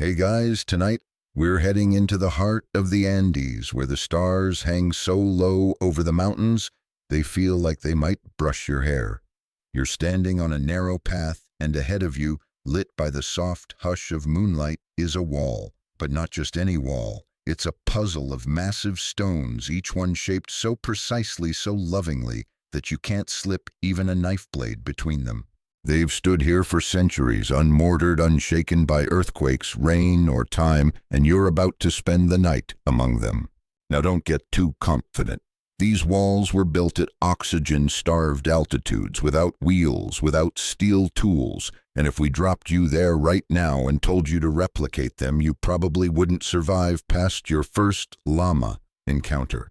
Hey guys, tonight we're heading into the heart of the Andes where the stars hang so low over the mountains they feel like they might brush your hair. You're standing on a narrow path and ahead of you, lit by the soft hush of moonlight, is a wall. But not just any wall. It's a puzzle of massive stones, each one shaped so precisely, so lovingly, that you can't slip even a knife blade between them. They've stood here for centuries, unmortared, unshaken by earthquakes, rain, or time, and you're about to spend the night among them. Now don't get too confident. These walls were built at oxygen-starved altitudes, without wheels, without steel tools, and if we dropped you there right now and told you to replicate them, you probably wouldn't survive past your first llama encounter.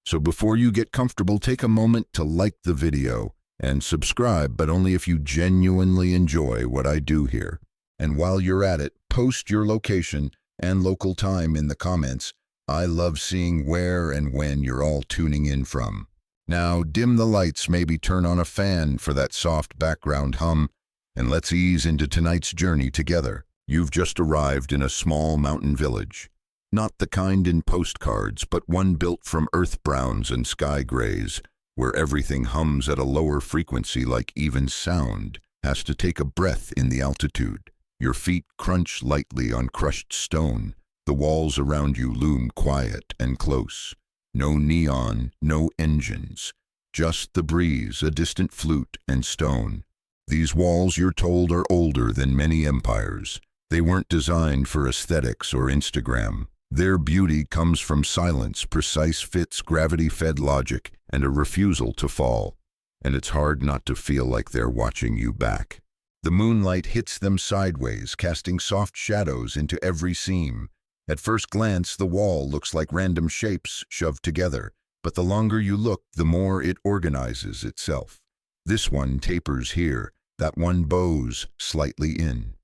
So before you get comfortable, take a moment to like the video and subscribe, but only if you genuinely enjoy what I do here. And while you're at it, post your location and local time in the comments. I love seeing where and when you're all tuning in from. Now, dim the lights, maybe turn on a fan for that soft background hum, and let's ease into tonight's journey together. You've just arrived in a small mountain village. Not the kind in postcards, but one built from earth browns and sky grays, where everything hums at a lower frequency, like even sound has to take a breath in the altitude. Your feet crunch lightly on crushed stone. The walls around you loom quiet and close. No neon, no engines, just the breeze, a distant flute, and stone. These walls, you're told, are older than many empires. They weren't designed for aesthetics or Instagram. Their beauty comes from silence, precise fits, gravity-fed logic, and a refusal to fall. And it's hard not to feel like they're watching you back. The moonlight hits them sideways, casting soft shadows into every seam. At first glance, the wall looks like random shapes shoved together, but the longer you look, the more it organizes itself. This one tapers here, that one bows slightly in.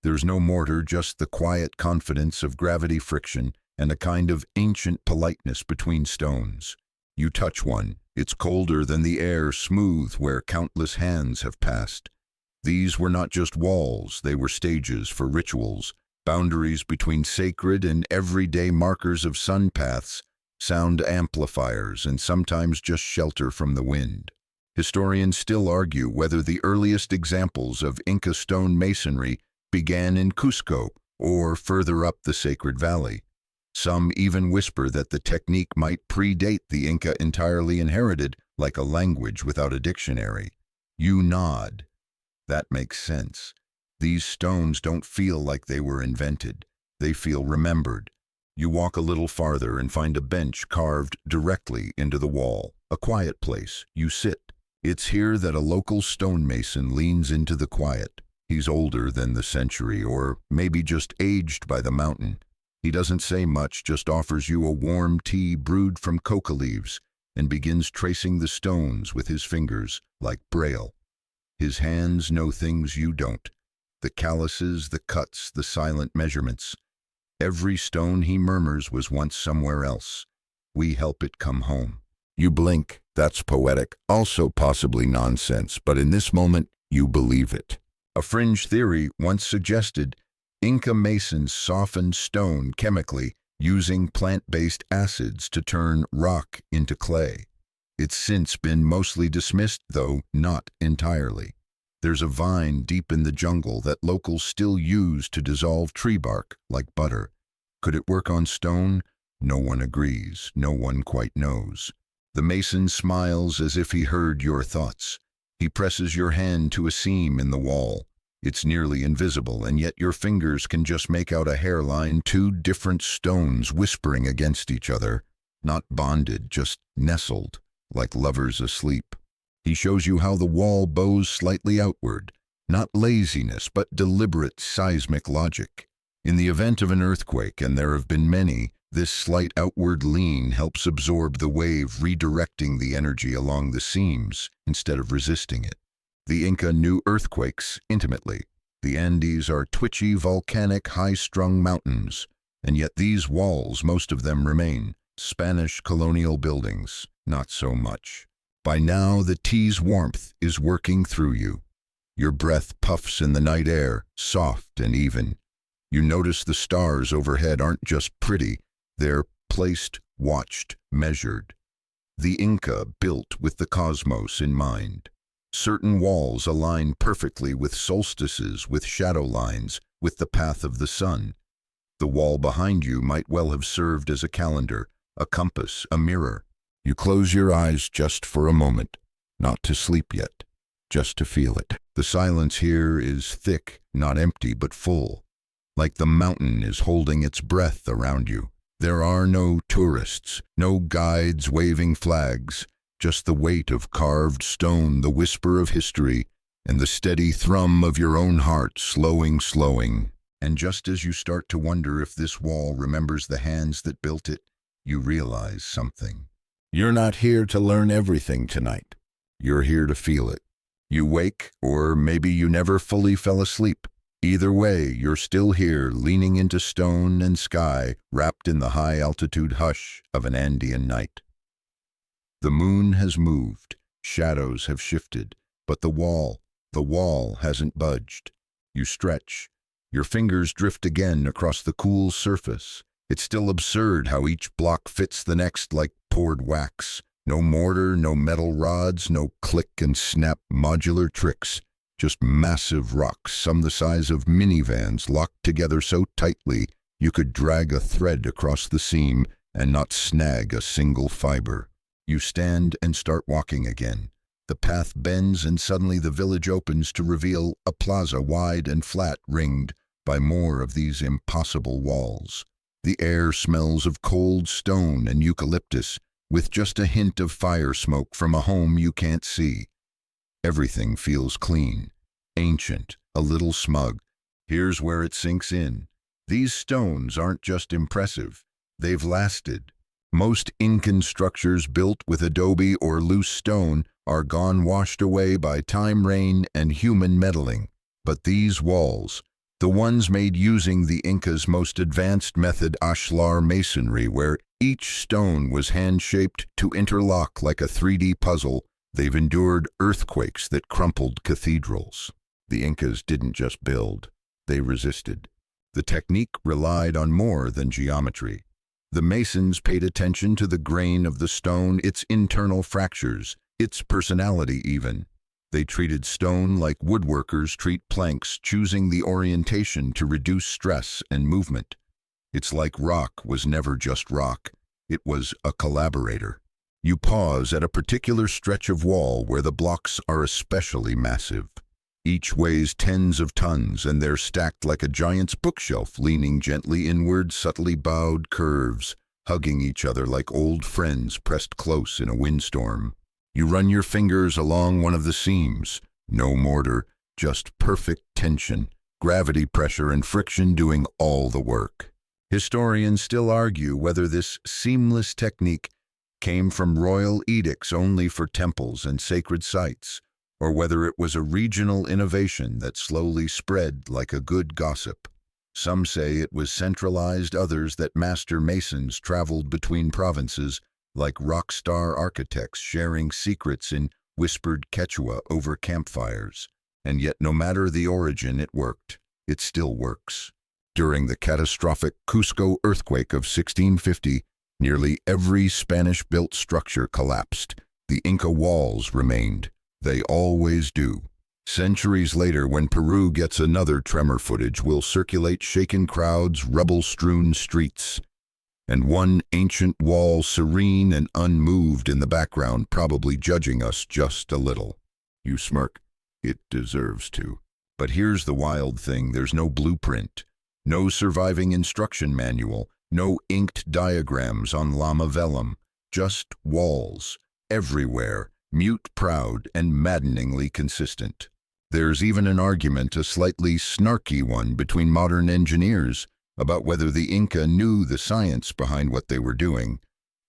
There's no mortar, just the quiet confidence of gravity friction and a kind of ancient politeness between stones. You touch one, it's colder than the air, smooth where countless hands have passed. These were not just walls, they were stages for rituals, boundaries between sacred and everyday markers of sun paths, sound amplifiers, and sometimes just shelter from the wind. Historians still argue whether the earliest examples of Inca stone masonry began in Cusco or further up the Sacred Valley. Some even whisper that the technique might predate the Inca entirely, inherited like a language without a dictionary. You nod. That makes sense. These stones don't feel like they were invented. They feel remembered. You walk a little farther and find a bench carved directly into the wall. A quiet place. You sit. It's here that a local stonemason leans into the quiet. He's older than the century, or maybe just aged by the mountain. He doesn't say much, just offers you a warm tea brewed from coca leaves and begins tracing the stones with his fingers like braille. His hands know things you don't. The calluses, the cuts, the silent measurements. Every stone, he murmurs, was once somewhere else. We help it come home. You blink. That's poetic, also possibly nonsense, but in this moment, you believe it. A fringe theory once suggested Inca masons softened stone chemically using plant-based acids to turn rock into clay. It's since been mostly dismissed, though not entirely. There's a vine deep in the jungle that locals still use to dissolve tree bark like butter. Could it work on stone? No one agrees. No one quite knows. The mason smiles as if he heard your thoughts. He presses your hand to a seam in the wall. It's nearly invisible, and yet your fingers can just make out a hairline, two different stones whispering against each other. Not bonded, just nestled, like lovers asleep. He shows you how the wall bows slightly outward. Not laziness, but deliberate seismic logic. In the event of an earthquake, and there have been many, this slight outward lean helps absorb the wave, redirecting the energy along the seams instead of resisting it. The Inca knew earthquakes intimately. The Andes are twitchy, volcanic, high-strung mountains, and yet these walls, most of them remain. Spanish colonial buildings, not so much. By now, the tea's warmth is working through you. Your breath puffs in the night air, soft and even. You notice the stars overhead aren't just pretty, they're placed, watched, measured. The Inca built with the cosmos in mind. Certain walls align perfectly with solstices, with shadow lines, with the path of the sun. The wall behind you might well have served as a calendar, a compass, a mirror. You close your eyes just for a moment, not to sleep yet, just to feel it. The silence here is thick, not empty, but full, like the mountain is holding its breath around you. There are no tourists, no guides waving flags, just the weight of carved stone, the whisper of history, and the steady thrum of your own heart slowing. And just as you start to wonder if this wall remembers the hands that built it, you realize something. You're not here to learn everything tonight. You're here to feel it. You wake, or maybe you never fully fell asleep. Either way, you're still here, leaning into stone and sky, wrapped in the high-altitude hush of an Andean night. The moon has moved, shadows have shifted, but the wall hasn't budged. You stretch. Your fingers drift again across the cool surface. It's still absurd how each block fits the next like poured wax. No mortar, no metal rods, no click and snap modular tricks. Just massive rocks, some the size of minivans, locked together so tightly you could drag a thread across the seam and not snag a single fiber. You stand and start walking again. The path bends and suddenly the village opens to reveal a plaza wide and flat, ringed by more of these impossible walls. The air smells of cold stone and eucalyptus, with just a hint of fire smoke from a home you can't see. Everything feels clean, ancient, a little smug. Here's where it sinks in. These stones aren't just impressive, they've lasted. Most Incan structures built with adobe or loose stone are gone, washed away by time, rain, and human meddling. But these walls, the ones made using the Incas' most advanced method, ashlar masonry, where each stone was hand-shaped to interlock like a 3D puzzle, they've endured earthquakes that crumpled cathedrals. The Incas didn't just build, they resisted. The technique relied on more than geometry. The masons paid attention to the grain of the stone, its internal fractures, its personality even. They treated stone like woodworkers treat planks, choosing the orientation to reduce stress and movement. It's like rock was never just rock, it was a collaborator. You pause at a particular stretch of wall where the blocks are especially massive. Each weighs tens of tons, and they're stacked like a giant's bookshelf, leaning gently inward, subtly bowed curves, hugging each other like old friends pressed close in a windstorm. You run your fingers along one of the seams. No mortar, just perfect tension, gravity pressure and friction doing all the work. Historians still argue whether this seamless technique came from royal edicts only for temples and sacred sites, or whether it was a regional innovation that slowly spread like a good gossip. Some say it was centralized, others that master masons traveled between provinces like rock star architects sharing secrets in whispered Quechua over campfires. And yet no matter the origin, it worked. It still works. During the catastrophic Cusco earthquake of 1650, nearly every Spanish-built structure collapsed. The Inca walls remained. They always do. Centuries later, when Peru gets another tremor, footage will circulate shaken crowds, rubble-strewn streets, and one ancient wall serene and unmoved in the background, probably judging us just a little. You smirk. It deserves to. But here's the wild thing. There's no blueprint, no surviving instruction manual, no inked diagrams on llama vellum, just walls, everywhere, mute, proud, and maddeningly consistent. There's even an argument, a slightly snarky one, between modern engineers about whether the Inca knew the science behind what they were doing,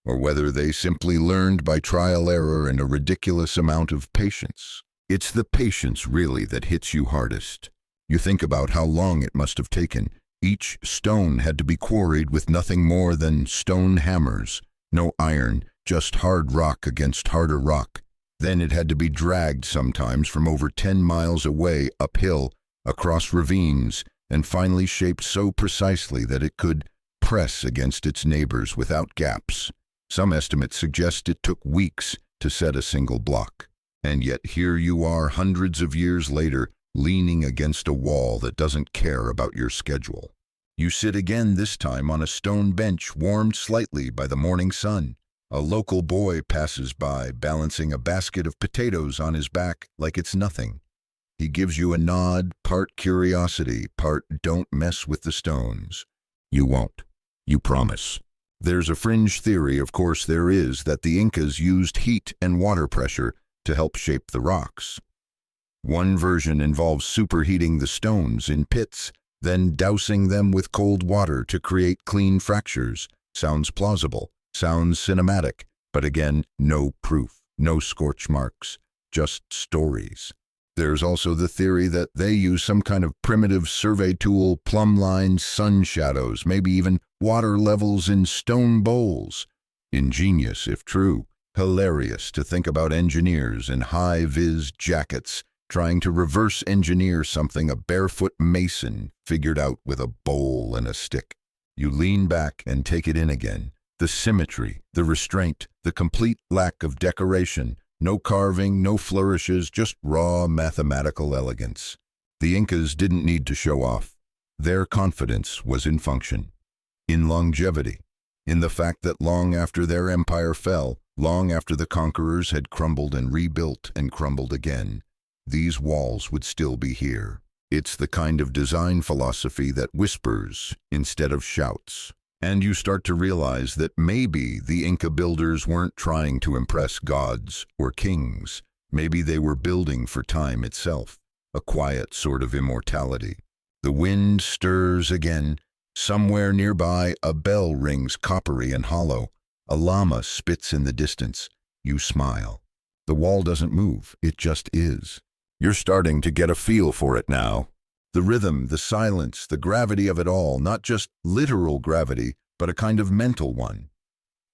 or whether they simply learned by trial, error, and a ridiculous amount of patience. It's the patience, really, that hits you hardest. You think about how long it must have taken. Each stone had to be quarried with nothing more than stone hammers, no iron, just hard rock against harder rock. Then it had to be dragged sometimes from over 10 miles away uphill, across ravines, and finally shaped so precisely that it could press against its neighbors without gaps. Some estimates suggest it took weeks to set a single block. And yet here you are hundreds of years later, leaning against a wall that doesn't care about your schedule. You sit again, this time on a stone bench warmed slightly by the morning sun. A local boy passes by, balancing a basket of potatoes on his back like it's nothing. He gives you a nod, part curiosity, part don't mess with the stones. You won't. You promise. There's a fringe theory, of course there is, that the Incas used heat and water pressure to help shape the rocks. One version involves superheating the stones in pits, then dousing them with cold water to create clean fractures. Sounds plausible, sounds cinematic, but again, no proof, no scorch marks, just stories. There's also the theory that they use some kind of primitive survey tool, plumb lines, sun shadows, maybe even water levels in stone bowls. Ingenious, if true. Hilarious to think about engineers in high-vis jackets trying to reverse engineer something a barefoot mason figured out with a bowl and a stick. You lean back and take it in again. The symmetry, the restraint, the complete lack of decoration. No carving, no flourishes, just raw mathematical elegance. The Incas didn't need to show off. Their confidence was in function, in longevity, in the fact that long after their empire fell, long after the conquerors had crumbled and rebuilt and crumbled again, these walls would still be here. It's the kind of design philosophy that whispers instead of shouts. And you start to realize that maybe the Inca builders weren't trying to impress gods or kings. Maybe they were building for time itself, a quiet sort of immortality. The wind stirs again. Somewhere nearby, a bell rings coppery and hollow. A llama spits in the distance. You smile. The wall doesn't move, it just is. You're starting to get a feel for it now. The rhythm, the silence, the gravity of it all, not just literal gravity, but a kind of mental one.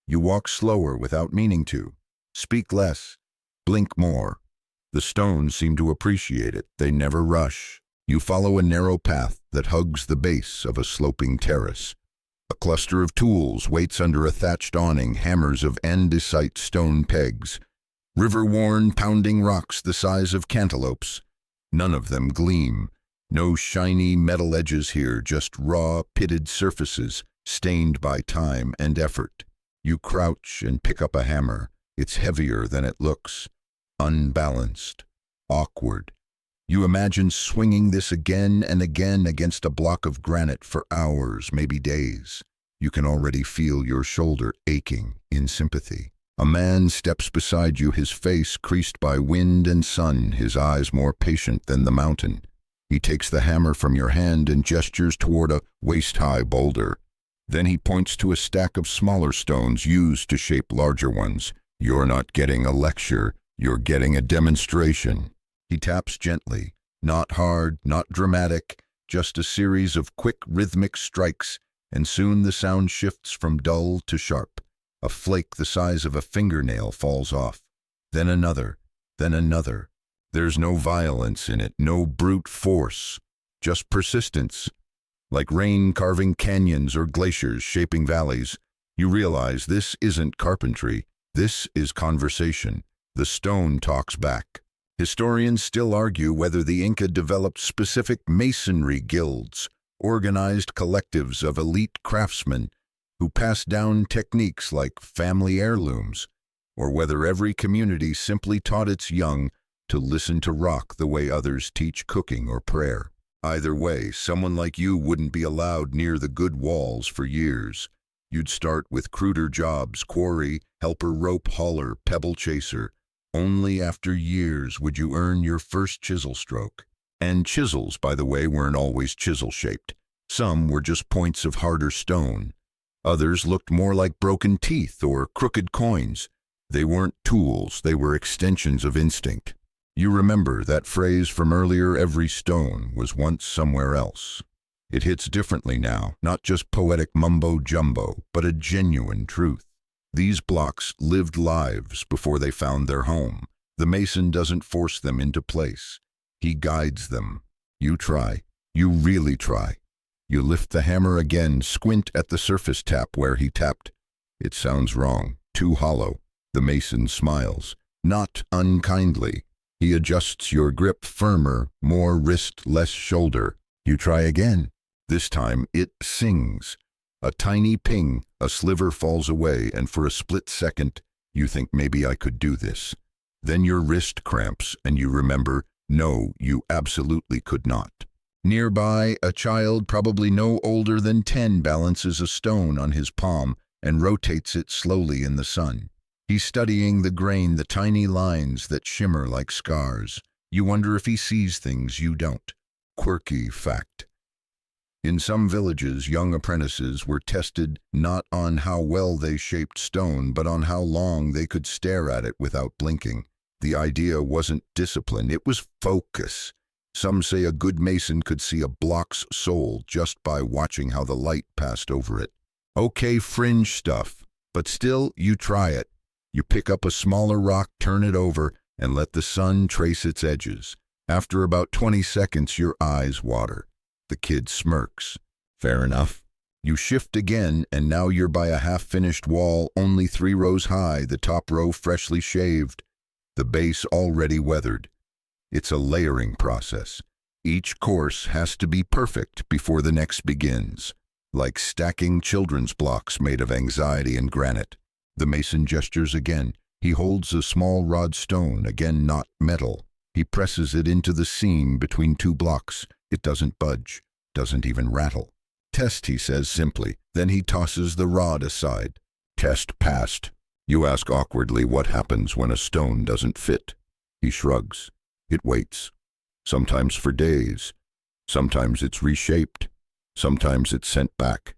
You walk slower without meaning to, speak less, blink more. The stones seem to appreciate it. They never rush. You follow a narrow path that hugs the base of a sloping terrace. A cluster of tools waits under a thatched awning, hammers of andesite stone pegs. River-worn, pounding rocks the size of cantaloupes. None of them gleam. No shiny metal edges here, just raw, pitted surfaces, stained by time and effort. You crouch and pick up a hammer. It's heavier than it looks. Unbalanced. Awkward. You imagine swinging this again and again against a block of granite for hours, maybe days. You can already feel your shoulder aching in sympathy. A man steps beside you, his face creased by wind and sun, his eyes more patient than the mountain. He takes the hammer from your hand and gestures toward a waist-high boulder. Then he points to a stack of smaller stones used to shape larger ones. You're not getting a lecture, you're getting a demonstration. He taps gently, not hard, not dramatic, just a series of quick rhythmic strikes, and soon the sound shifts from dull to sharp. A flake the size of a fingernail falls off. Then another, then another. There's no violence in it, no brute force, just persistence. Like rain carving canyons or glaciers shaping valleys, you realize this isn't carpentry, this is conversation. The stone talks back. Historians still argue whether the Inca developed specific masonry guilds, organized collectives of elite craftsmen who passed down techniques like family heirlooms, or whether every community simply taught its young to listen to rock the way others teach cooking or prayer. Either way, someone like you wouldn't be allowed near the good walls for years. You'd start with cruder jobs, quarry, helper, rope hauler, pebble chaser. Only after years would you earn your first chisel stroke. And chisels, by the way, weren't always chisel-shaped. Some were just points of harder stone. Others looked more like broken teeth or crooked coins. They weren't tools, they were extensions of instinct. You remember that phrase from earlier, every stone was once somewhere else. It hits differently now, not just poetic mumbo-jumbo, but a genuine truth. These blocks lived lives before they found their home. The mason doesn't force them into place. He guides them. You try. You really try. You lift the hammer again, squint at the surface tap where he tapped. It sounds wrong, too hollow. The mason smiles, not unkindly. He adjusts your grip firmer, more wrist, less shoulder. You try again. This time it sings. A tiny ping, a sliver falls away, and for a split second, you think maybe I could do this. Then your wrist cramps, and you remember, no, you absolutely could not. Nearby, a child probably no older than 10 balances a stone on his palm and rotates it slowly in the sun. He's studying the grain, the tiny lines that shimmer like scars. You wonder if he sees things you don't. Quirky fact. In some villages, young apprentices were tested not on how well they shaped stone, but on how long they could stare at it without blinking. The idea wasn't discipline, it was focus. Some say a good mason could see a block's soul just by watching how the light passed over it. Okay, fringe stuff, but still, you try it. You pick up a smaller rock, turn it over, and let the sun trace its edges. After about 20 seconds, your eyes water. The kid smirks. Fair enough. You shift again, and now you're by a half-finished wall, only 3 rows high, the top row freshly shaved, the base already weathered. It's a layering process. Each course has to be perfect before the next begins, like stacking children's blocks made of anxiety and granite. The mason gestures again. He holds a small rod stone, again not metal. He presses it into the seam between 2 blocks. It doesn't budge, doesn't even rattle. Test, he says simply. Then he tosses the rod aside. Test passed. You ask awkwardly what happens when a stone doesn't fit. He shrugs. It waits. Sometimes for days. Sometimes it's reshaped. Sometimes it's sent back.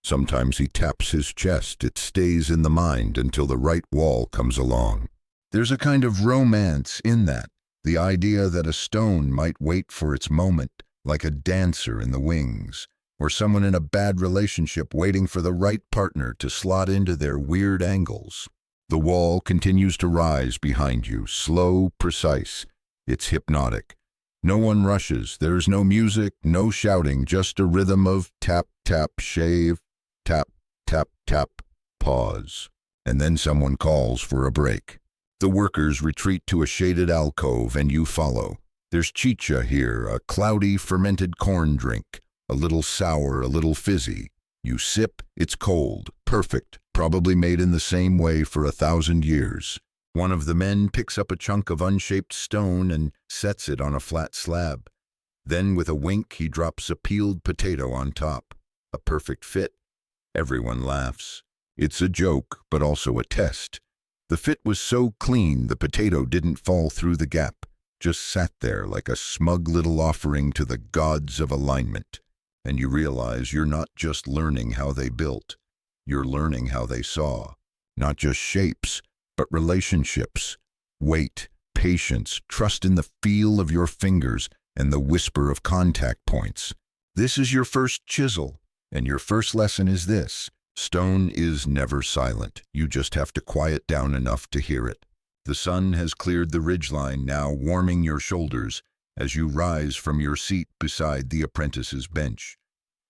Sometimes he taps his chest. It stays in the mind until the right wall comes along. There's a kind of romance in that. The idea that a stone might wait for its moment, like a dancer in the wings, or someone in a bad relationship waiting for the right partner to slot into their weird angles. The wall continues to rise behind you, slow, precise. It's hypnotic. No one rushes. There's no music, no shouting, just a rhythm of tap, tap, shave, tap, tap, tap, pause. And then someone calls for a break. The workers retreat to a shaded alcove and you follow. There's chicha here, a cloudy fermented corn drink, a little sour, a little fizzy. You sip, it's cold, perfect, probably made in the same way for 1,000 years. One of the men picks up a chunk of unshaped stone and sets it on a flat slab. Then with a wink he drops a peeled potato on top. A perfect fit. Everyone laughs. It's a joke, but also a test. The fit was so clean the potato didn't fall through the gap, just sat there like a smug little offering to the gods of alignment. And you realize you're not just learning how they built, you're learning how they saw. Not just shapes, but relationships, weight, patience, trust in the feel of your fingers and the whisper of contact points. This is your first chisel, and your first lesson is this. Stone is never silent. You just have to quiet down enough to hear it. The sun has cleared the ridgeline, now warming your shoulders as you rise from your seat beside the apprentice's bench.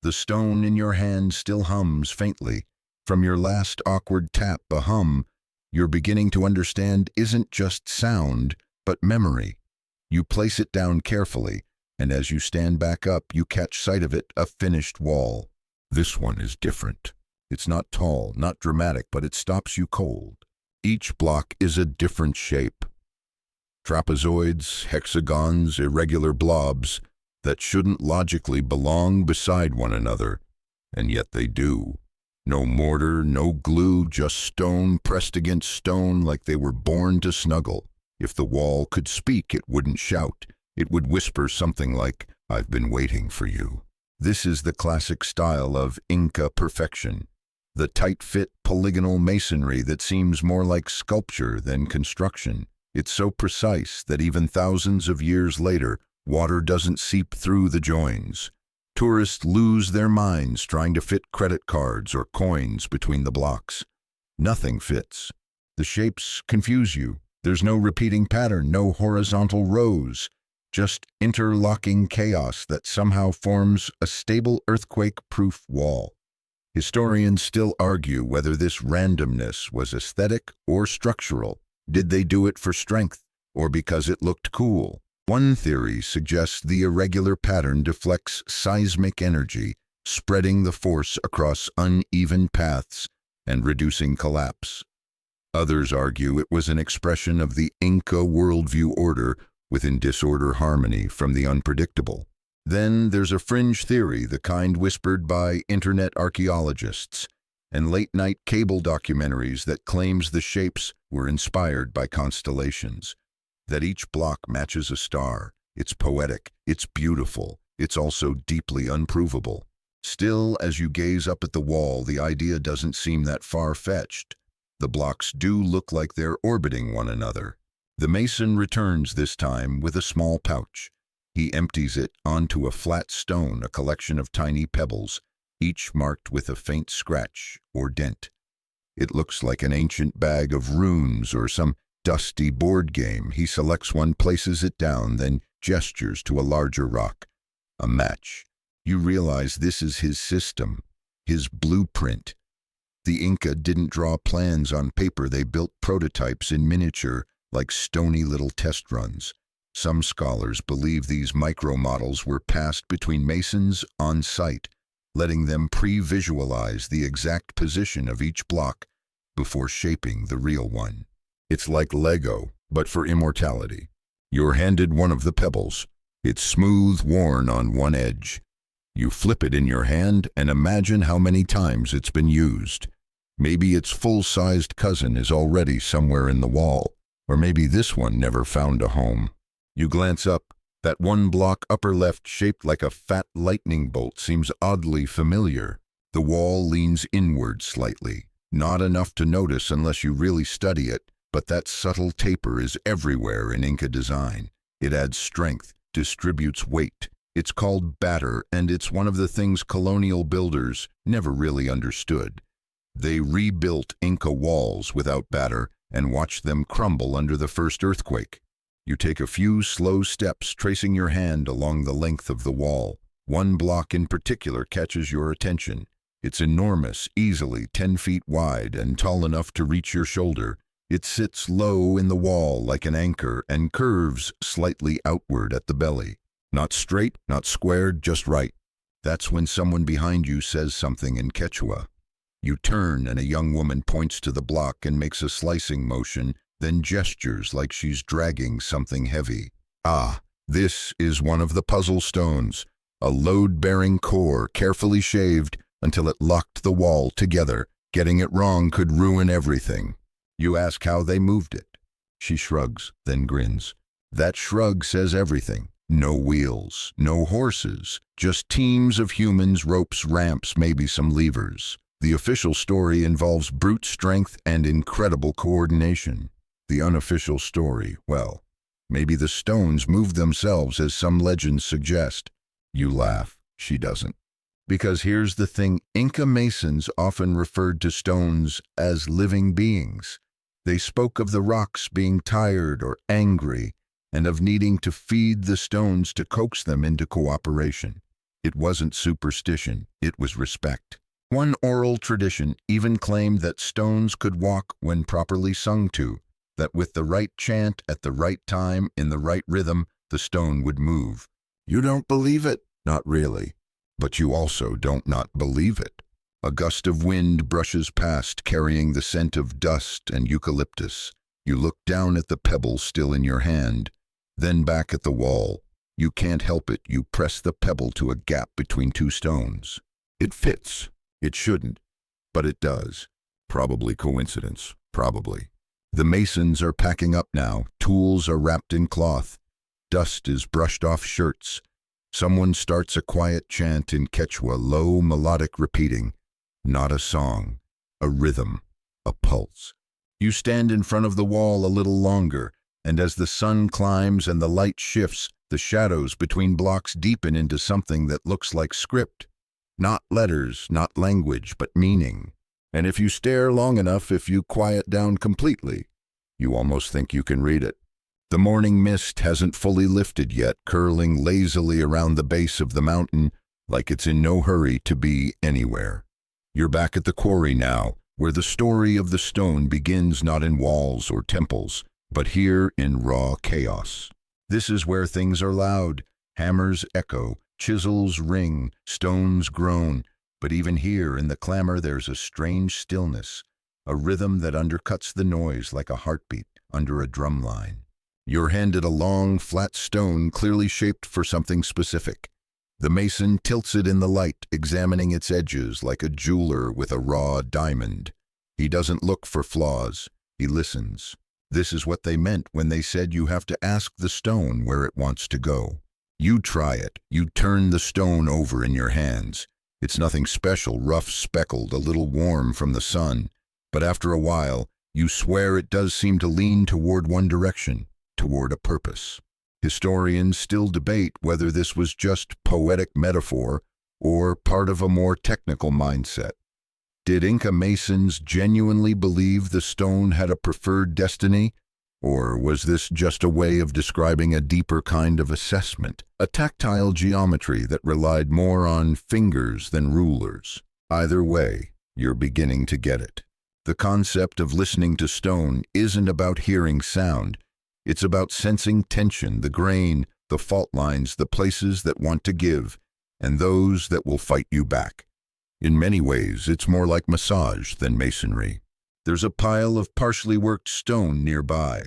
The stone in your hand still hums faintly. From your last awkward tap, a hum you're beginning to understand isn't just sound, but memory. You place it down carefully, and as you stand back up, you catch sight of it, a finished wall. This one is different. It's not tall, not dramatic, but it stops you cold. Each block is a different shape. Trapezoids, hexagons, irregular blobs that shouldn't logically belong beside one another, and yet they do. No mortar, no glue, just stone pressed against stone like they were born to snuggle. If the wall could speak, it wouldn't shout. It would whisper something like, "I've been waiting for you." This is the classic style of Inca perfection. The tight-fit polygonal masonry that seems more like sculpture than construction. It's so precise that even thousands of years later, water doesn't seep through the joins. Tourists lose their minds trying to fit credit cards or coins between the blocks. Nothing fits. The shapes confuse you. There's no repeating pattern, no horizontal rows. just interlocking chaos that somehow forms a stable earthquake-proof wall. Historians still argue whether this randomness was aesthetic or structural. Did they do it for strength, or because it looked cool? One theory suggests the irregular pattern deflects seismic energy, spreading the force across uneven paths and reducing collapse. Others argue it was an expression of the Inca worldview order within disorder harmony from the unpredictable. Then there's a fringe theory, the kind whispered by internet archaeologists and late-night cable documentaries that claims the shapes were inspired by constellations, that each block matches a star. It's poetic, it's beautiful, it's also deeply unprovable. Still, as you gaze up at the wall, the idea doesn't seem that far-fetched. The blocks do look like they're orbiting one another. The mason returns this time with a small pouch. He empties it onto a flat stone, a collection of tiny pebbles, each marked with a faint scratch or dent. It looks like an ancient bag of runes or some dusty board game. He selects one, places it down, then gestures to a larger rock. A match. You realize this is his system, his blueprint. The Inca didn't draw plans on paper, they built prototypes in miniature, like stony little test runs. Some scholars believe these micro-models were passed between masons on site, letting them pre-visualize the exact position of each block before shaping the real one. It's like Lego, but for immortality. You're handed one of the pebbles. It's smooth, worn on one edge. You flip it in your hand and imagine how many times it's been used. Maybe its full-sized cousin is already somewhere in the wall, or maybe this one never found a home. You glance up. That one block upper left, shaped like a fat lightning bolt, seems oddly familiar. The wall leans inward slightly. Not enough to notice unless you really study it, but that subtle taper is everywhere in Inca design. It adds strength, distributes weight. It's called batter, and it's one of the things colonial builders never really understood. They rebuilt Inca walls without batter and watched them crumble under the first earthquake. You take a few slow steps, tracing your hand along the length of the wall. One block in particular catches your attention. It's enormous, easily 10 feet wide and tall enough to reach your shoulder. It sits low in the wall like an anchor and curves slightly outward at the belly. Not straight, not squared, just right. That's when someone behind you says something in Quechua. You turn and a young woman points to the block and makes a slicing motion, then gestures like she's dragging something heavy. Ah, this is one of the puzzle stones, a load-bearing core carefully shaved until it locked the wall together. Getting it wrong could ruin everything. You ask how they moved it. She shrugs, then grins. That shrug says everything. No wheels, no horses, just teams of humans, ropes, ramps, maybe some levers. The official story involves brute strength and incredible coordination. The unofficial story, well, maybe the stones moved themselves as some legends suggest. You laugh. She doesn't. Because here's the thing, Inca masons often referred to stones as living beings. They spoke of the rocks being tired or angry, and of needing to feed the stones to coax them into cooperation. It wasn't superstition, it was respect. One oral tradition even claimed that stones could walk when properly sung to, that with the right chant at the right time, in the right rhythm, the stone would move. You don't believe it? Not really. But you also don't not believe it. A gust of wind brushes past, carrying the scent of dust and eucalyptus. You look down at the pebble still in your hand, then back at the wall. You can't help it. You press the pebble to a gap between two stones. It fits. It shouldn't, but it does. Probably coincidence. Probably. The masons are packing up now. Tools are wrapped in cloth. Dust is brushed off shirts. Someone starts a quiet chant in Quechua, low, melodic, repeating. Not a song, a rhythm, a pulse. You stand in front of the wall a little longer, and as the sun climbs and the light shifts, the shadows between blocks deepen into something that looks like script. Not letters, not language, but meaning. And if you stare long enough, if you quiet down completely, you almost think you can read it. The morning mist hasn't fully lifted yet, curling lazily around the base of the mountain like it's in no hurry to be anywhere. You're back at the quarry now, where the story of the stone begins not in walls or temples, but here in raw chaos. This is where things are loud, hammers echo, chisels ring, stones groan, but even here in the clamor there's a strange stillness, a rhythm that undercuts the noise like a heartbeat under a drum line. You're handed a long, flat stone clearly shaped for something specific. The mason tilts it in the light, examining its edges like a jeweler with a raw diamond. He doesn't look for flaws, he listens. This is what they meant when they said you have to ask the stone where it wants to go. You try it, you turn the stone over in your hands. It's nothing special, rough, speckled, a little warm from the sun. But after a while, you swear it does seem to lean toward one direction, toward a purpose. Historians still debate whether this was just poetic metaphor or part of a more technical mindset. Did Inca Masons genuinely believe the stone had a preferred destiny? Or was this just a way of describing a deeper kind of assessment, a tactile geometry that relied more on fingers than rulers? Either way, you're beginning to get it. The concept of listening to stone isn't about hearing sound. It's about sensing tension, the grain, the fault lines, the places that want to give, and those that will fight you back. In many ways, it's more like massage than masonry. There's a pile of partially worked stone nearby.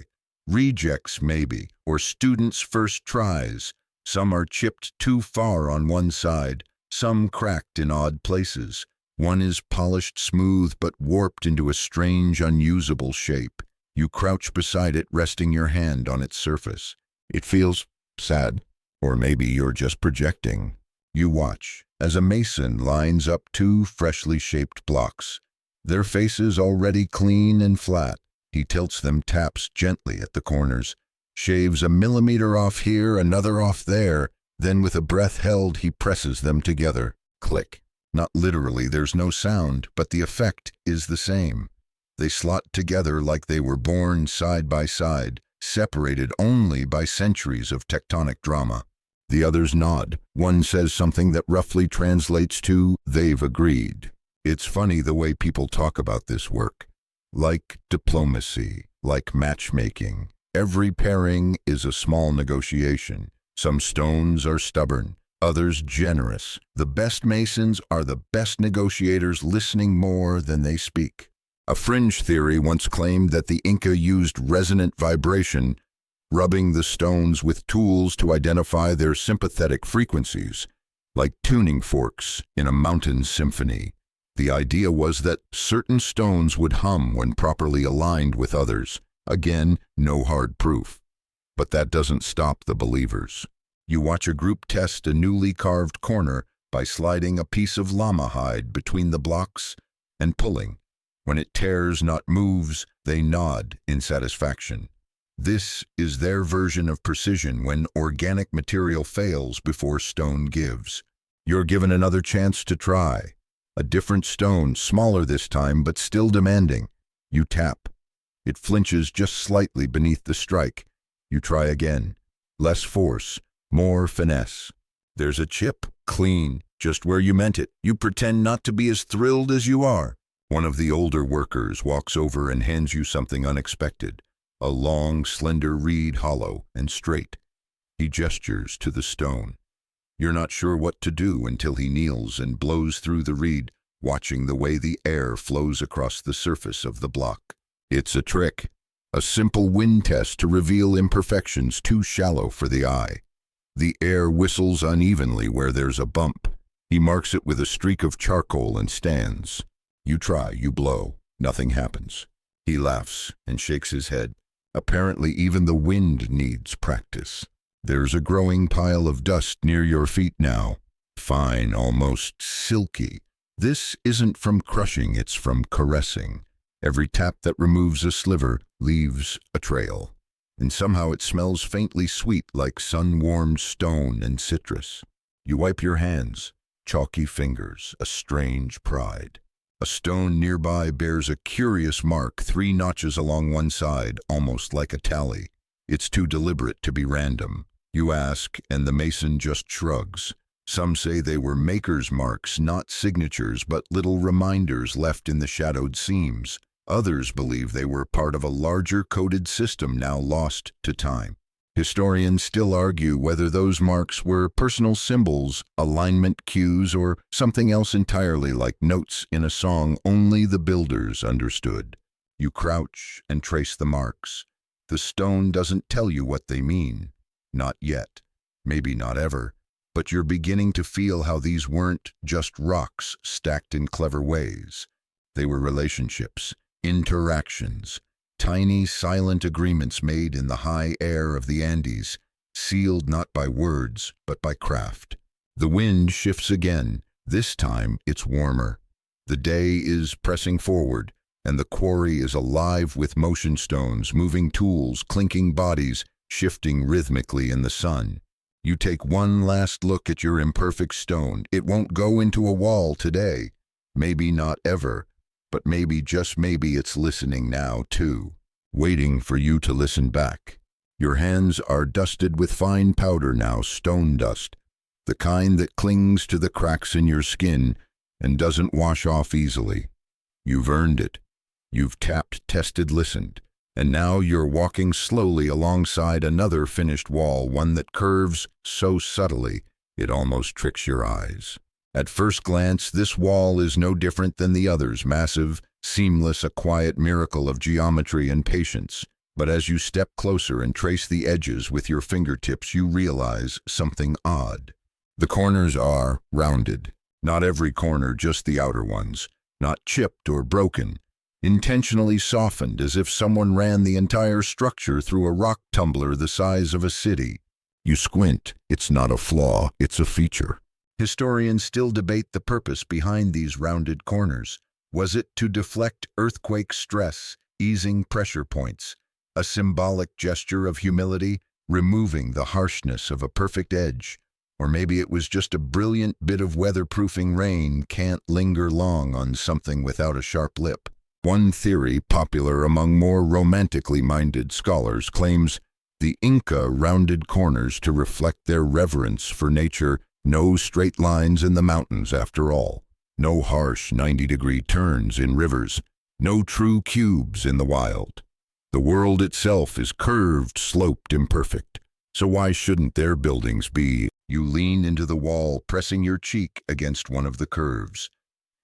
Rejects, maybe, or students' first tries. Some are chipped too far on one side, some cracked in odd places. One is polished smooth but warped into a strange, unusable shape. You crouch beside it, resting your hand on its surface. It feels sad, or maybe you're just projecting. You watch as a mason lines up two freshly shaped blocks. Their faces already clean and flat. He tilts them, taps gently at the corners, shaves a millimeter off here, another off there, then with a breath held he presses them together. Click. Not literally, there's no sound, but the effect is the same. They slot together like they were born side by side, separated only by centuries of tectonic drama. The others nod. One says something that roughly translates to, "They've agreed." It's funny the way people talk about this work. Like diplomacy, like matchmaking. Every pairing is a small negotiation. Some stones are stubborn, others generous. The best masons are the best negotiators, listening more than they speak. A fringe theory once claimed that the Inca used resonant vibration, rubbing the stones with tools to identify their sympathetic frequencies, like tuning forks in a mountain symphony. The idea was that certain stones would hum when properly aligned with others. Again, no hard proof. But that doesn't stop the believers. You watch a group test a newly carved corner by sliding a piece of llama hide between the blocks and pulling. When it tears, not moves, they nod in satisfaction. This is their version of precision when organic material fails before stone gives. You're given another chance to try. A different stone, smaller this time, but still demanding. You tap. It flinches just slightly beneath the strike. You try again. Less force, more finesse. There's a chip, clean, just where you meant it. You pretend not to be as thrilled as you are. One of the older workers walks over and hands you something unexpected. A long, slender reed, hollow and straight. He gestures to the stone. You're not sure what to do until he kneels and blows through the reed, watching the way the air flows across the surface of the block. It's a trick, a simple wind test to reveal imperfections too shallow for the eye. The air whistles unevenly where there's a bump. He marks it with a streak of charcoal and stands. You try, you blow. Nothing happens. He laughs and shakes his head. Apparently even the wind needs practice. There's a growing pile of dust near your feet now. Fine, almost silky. This isn't from crushing, it's from caressing. Every tap that removes a sliver leaves a trail. And somehow it smells faintly sweet, like sun-warmed stone and citrus. You wipe your hands, chalky fingers, a strange pride. A stone nearby bears a curious mark, 3 notches along one side, almost like a tally. It's too deliberate to be random. You ask, and the mason just shrugs. Some say they were maker's marks, not signatures, but little reminders left in the shadowed seams. Others believe they were part of a larger coded system now lost to time. Historians still argue whether those marks were personal symbols, alignment cues, or something else entirely like notes in a song only the builders understood. You crouch and trace the marks. The stone doesn't tell you what they mean. Not yet. Maybe not ever. But you're beginning to feel how these weren't just rocks stacked in clever ways. They were relationships, interactions, tiny silent agreements made in the high air of the Andes, sealed not by words, but by craft. The wind shifts again. This time it's warmer. The day is pressing forward, and the quarry is alive with motion stones, moving tools, clinking bodies, shifting rhythmically in the sun. You take one last look at your imperfect stone. It won't go into a wall today. Maybe not ever. But maybe, just maybe, it's listening now, too, waiting for you to listen back. Your hands are dusted with fine powder now, stone dust, the kind that clings to the cracks in your skin and doesn't wash off easily. You've earned it. You've tapped, tested, listened, and now you're walking slowly alongside another finished wall, one that curves so subtly it almost tricks your eyes. At first glance, this wall is no different than the others, massive, seamless, a quiet miracle of geometry and patience. But as you step closer and trace the edges with your fingertips, you realize something odd. The corners are rounded. Not every corner, just the outer ones. Not chipped or broken. Intentionally softened, as if someone ran the entire structure through a rock tumbler the size of a city. You squint. It's not a flaw, it's a feature. Historians still debate the purpose behind these rounded corners. Was it to deflect earthquake stress, easing pressure points? A symbolic gesture of humility, removing the harshness of a perfect edge? Or maybe it was just a brilliant bit of weatherproofing. Rain can't linger long on something without a sharp lip. One theory, popular among more romantically minded scholars, claims the Inca rounded corners to reflect their reverence for nature. No straight lines in the mountains, after all. No harsh 90-degree turns in rivers. No true cubes in the wild. The world itself is curved, sloped, imperfect. So why shouldn't their buildings be? You lean into the wall, pressing your cheek against one of the curves.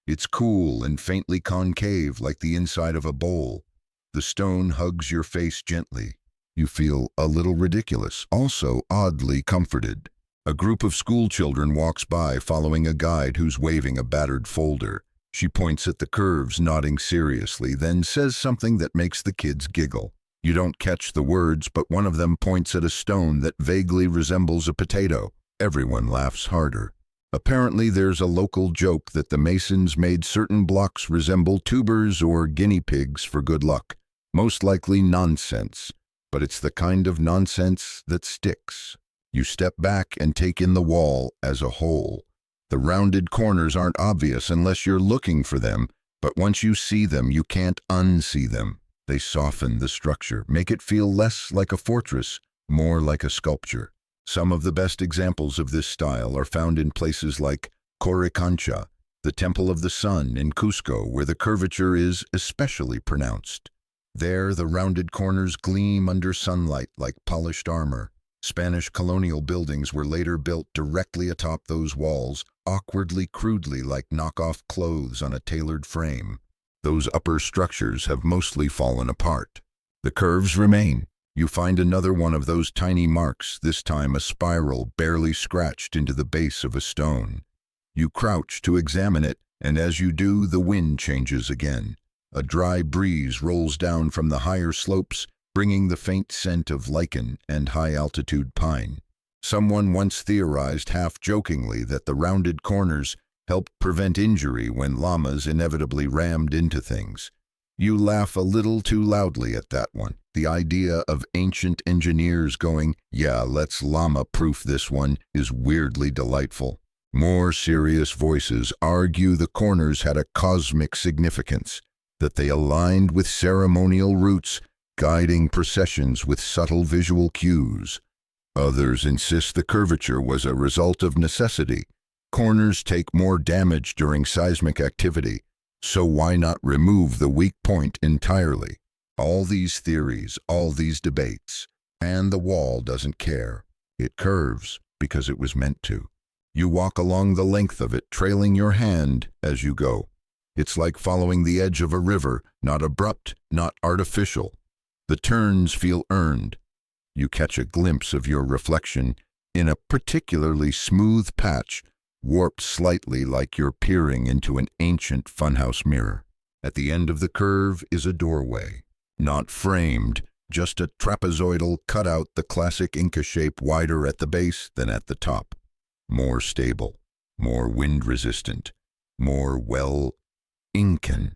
It's cool and faintly concave, like the inside of a bowl. The stone hugs your face gently. You feel a little ridiculous, also oddly comforted. A group of school children walks by, following a guide who's waving a battered folder. She points at the curves, nodding seriously, then says something that makes the kids giggle. You don't catch the words, but one of them points at a stone that vaguely resembles a potato. Everyone laughs harder. Apparently there's a local joke that the masons made certain blocks resemble tubers or guinea pigs for good luck. Most likely nonsense, but it's the kind of nonsense that sticks. You step back and take in the wall as a whole. The rounded corners aren't obvious unless you're looking for them, but once you see them, you can't unsee them. They soften the structure, make it feel less like a fortress, more like a sculpture. Some of the best examples of this style are found in places like Coricancha, the Temple of the Sun in Cusco, where the curvature is especially pronounced. There, the rounded corners gleam under sunlight like polished armor. Spanish colonial buildings were later built directly atop those walls, awkwardly, crudely, like knockoff clothes on a tailored frame. Those upper structures have mostly fallen apart. The curves remain. You find another one of those tiny marks, this time a spiral barely scratched into the base of a stone. You crouch to examine it, and as you do, the wind changes again. A dry breeze rolls down from the higher slopes, bringing the faint scent of lichen and high-altitude pine. Someone once theorized half-jokingly that the rounded corners helped prevent injury when llamas inevitably rammed into things. You laugh a little too loudly at that one. The idea of ancient engineers going, "Yeah, let's llama-proof this one," is weirdly delightful. More serious voices argue the corners had a cosmic significance, that they aligned with ceremonial roots, guiding processions with subtle visual cues. Others insist the curvature was a result of necessity. Corners take more damage during seismic activity, so why not remove the weak point entirely? All these theories, all these debates, and the wall doesn't care. It curves because it was meant to. You walk along the length of it, trailing your hand as you go. It's like following the edge of a river, not abrupt, not artificial. The turns feel earned. You catch a glimpse of your reflection in a particularly smooth patch, warped slightly like you're peering into an ancient funhouse mirror. At the end of the curve is a doorway. Not framed, just a trapezoidal cutout, the classic Inca shape, wider at the base than at the top. More stable, more wind-resistant, more, well, Incan.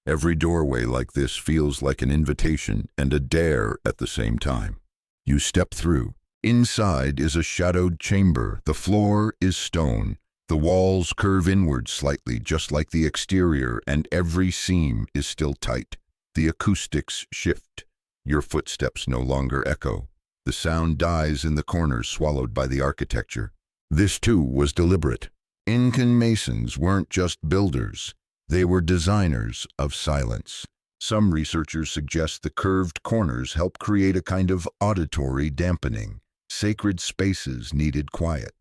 Every doorway like this feels like an invitation and a dare at the same time. You step through. Inside is a shadowed chamber. The floor is stone. The walls curve inward slightly, just like the exterior, and every seam is still tight. The acoustics shift. Your footsteps no longer echo. The sound dies in the corners, swallowed by the architecture. This, too, was deliberate. Incan masons weren't just builders. They were designers of silence. Some researchers suggest the curved corners help create a kind of auditory dampening. Sacred spaces needed quiet,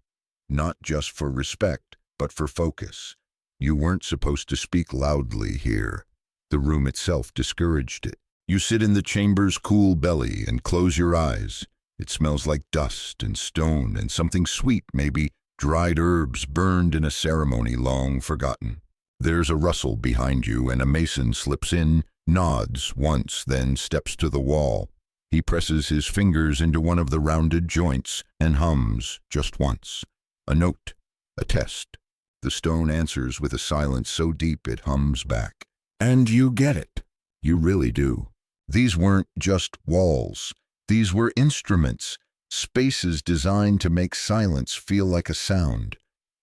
not just for respect, but for focus. You weren't supposed to speak loudly here. The room itself discouraged it. You sit in the chamber's cool belly and close your eyes. It smells like dust and stone and something sweet, maybe dried herbs burned in a ceremony long forgotten. There's a rustle behind you and a mason slips in, nods once, then steps to the wall. He presses his fingers into one of the rounded joints and hums just once. A note, a test. The stone answers with a silence so deep it hums back. And you get it. You really do. These weren't just walls. These were instruments, spaces designed to make silence feel like a sound.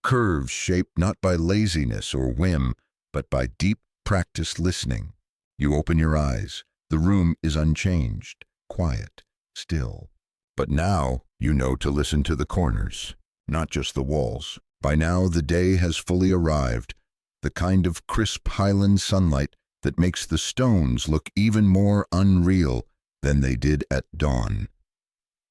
Curves shaped not by laziness or whim, but by deep, practiced listening. You open your eyes. The room is unchanged, quiet, still. But now you know to listen to the corners, not just the walls. By now the day has fully arrived, the kind of crisp highland sunlight that makes the stones look even more unreal than they did at dawn.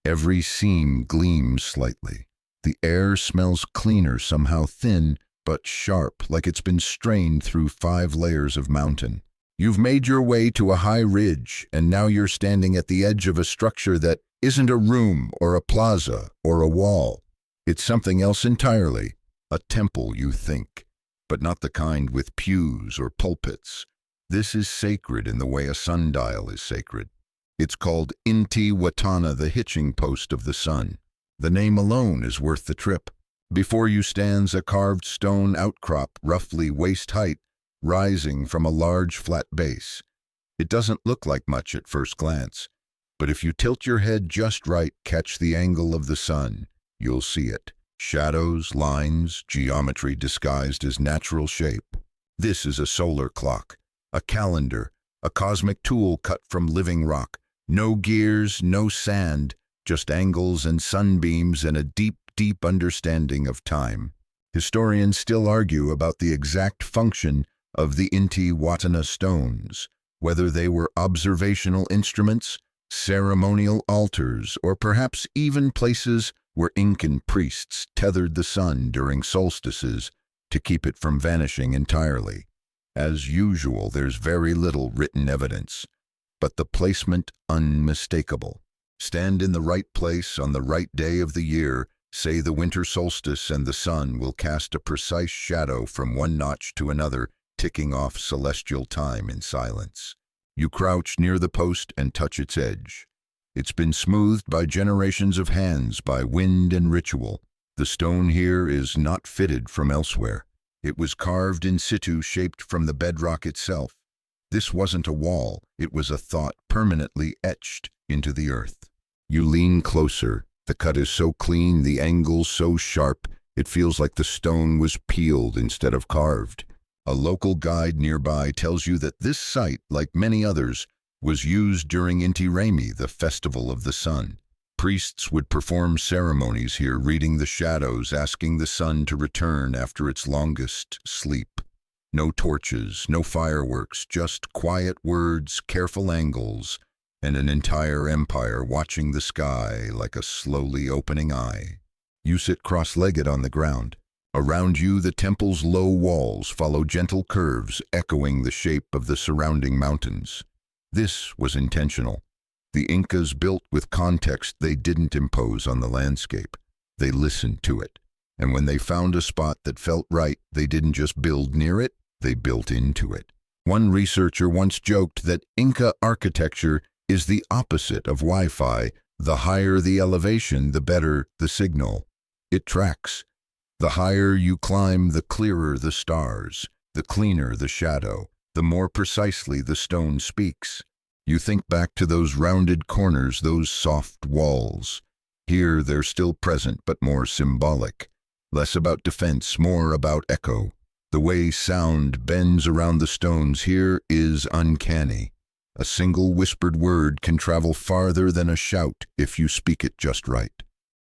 Every seam gleams slightly. The air smells cleaner, somehow thin, but sharp, like it's been strained through 5 layers of mountain. You've made your way to a high ridge, and now you're standing at the edge of a structure that isn't a room or a plaza or a wall. It's something else entirely. A temple, you think, but not the kind with pews or pulpits. This is sacred in the way a sundial is sacred. It's called Inti-Watana, the hitching post of the sun. The name alone is worth the trip. Before you stands a carved stone outcrop, roughly waist height, rising from a large flat base. It doesn't look like much at first glance, but if you tilt your head just right, catch the angle of the sun, you'll see it. Shadows, lines, geometry disguised as natural shape. This is a solar clock, a calendar, a cosmic tool cut from living rock. No gears, no sand, just angles and sunbeams and a deep, deep understanding of time. Historians still argue about the exact function of the Inti-Watana stones, whether they were observational instruments, ceremonial altars, or perhaps even places where Incan priests tethered the sun during solstices to keep it from vanishing entirely. As usual, there's very little written evidence, but the placement unmistakable. Stand in the right place on the right day of the year, say the winter solstice, and the sun will cast a precise shadow from one notch to another, ticking off celestial time in silence. You crouch near the post and touch its edge. It's been smoothed by generations of hands, by wind and ritual. The stone here is not fitted from elsewhere. It was carved in situ, shaped from the bedrock itself. This wasn't a wall, it was a thought permanently etched into the earth. You lean closer. The cut is so clean, the angle so sharp, it feels like the stone was peeled instead of carved. A local guide nearby tells you that this site, like many others, was used during Inti Raymi, the festival of the sun. Priests would perform ceremonies here, reading the shadows, asking the sun to return after its longest sleep. No torches, no fireworks, just quiet words, careful angles, and an entire empire watching the sky like a slowly opening eye. You sit cross-legged on the ground. Around you, the temple's low walls follow gentle curves, echoing the shape of the surrounding mountains. This was intentional. The Incas built with context. They didn't impose on the landscape. They listened to it. And when they found a spot that felt right, they didn't just build near it, they built into it. One researcher once joked that Inca architecture is the opposite of Wi-Fi. The higher the elevation, the better the signal. It tracks. The higher you climb, the clearer the stars, the cleaner the shadow, the more precisely the stone speaks. You think back to those rounded corners, those soft walls. Here they're still present, but more symbolic. Less about defense, more about echo. The way sound bends around the stones here is uncanny. A single whispered word can travel farther than a shout if you speak it just right.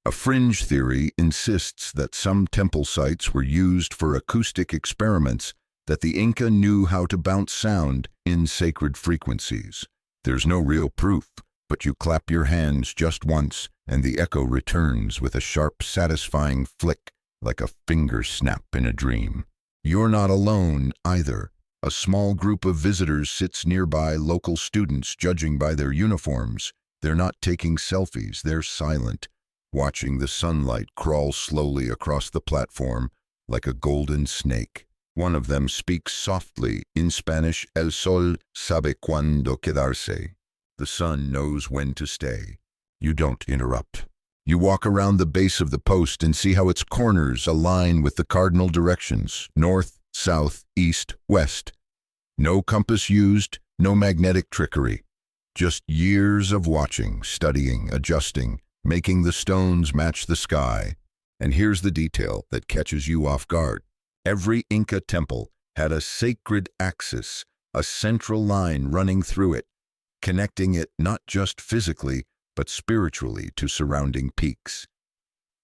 A fringe theory insists that some temple sites were used for acoustic experiments, that the Inca knew how to bounce sound in sacred frequencies. There's no real proof, but you clap your hands just once, and the echo returns with a sharp, satisfying flick, like a finger snap in a dream. You're not alone, either. A small group of visitors sits nearby, local students judging by their uniforms. They're not taking selfies, they're silent, watching the sunlight crawl slowly across the platform like a golden snake. One of them speaks softly in Spanish, El sol sabe cuándo quedarse. The sun knows when to stay. You don't interrupt. You walk around the base of the post and see how its corners align with the cardinal directions, north, south, east, west. No compass used, no magnetic trickery. Just years of watching, studying, adjusting, making the stones match the sky. And here's the detail that catches you off guard. Every Inca temple had a sacred axis, a central line running through it, connecting it not just physically, but spiritually to surrounding peaks.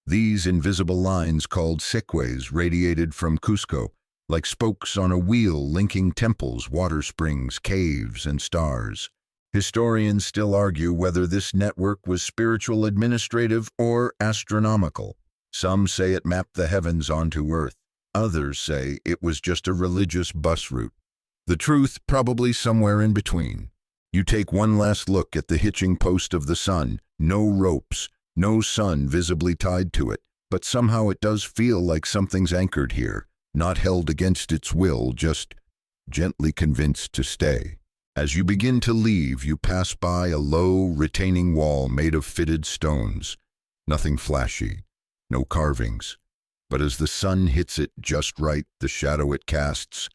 These invisible lines, called seques, radiated from Cusco, like spokes on a wheel linking temples, water springs, caves, and stars. Historians still argue whether this network was spiritual, administrative, or astronomical. Some say it mapped the heavens onto Earth. Others say it was just a religious bus route. The truth probably somewhere in between. You take one last look at the hitching post of the sun. No ropes, no sun visibly tied to it, but somehow it does feel like something's anchored here, not held against its will, just gently convinced to stay. As you begin to leave, you pass by a low, retaining wall made of fitted stones. Nothing flashy, no carvings. But as the sun hits it just right, the shadow it casts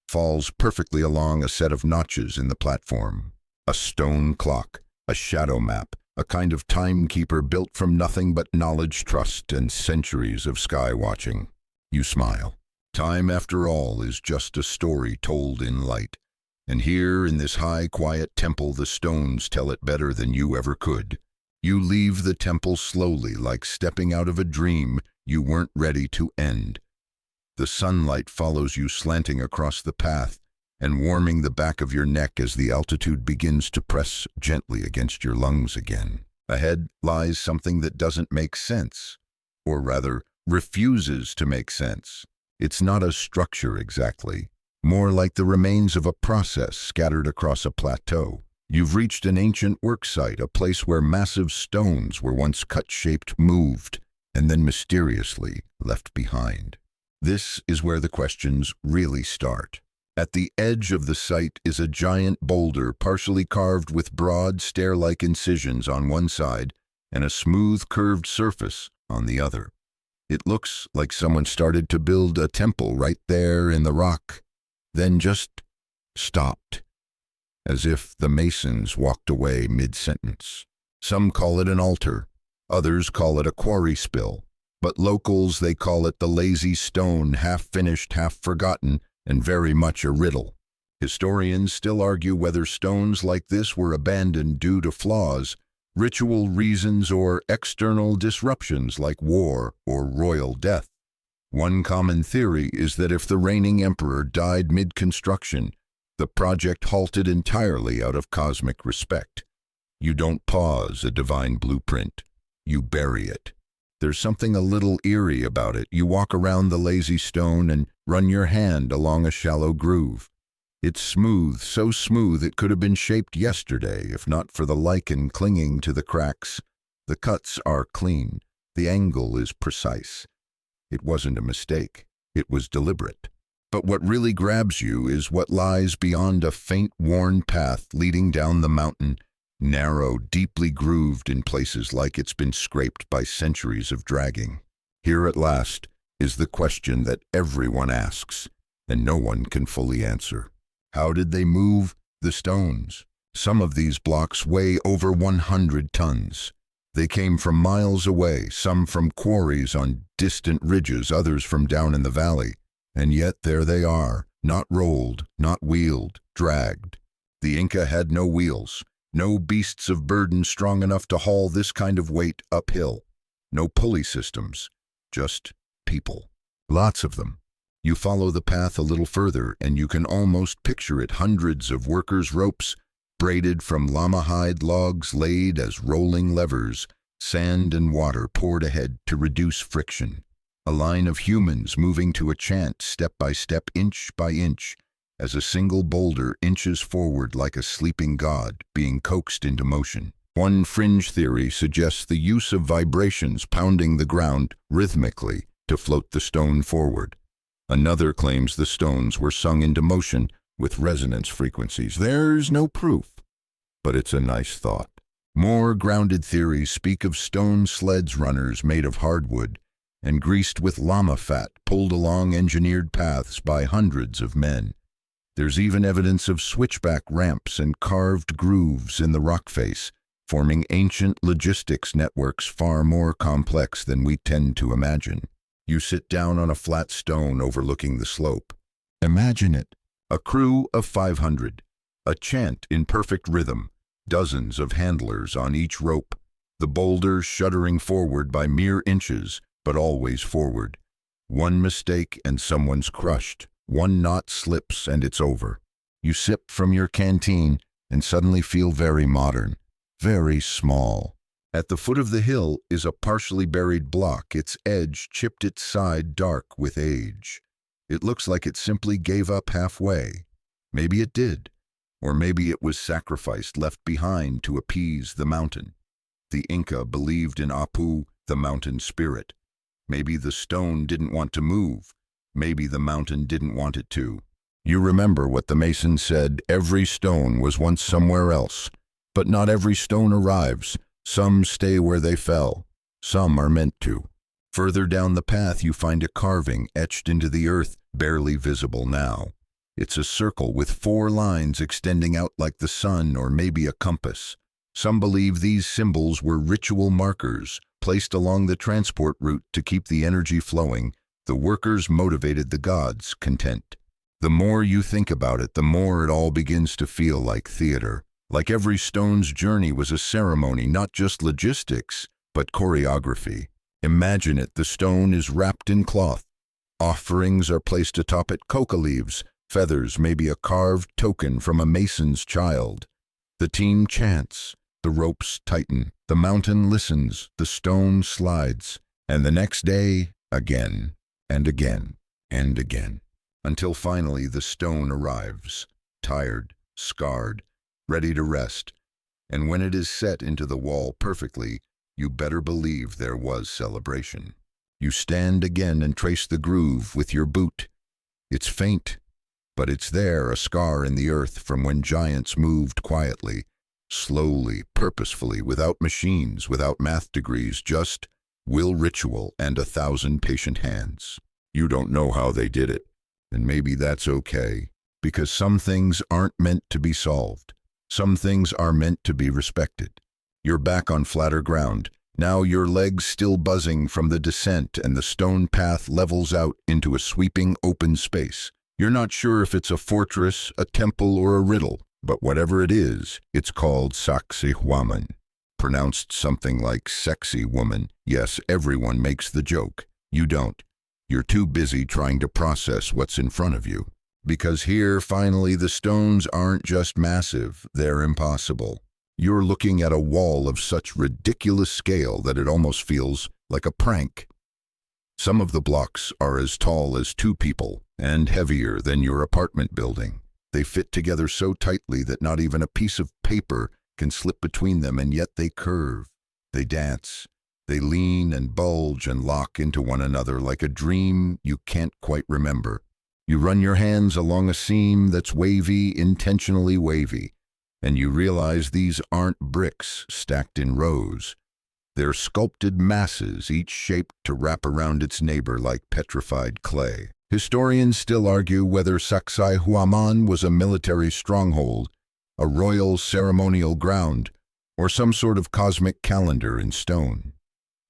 falls perfectly along a set of notches in the platform. A stone clock, a shadow map, a kind of timekeeper built from nothing but knowledge, trust, and centuries of sky watching. You smile. Time, after all, is just a story told in light. And here, in this high, quiet temple, the stones tell it better than you ever could. You leave the temple slowly, like stepping out of a dream you weren't ready to end. The sunlight follows you slanting across the path and warming the back of your neck as the altitude begins to press gently against your lungs again. Ahead lies something that doesn't make sense, or rather, refuses to make sense. It's not a structure exactly, more like the remains of a process scattered across a plateau. You've reached an ancient work site, a place where massive stones were once cut, shaped, moved, and then mysteriously left behind. This is where the questions really start. At the edge of the site is a giant boulder partially carved with broad, stair-like incisions on one side and a smooth, curved surface on the other. It looks like someone started to build a temple right there in the rock, then just stopped, as if the masons walked away mid-sentence. Some call it an altar, others call it a quarry spill, but locals, they call it the lazy stone, half finished, half forgotten, and very much a riddle. Historians still argue whether stones like this were abandoned due to flaws, ritual reasons, or external disruptions like war or royal death. One common theory is that if the reigning emperor died mid-construction, the project halted entirely out of cosmic respect. You don't pause a divine blueprint, you bury it. There's something a little eerie about it. You walk around the lazy stone and run your hand along a shallow groove. It's smooth, so smooth it could have been shaped yesterday, if not for the lichen clinging to the cracks. The cuts are clean. The angle is precise. It wasn't a mistake. It was deliberate. But what really grabs you is what lies beyond a faint, worn path leading down the mountain, narrow, deeply grooved in places like it's been scraped by centuries of dragging. Here at last is the question that everyone asks, and no one can fully answer. How did they move the stones? Some of these blocks weigh over 100 tons. They came from miles away, some from quarries on distant ridges, others from down in the valley. And yet there they are, not rolled, not wheeled, dragged. The Inca had no wheels, no beasts of burden strong enough to haul this kind of weight uphill. No pulley systems, just people. Lots of them. You follow the path a little further and you can almost picture it, hundreds of workers' ropes, braided from llama hide logs laid as rolling levers, sand and water poured ahead to reduce friction. A line of humans moving to a chant step by step, inch by inch, as a single boulder inches forward like a sleeping god being coaxed into motion. One fringe theory suggests the use of vibrations pounding the ground rhythmically to float the stone forward. Another claims the stones were sung into motion with resonance frequencies. There's no proof, but it's a nice thought. More grounded theories speak of stone sleds runners made of hardwood and greased with llama fat pulled along engineered paths by hundreds of men. There's even evidence of switchback ramps and carved grooves in the rock face, forming ancient logistics networks far more complex than we tend to imagine. You sit down on a flat stone overlooking the slope. Imagine it, a crew of 500, a chant in perfect rhythm, dozens of handlers on each rope, the boulders shuddering forward by mere inches, but always forward. One mistake and someone's crushed. One knot slips and it's over. You sip from your canteen and suddenly feel very modern, very small. At the foot of the hill is a partially buried block, its edge chipped, its side dark with age. It looks like it simply gave up halfway. Maybe it did, or maybe it was sacrificed, left behind to appease the mountain. The Inca believed in Apu, the mountain spirit. Maybe the stone didn't want to move. Maybe the mountain didn't want it to. You remember what the Mason said, every stone was once somewhere else. But not every stone arrives. Some stay where they fell. Some are meant to. Further down the path you find a carving etched into the earth, barely visible now. It's a circle with 4 lines extending out like the sun or maybe a compass. Some believe these symbols were ritual markers, placed along the transport route to keep the energy flowing. The workers motivated the gods, content. The more you think about it, the more it all begins to feel like theater. Like every stone's journey was a ceremony, not just logistics, but choreography. Imagine it, the stone is wrapped in cloth. Offerings are placed atop it, coca leaves, feathers, maybe a carved token from a mason's child. The team chants, the ropes tighten, the mountain listens, the stone slides, and the next day, again, and again, and again, until finally the stone arrives, tired, scarred, ready to rest, and when it is set into the wall perfectly, you better believe there was celebration. You stand again and trace the groove with your boot. It's faint, but it's there, a scar in the earth from when giants moved quietly, slowly, purposefully, without machines, without math degrees, just will, ritual, and 1,000 patient hands. You don't know how they did it, and maybe that's okay, because some things aren't meant to be solved. Some things are meant to be respected. You're back on flatter ground, now your legs still buzzing from the descent, and the stone path levels out into a sweeping open space. You're not sure if it's a fortress, a temple, or a riddle, but whatever it is, it's called Sacsayhuaman. Pronounced something like sexy woman. Yes, everyone makes the joke. You don't. You're too busy trying to process what's in front of you. Because here, finally, the stones aren't just massive, they're impossible. You're looking at a wall of such ridiculous scale that it almost feels like a prank. Some of the blocks are as tall as 2 people and heavier than your apartment building. They fit together so tightly that not even a piece of paper can slip between them, and yet they curve, they dance, they lean and bulge and lock into one another like a dream you can't quite remember. You run your hands along a seam that's wavy, intentionally wavy, and you realize these aren't bricks stacked in rows. They're sculpted masses, each shaped to wrap around its neighbor like petrified clay. Historians still argue whether Sacsayhuaman was a military stronghold, a royal ceremonial ground, or some sort of cosmic calendar in stone.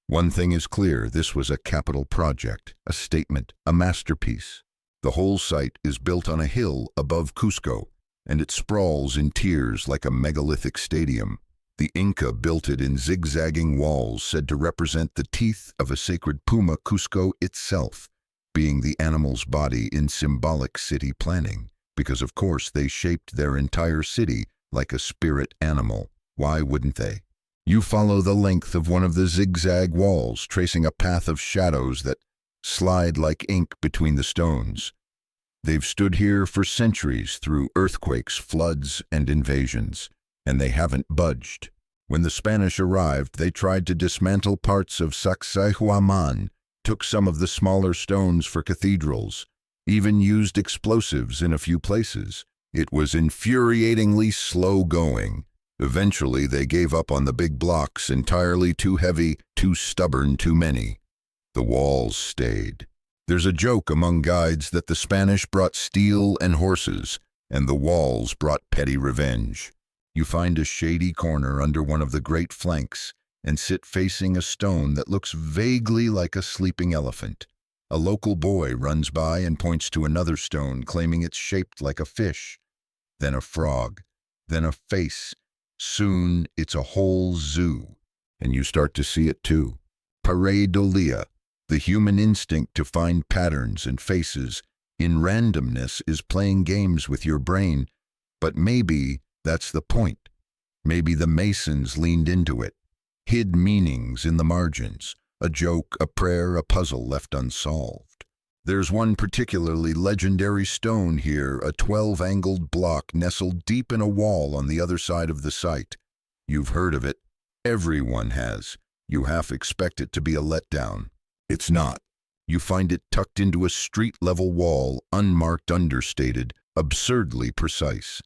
One thing is clear, this was a capital project, a statement, a masterpiece. The whole site is built on a hill above Cusco, and it sprawls in tiers like a megalithic stadium. The Inca built it in zigzagging walls said to represent the teeth of a sacred puma, Cusco itself being the animal's body in symbolic city planning, because of course they shaped their entire city like a spirit animal. Why wouldn't they? You follow the length of one of the zigzag walls, tracing a path of shadows that slide like ink between the stones. They've stood here for centuries through earthquakes, floods, and invasions, and they haven't budged. When the Spanish arrived, they tried to dismantle parts of Sacsayhuaman, took some of the smaller stones for cathedrals, even used explosives in a few places. It was infuriatingly slow going. Eventually, they gave up on the big blocks, entirely too heavy, too stubborn, too many. The walls stayed. There's a joke among guides that the Spanish brought steel and horses, and the walls brought petty revenge. You find a shady corner under one of the great flanks and sit facing a stone that looks vaguely like a sleeping elephant. A local boy runs by and points to another stone, claiming it's shaped like a fish, then a frog, then a face. Soon it's a whole zoo, and you start to see it too. Pareidolia, the human instinct to find patterns and faces in randomness, is playing games with your brain, but maybe that's the point. Maybe the Masons leaned into it, hid meanings in the margins, a joke, a prayer, a puzzle left unsolved. There's one particularly legendary stone here, a 12-angled block nestled deep in a wall on the other side of the site. You've heard of it. Everyone has. You half expect it to be a letdown. It's not. You find it tucked into a street-level wall, unmarked, understated, absurdly precise.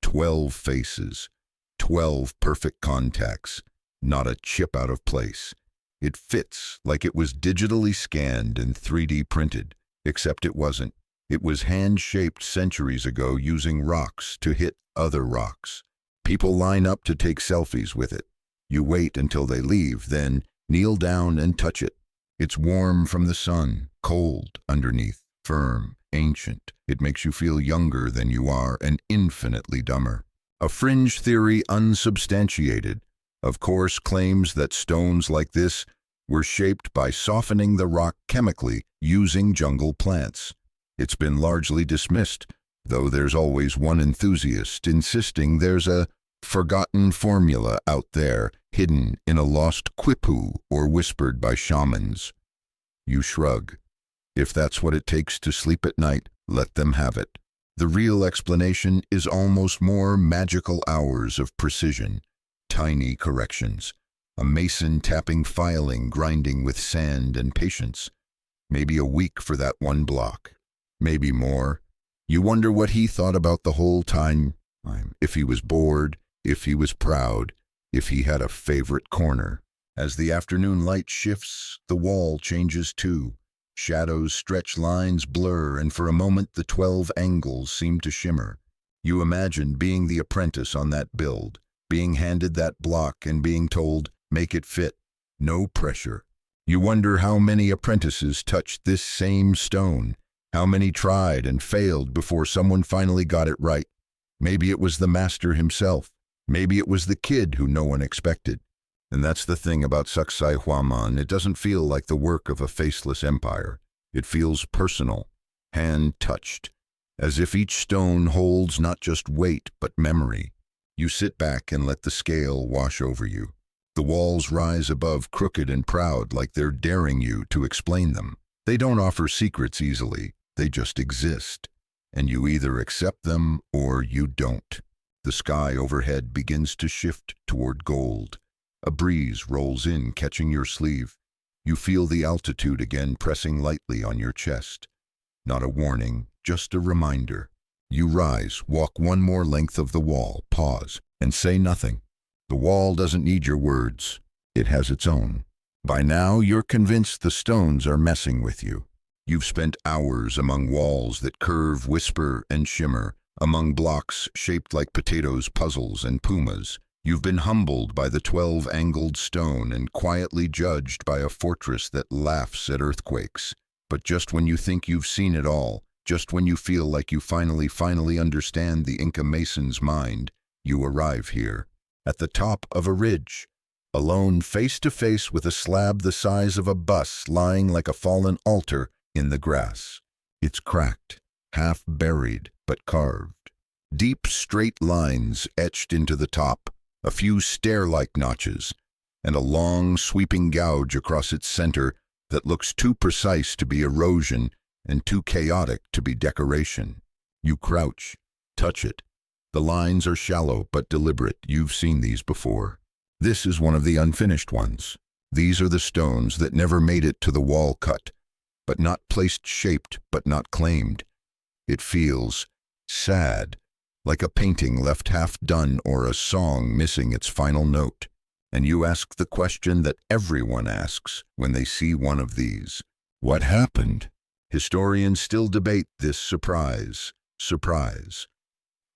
12 faces, 12 perfect contacts, not a chip out of place. It fits like it was digitally scanned and 3D printed, except it wasn't. It was hand-shaped centuries ago using rocks to hit other rocks. People line up to take selfies with it. You wait until they leave, then kneel down and touch it. It's warm from the sun, cold underneath, firm, ancient. It makes you feel younger than you are and infinitely dumber. A fringe theory, unsubstantiated, of course, claims that stones like this were shaped by softening the rock chemically using jungle plants. It's been largely dismissed, though there's always one enthusiast insisting there's a forgotten formula out there, hidden in a lost quipu or whispered by shamans. You shrug. If that's what it takes to sleep at night, let them have it. The real explanation is almost more magical hours of precision, tiny corrections, a mason tapping, filing, grinding with sand and patience. Maybe a week for that one block, maybe more. You wonder what he thought about the whole time, if he was bored, if he was proud, if he had a favorite corner. As the afternoon light shifts, the wall changes too. Shadows stretch, lines blur, and for a moment the 12 angles seem to shimmer. You imagine being the apprentice on that build, being handed that block and being told, make it fit. No pressure. You wonder how many apprentices touched this same stone, How many tried and failed before someone finally got it right? Maybe it was the master himself. Maybe it was the kid who no one expected. And that's the thing about Sacsayhuaman. It doesn't feel like the work of a faceless empire. It feels personal, hand-touched, as if each stone holds not just weight but memory. You sit back and let the scale wash over you. The walls rise above, crooked and proud, like they're daring you to explain them. They don't offer secrets easily. They just exist, and you either accept them or you don't. The sky overhead begins to shift toward gold. A breeze rolls in, catching your sleeve. You feel the altitude again pressing lightly on your chest. Not a warning, just a reminder. You rise, walk one more length of the wall, pause, and say nothing. The wall doesn't need your words. It has its own. By now, you're convinced the stones are messing with you. You've spent hours among walls that curve, whisper, and shimmer, among blocks shaped like potatoes, puzzles, and pumas. You've been humbled by the 12-angled stone and quietly judged by a fortress that laughs at earthquakes. But just when you think you've seen it all, just when you feel like you finally understand the Inca Mason's mind, you arrive here, at the top of a ridge, alone face to face with a slab the size of a bus lying like a fallen altar in the grass. It's cracked, half buried, but carved. Deep, straight lines etched into the top, a few stair-like notches, and a long, sweeping gouge across its center that looks too precise to be erosion and too chaotic to be decoration. You crouch, touch it. The lines are shallow but deliberate. You've seen these before. This is one of the unfinished ones. These are the stones that never made it to the wall cut, but not placed, shaped, but not claimed. It feels sad, like a painting left half done or a song missing its final note. And you ask the question that everyone asks when they see one of these. What happened? Historians still debate this surprise.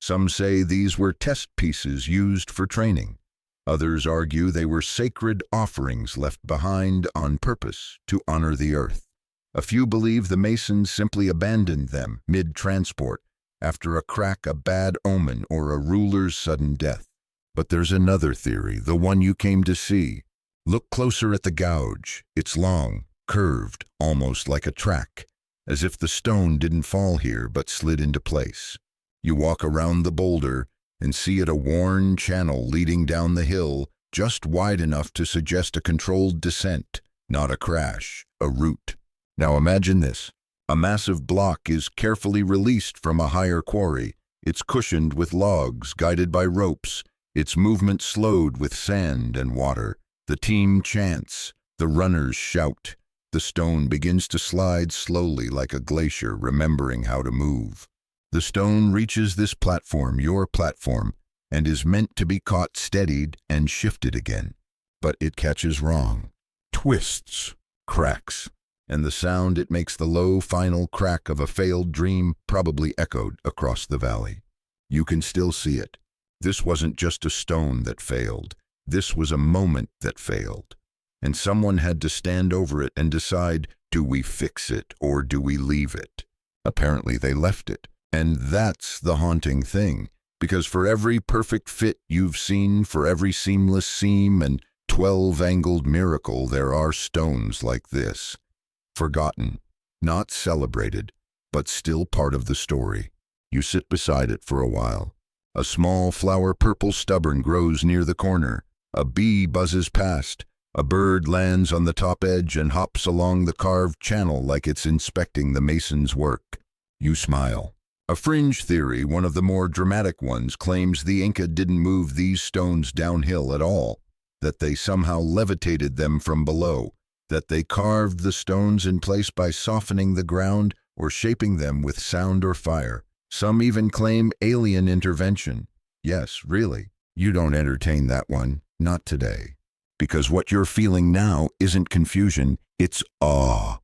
Some say these were test pieces used for training. Others argue they were sacred offerings left behind on purpose to honor the earth. A few believe the Masons simply abandoned them mid-transport after a crack, a bad omen, or a ruler's sudden death. But there's another theory, the one you came to see. Look closer at the gouge. It's long, curved, almost like a track, as if the stone didn't fall here but slid into place. You walk around the boulder and see it a worn channel leading down the hill, just wide enough to suggest a controlled descent, not a crash, a route. Now imagine this. A massive block is carefully released from a higher quarry. It's cushioned with logs, guided by ropes, its movement slowed with sand and water. The team chants, the runners shout. The stone begins to slide slowly like a glacier, remembering how to move. The stone reaches this platform, your platform, and is meant to be caught, steadied, and shifted again. But it catches wrong, twists, cracks, and the sound it makes, the low, final crack of a failed dream, probably echoed across the valley. You can still see it. This wasn't just a stone that failed. This was a moment that failed. And someone had to stand over it and decide, do we fix it or do we leave it? Apparently they left it. And that's the haunting thing, because for every perfect fit you've seen, for every seamless seam and 12-angled miracle, there are stones like this. Forgotten, not celebrated, but still part of the story. You sit beside it for a while. A small flower, purple stubborn, grows near the corner. A bee buzzes past. A bird lands on the top edge and hops along the carved channel like it's inspecting the mason's work. You smile. A fringe theory, one of the more dramatic ones, claims the Inca didn't move these stones downhill at all, that they somehow levitated them from below, that they carved the stones in place by softening the ground or shaping them with sound or fire. Some even claim alien intervention. Yes, really. You don't entertain that one, not today. Because what you're feeling now isn't confusion, it's awe.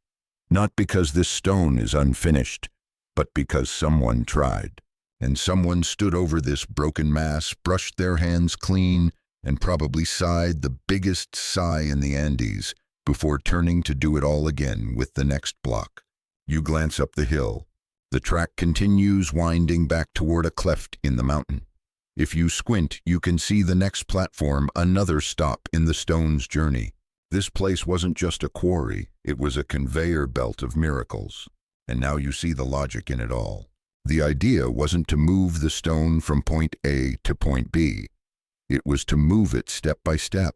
Not because this stone is unfinished, but because someone tried. And someone stood over this broken mass, brushed their hands clean, and probably sighed the biggest sigh in the Andes before turning to do it all again with the next block. You glance up the hill. The track continues winding back toward a cleft in the mountain. If you squint, you can see the next platform, another stop in the stone's journey. This place wasn't just a quarry, it was a conveyor belt of miracles. And now you see the logic in it all. The idea wasn't to move the stone from point A to point B. It was to move it step by step.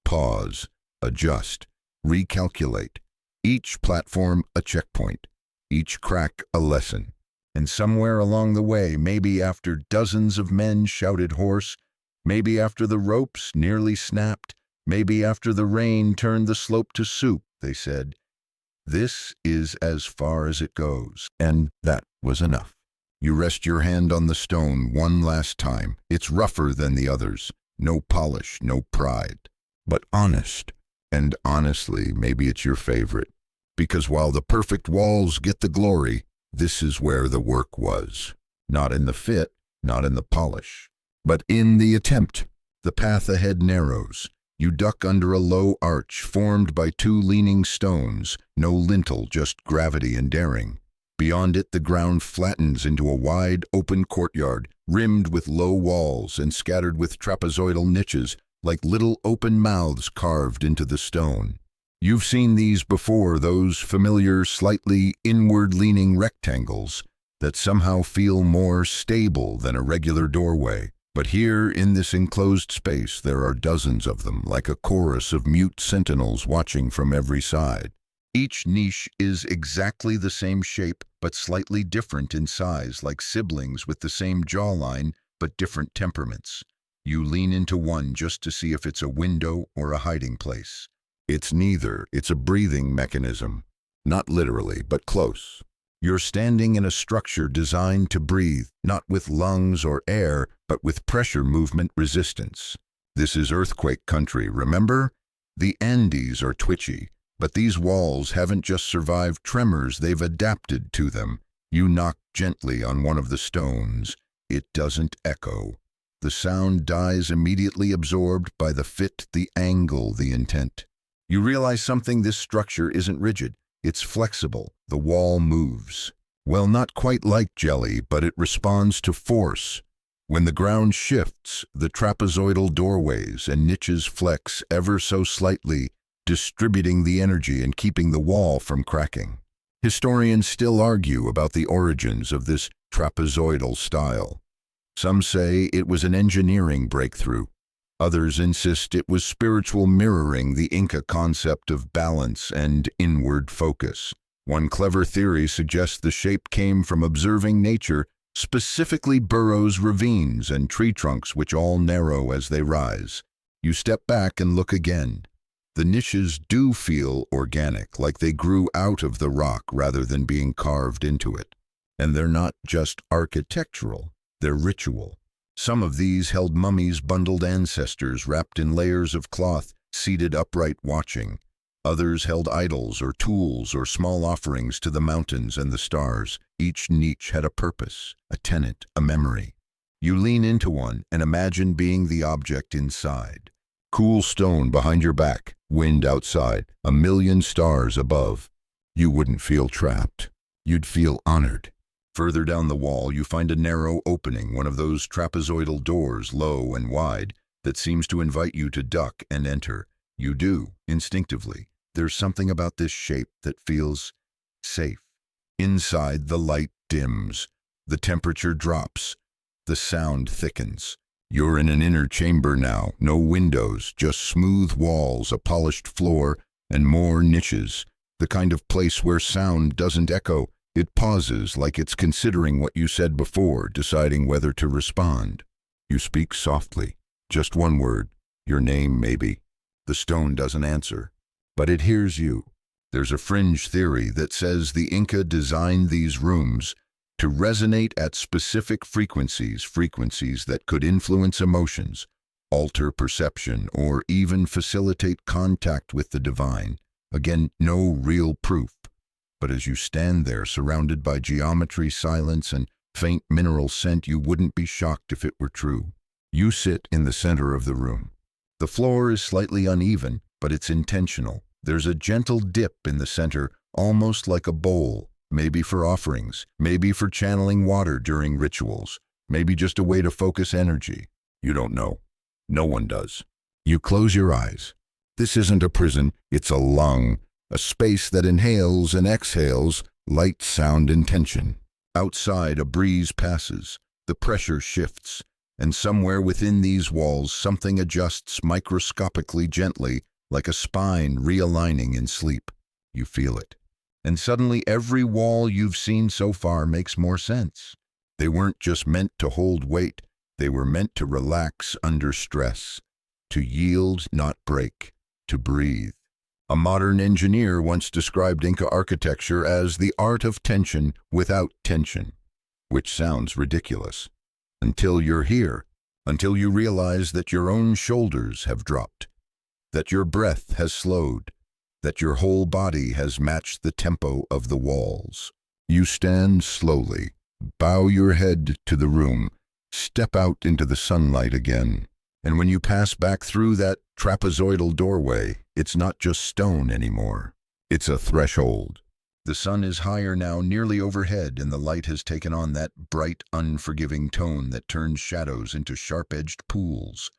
Pause, adjust, recalculate. Each platform a checkpoint, each crack a lesson. And somewhere along the way, maybe after dozens of men shouted hoarse, maybe after the ropes nearly snapped, maybe after the rain turned the slope to soup, they said, "This is as far as it goes." And that was enough. You rest your hand on the stone one last time. It's rougher than the others. No polish, no pride. But honest. And honestly, maybe it's your favorite. Because while the perfect walls get the glory, this is where the work was. Not in the fit, not in the polish, but in the attempt. The path ahead narrows. You duck under a low arch formed by two leaning stones, no lintel, just gravity and daring. Beyond it, the ground flattens into a wide, open courtyard, rimmed with low walls and scattered with trapezoidal niches, like little open mouths carved into the stone. You've seen these before, those familiar, slightly inward-leaning rectangles that somehow feel more stable than a regular doorway. But here, in this enclosed space, there are dozens of them, like a chorus of mute sentinels watching from every side. Each niche is exactly the same shape, but slightly different in size, like siblings with the same jawline, but different temperaments. You lean into one just to see if it's a window or a hiding place. It's neither. It's a breathing mechanism. Not literally, but close. You're standing in a structure designed to breathe, not with lungs or air, but with pressure movement resistance. This is earthquake country, remember? The Andes are twitchy, but these walls haven't just survived tremors, they've adapted to them. You knock gently on one of the stones. It doesn't echo. The sound dies immediately, absorbed by the fit, the angle, the intent. You realize something: this structure isn't rigid. It's flexible. The wall moves. Well, not quite like jelly, but it responds to force. When the ground shifts, the trapezoidal doorways and niches flex ever so slightly, distributing the energy and keeping the wall from cracking. Historians still argue about the origins of this trapezoidal style. Some say it was an engineering breakthrough. Others insist it was spiritual mirroring the Inca concept of balance and inward focus. One clever theory suggests the shape came from observing nature, specifically burrows, ravines, and tree trunks which all narrow as they rise. You step back and look again. The niches do feel organic, like they grew out of the rock rather than being carved into it. And they're not just architectural, they're ritual. Some of these held mummies, bundled ancestors wrapped in layers of cloth, seated upright watching. Others held idols or tools or small offerings to the mountains and the stars. Each niche had a purpose, a tenet, a memory. You lean into one and imagine being the object inside. Cool stone behind your back, wind outside, a million stars above. You wouldn't feel trapped. You'd feel honored. Further down the wall, you find a narrow opening, one of those trapezoidal doors, low and wide, that seems to invite you to duck and enter. You do, instinctively. There's something about this shape that feels safe. Inside, the light dims. The temperature drops. The sound thickens. You're in an inner chamber now. No windows, just smooth walls, a polished floor, and more niches. The kind of place where sound doesn't echo. It pauses, like it's considering what you said before, deciding whether to respond. You speak softly. Just one word. Your name, maybe. The stone doesn't answer, but it hears you. There's a fringe theory that says the Inca designed these rooms to resonate at specific frequencies that could influence emotions, alter perception, or even facilitate contact with the divine. Again, no real proof. But as you stand there, surrounded by geometry, silence, and faint mineral scent, you wouldn't be shocked if it were true. You sit in the center of the room. The floor is slightly uneven, but it's intentional. There's a gentle dip in the center, almost like a bowl, maybe for offerings, maybe for channeling water during rituals, maybe just a way to focus energy. You don't know. No one does. You close your eyes. This isn't a prison, it's a lung, a space that inhales and exhales light, sound, and tension. Outside, a breeze passes, the pressure shifts, and somewhere within these walls something adjusts microscopically gently, like a spine realigning in sleep. You feel it. And suddenly every wall you've seen so far makes more sense. They weren't just meant to hold weight, they were meant to relax under stress, to yield, not break, to breathe. A modern engineer once described Inca architecture as the art of tension without tension, which sounds ridiculous. Until you're here, until you realize that your own shoulders have dropped, that your breath has slowed, that your whole body has matched the tempo of the walls. You stand slowly, bow your head to the room, step out into the sunlight again. And when you pass back through that trapezoidal doorway, it's not just stone anymore. It's a threshold. The sun is higher now, nearly overhead, and the light has taken on that bright, unforgiving tone that turns shadows into sharp-edged pools.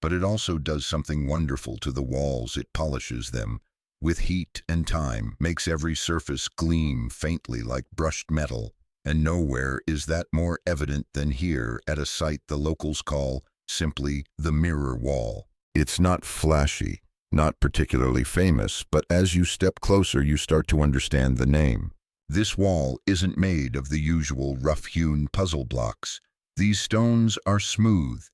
But it also does something wonderful to the walls. It polishes them with heat and time, makes every surface gleam faintly like brushed metal. And nowhere is that more evident than here at a site the locals call simply the mirror wall. It's not flashy, not particularly famous, but as you step closer you start to understand the name. This wall isn't made of the usual rough-hewn puzzle blocks. These stones are smooth,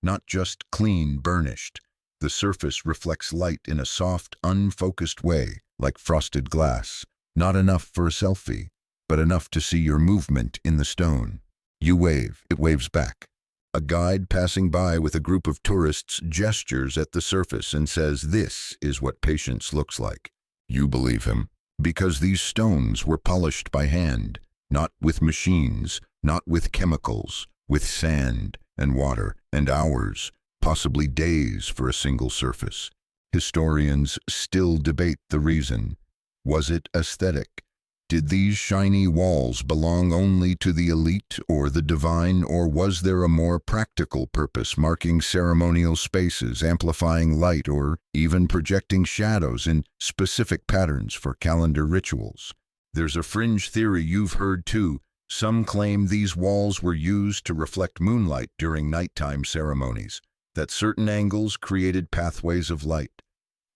not just clean burnished. The surface reflects light in a soft, unfocused way, like frosted glass. Not enough for a selfie, but enough to see your movement in the stone. You wave, it waves back. A guide passing by with a group of tourists gestures at the surface and says, "This is what patience looks like." You believe him, because these stones were polished by hand, not with machines, not with chemicals, with sand and water and hours, possibly days for a single surface. Historians still debate the reason. Was it aesthetic? Did these shiny walls belong only to the elite or the divine, or was there a more practical purpose, marking ceremonial spaces, amplifying light, or even projecting shadows in specific patterns for calendar rituals? There's a fringe theory you've heard too. Some claim these walls were used to reflect moonlight during nighttime ceremonies, that certain angles created pathways of light,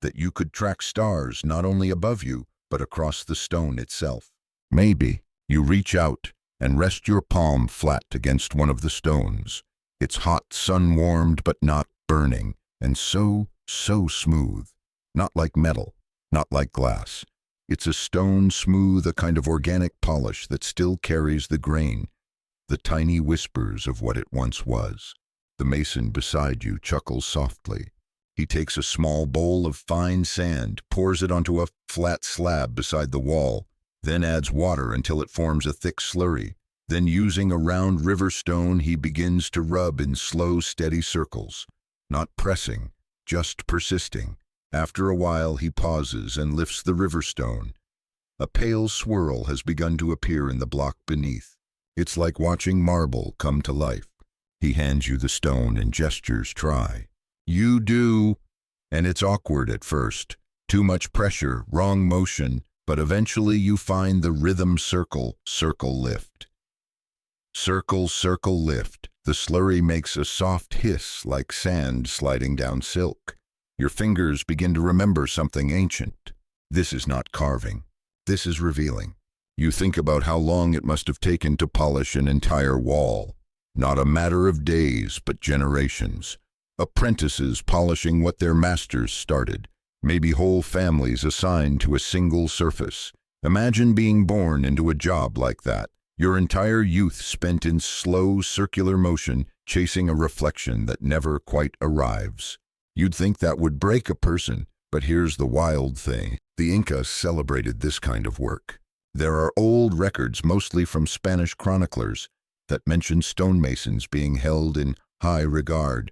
that you could track stars not only above you, but across the stone itself. Maybe you reach out and rest your palm flat against one of the stones. It's hot, sun-warmed, but not burning, and so smooth. Not like metal, not like glass. It's a stone smooth, a kind of organic polish that still carries the grain, the tiny whispers of what it once was. The mason beside you chuckles softly. He takes a small bowl of fine sand, pours it onto a flat slab beside the wall, then adds water until it forms a thick slurry. Then, using a round river stone, he begins to rub in slow, steady circles, not pressing, just persisting. After a while, he pauses and lifts the river stone. A pale swirl has begun to appear in the block beneath. It's like watching marble come to life. He hands you the stone and gestures, "Try." You do, and it's awkward at first. Too much pressure, wrong motion, but eventually you find the rhythm. Circle, circle, lift. Circle, circle, lift. The slurry makes a soft hiss like sand sliding down silk. Your fingers begin to remember something ancient. This is not carving. This is revealing. You think about how long it must have taken to polish an entire wall. Not a matter of days, but generations. Apprentices polishing what their masters started, maybe whole families assigned to a single surface. Imagine being born into a job like that, your entire youth spent in slow circular motion, chasing a reflection that never quite arrives. You'd think that would break a person, but here's the wild thing. The Incas celebrated this kind of work. There are old records, mostly from Spanish chroniclers, that mention stonemasons being held in high regard.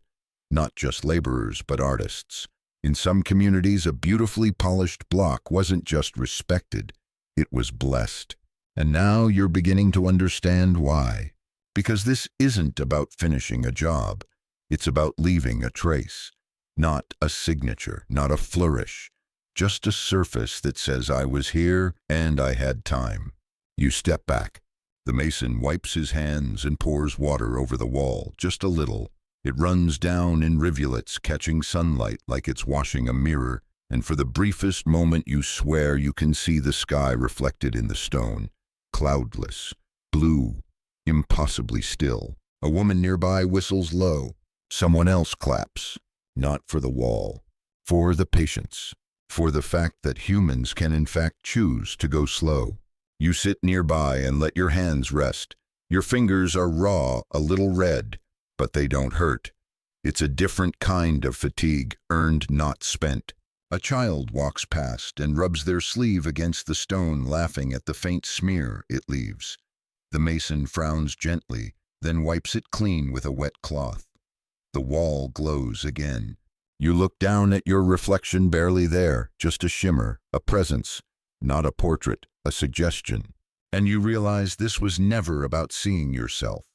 Not just laborers, but artists. In some communities, a beautifully polished block wasn't just respected, it was blessed. And now you're beginning to understand why. Because this isn't about finishing a job. It's about leaving a trace. Not a signature, not a flourish. Just a surface that says I was here and I had time. You step back. The mason wipes his hands and pours water over the wall, just a little. It runs down in rivulets, catching sunlight like it's washing a mirror, and for the briefest moment you swear you can see the sky reflected in the stone. Cloudless, blue, impossibly still. A woman nearby whistles low. Someone else claps. Not for the wall, for the patience, for the fact that humans can in fact choose to go slow. You sit nearby and let your hands rest. Your fingers are raw, a little red, but they don't hurt. It's a different kind of fatigue, earned, not spent. A child walks past and rubs their sleeve against the stone, laughing at the faint smear it leaves. The mason frowns gently, then wipes it clean with a wet cloth. The wall glows again. You look down at your reflection, barely there, just a shimmer, a presence, not a portrait, a suggestion. And you realize this was never about seeing yourself.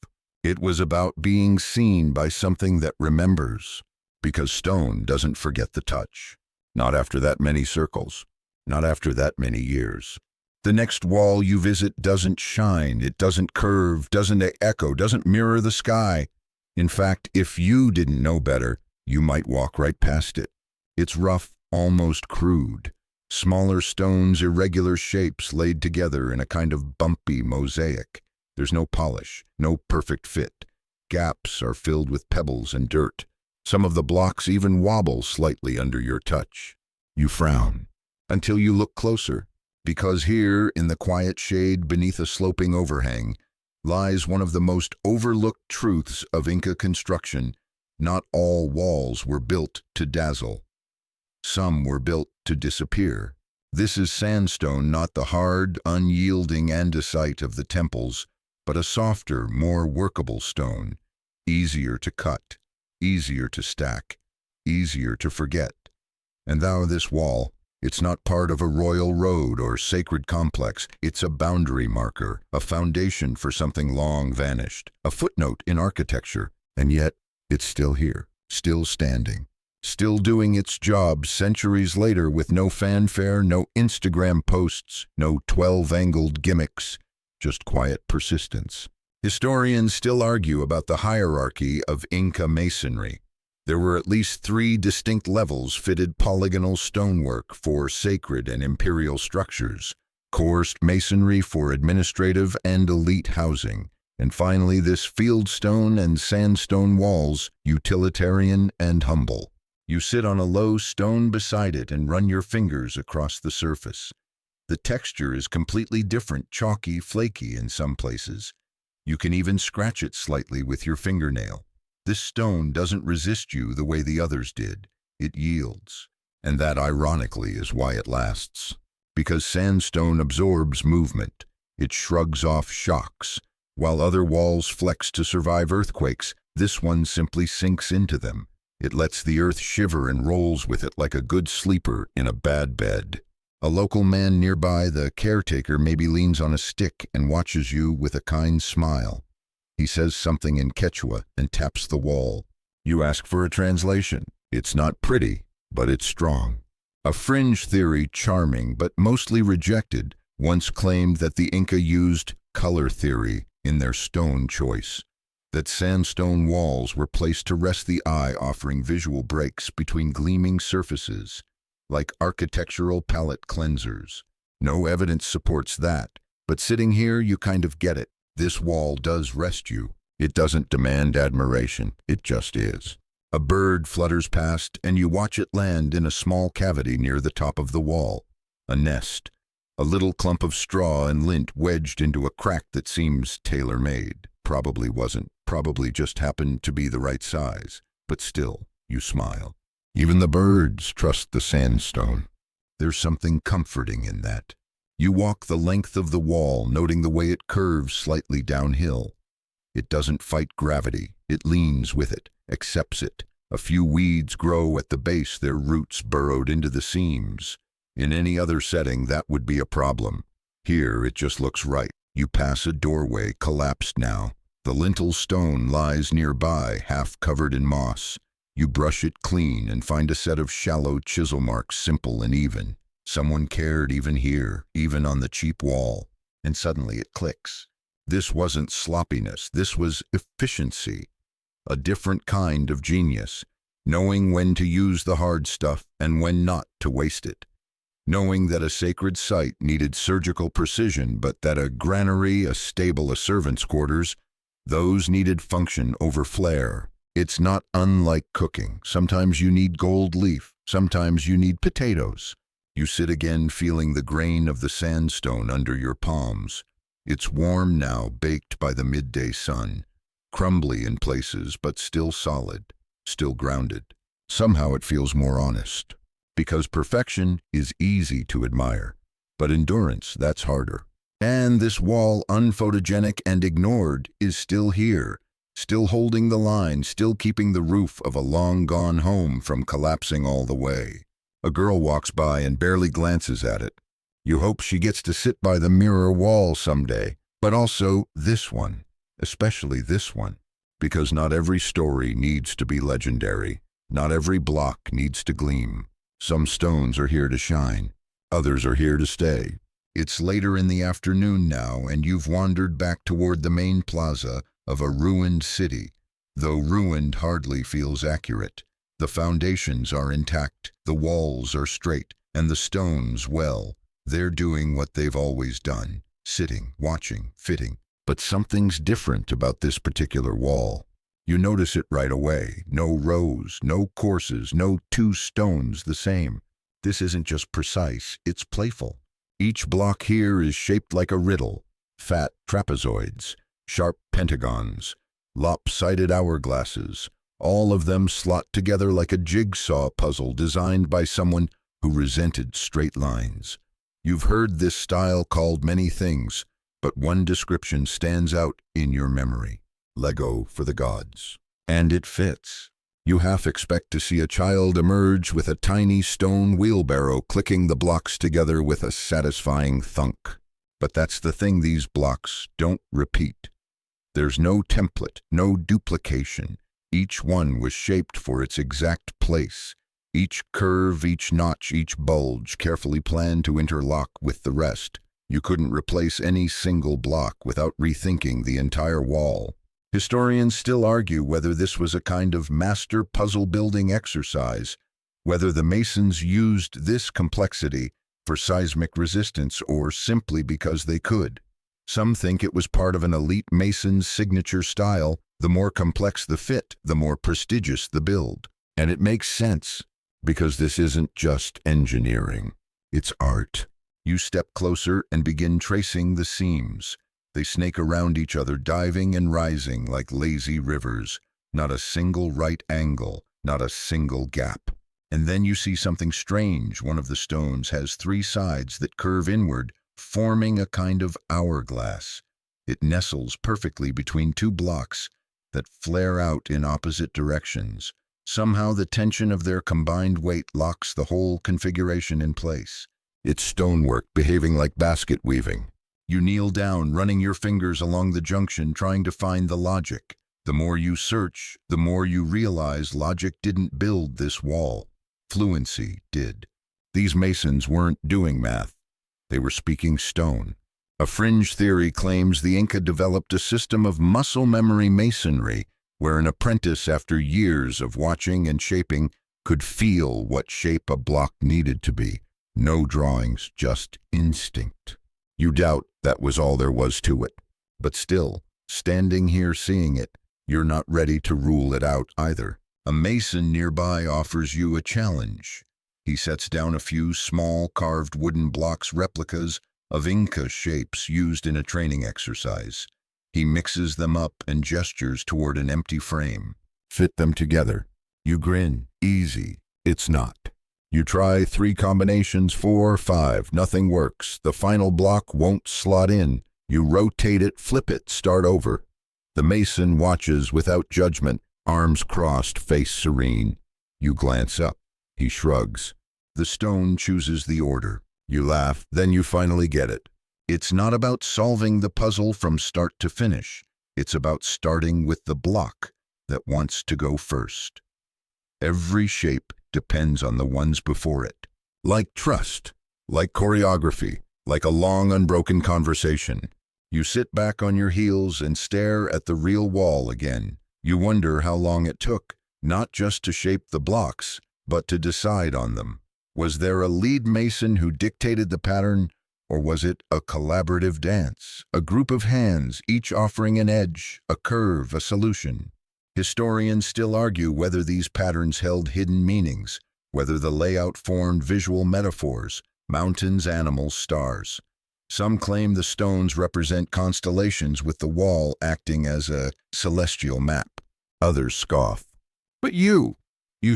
It was about being seen by something that remembers. Because stone doesn't forget the touch. Not after that many circles. Not after that many years. The next wall you visit doesn't shine, it doesn't curve, doesn't echo, doesn't mirror the sky. In fact, if you didn't know better, you might walk right past it. It's rough, almost crude. Smaller stones, irregular shapes laid together in a kind of bumpy mosaic. There's no polish, no perfect fit. Gaps are filled with pebbles and dirt. Some of the blocks even wobble slightly under your touch. You frown, until you look closer, because here, in the quiet shade beneath a sloping overhang, lies one of the most overlooked truths of Inca construction. Not all walls were built to dazzle. Some were built to disappear. This is sandstone, not the hard, unyielding andesite of the temples, but a softer, more workable stone, easier to cut, easier to stack, easier to forget. And thou, this wall, it's not part of a royal road or sacred complex. It's a boundary marker, a foundation for something long vanished, a footnote in architecture, and yet it's still here, still standing, still doing its job centuries later with no fanfare, no Instagram posts, no 12-angled gimmicks, just quiet persistence. Historians still argue about the hierarchy of Inca masonry. There were at least 3 distinct levels: fitted polygonal stonework for sacred and imperial structures, coursed masonry for administrative and elite housing, and finally this fieldstone and sandstone walls, utilitarian and humble. You sit on a low stone beside it and run your fingers across the surface. The texture is completely different, chalky, flaky in some places. You can even scratch it slightly with your fingernail. This stone doesn't resist you the way the others did. It yields. And that, ironically, is why it lasts. Because sandstone absorbs movement. It shrugs off shocks. While other walls flex to survive earthquakes, this one simply sinks into them. It lets the earth shiver and rolls with it like a good sleeper in a bad bed. A local man nearby, the caretaker, maybe leans on a stick and watches you with a kind smile. He says something in Quechua and taps the wall. You ask for a translation. It's not pretty, but it's strong. A fringe theory, charming but mostly rejected, once claimed that the Inca used color theory in their stone choice, that sandstone walls were placed to rest the eye, offering visual breaks between gleaming surfaces, like architectural palette cleansers. No evidence supports that, but sitting here you kind of get it. This wall does rest you. It doesn't demand admiration, it just is. A bird flutters past and you watch it land in a small cavity near the top of the wall. A nest. A little clump of straw and lint wedged into a crack that seems tailor-made. Probably wasn't. Probably just happened to be the right size. But still, you smile. Even the birds trust the sandstone. There's something comforting in that. You walk the length of the wall, noting the way it curves slightly downhill. It doesn't fight gravity. It leans with it, accepts it. A few weeds grow at the base, their roots burrowed into the seams. In any other setting, that would be a problem. Here it just looks right. You pass a doorway, collapsed now. The lintel stone lies nearby, half covered in moss. You brush it clean and find a set of shallow chisel marks, simple and even. Someone cared even here, even on the cheap wall. And suddenly it clicks. This wasn't sloppiness, this was efficiency. A different kind of genius. Knowing when to use the hard stuff and when not to waste it. Knowing that a sacred site needed surgical precision, but that a granary, a stable, a servant's quarters, those needed function over flair. It's not unlike cooking. Sometimes you need gold leaf, sometimes you need potatoes. You sit again feeling the grain of the sandstone under your palms. It's warm now, baked by the midday sun. Crumbly in places, but still solid, still grounded. Somehow it feels more honest. Because perfection is easy to admire, but endurance, that's harder. And this wall, unphotogenic and ignored, is still here, still holding the line, still keeping the roof of a long-gone home from collapsing all the way. A girl walks by and barely glances at it. You hope she gets to sit by the mirror wall someday, but also this one, especially this one, because not every story needs to be legendary, not every block needs to gleam. Some stones are here to shine, others are here to stay. It's later in the afternoon now, and you've wandered back toward the main plaza of a ruined city. Though ruined hardly feels accurate. The foundations are intact, the walls are straight, and the stones, well, they're doing what they've always done, sitting, watching, fitting. But something's different about this particular wall. You notice it right away. No rows, no courses, no two stones the same. This isn't just precise, it's playful. Each block here is shaped like a riddle. Fat trapezoids, sharp pentagons, lopsided hourglasses. All of them slot together like a jigsaw puzzle designed by someone who resented straight lines. You've heard this style called many things, but one description stands out in your memory. Lego for the gods. And it fits. You half expect to see a child emerge with a tiny stone wheelbarrow clicking the blocks together with a satisfying thunk. But that's the thing, these blocks don't repeat. There's no template, no duplication. Each one was shaped for its exact place. Each curve, each notch, each bulge carefully planned to interlock with the rest. You couldn't replace any single block without rethinking the entire wall. Historians still argue whether this was a kind of master puzzle-building exercise, whether the masons used this complexity for seismic resistance or simply because they could. Some think it was part of an elite mason's signature style. The more complex the fit, the more prestigious the build. And it makes sense, because this isn't just engineering. It's art. You step closer and begin tracing the seams. They snake around each other, diving and rising like lazy rivers. Not a single right angle, not a single gap. And then you see something strange. One of the stones has three sides that curve inward, forming a kind of hourglass. It nestles perfectly between two blocks that flare out in opposite directions. Somehow the tension of their combined weight locks the whole configuration in place. It's stonework behaving like basket weaving. You kneel down, running your fingers along the junction, trying to find the logic. The more you search, the more you realize logic didn't build this wall. Fluency did. These masons weren't doing math. They were speaking stone. A fringe theory claims the Inca developed a system of muscle memory masonry, where an apprentice, after years of watching and shaping, could feel what shape a block needed to be. No drawings, just instinct. You doubt that was all there was to it. But still, standing here seeing it, you're not ready to rule it out either. A mason nearby offers you a challenge. He sets down a few small carved wooden blocks, replicas of Inca shapes used in a training exercise. He mixes them up and gestures toward an empty frame. Fit them together. You grin. Easy. It's not. You try 3 combinations, 4, 5, nothing works. The final block won't slot in. You rotate it, flip it, start over. The mason watches without judgment, arms crossed, face serene. You glance up. He shrugs. The stone chooses the order. You laugh, then you finally get it. It's not about solving the puzzle from start to finish. It's about starting with the block that wants to go first. Every shape depends on the ones before it. Like trust, like choreography, like a long unbroken conversation. You sit back on your heels and stare at the real wall again. You wonder how long it took, not just to shape the blocks, but to decide on them. Was there a lead mason who dictated the pattern, or was it a collaborative dance? A group of hands, each offering an edge, a curve, a solution. Historians still argue whether these patterns held hidden meanings, whether the layout formed visual metaphors, mountains, animals, stars. Some claim the stones represent constellations, with the wall acting as a celestial map. Others scoff. But you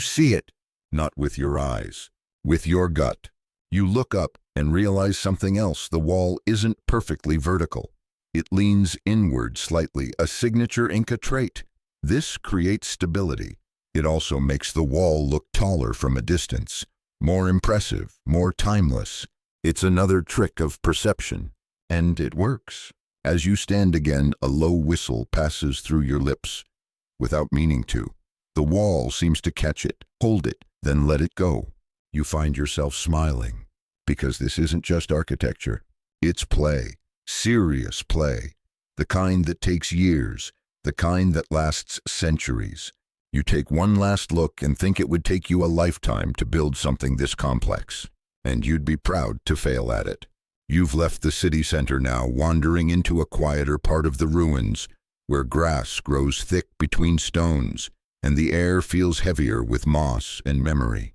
see it, not with your eyes, with your gut. You look up and realize something else. The wall isn't perfectly vertical. It leans inward slightly, a signature Inca trait. This creates stability. It also makes the wall look taller from a distance, more impressive, more timeless. It's another trick of perception, and it works. As you stand again, a low whistle passes through your lips, without meaning to. The wall seems to catch it, hold it, then let it go. You find yourself smiling, because this isn't just architecture. It's play, serious play, the kind that takes years, the kind that lasts centuries. You take one last look and think it would take you a lifetime to build something this complex, and you'd be proud to fail at it. You've left the city center now, wandering into a quieter part of the ruins, where grass grows thick between stones, and the air feels heavier with moss and memory.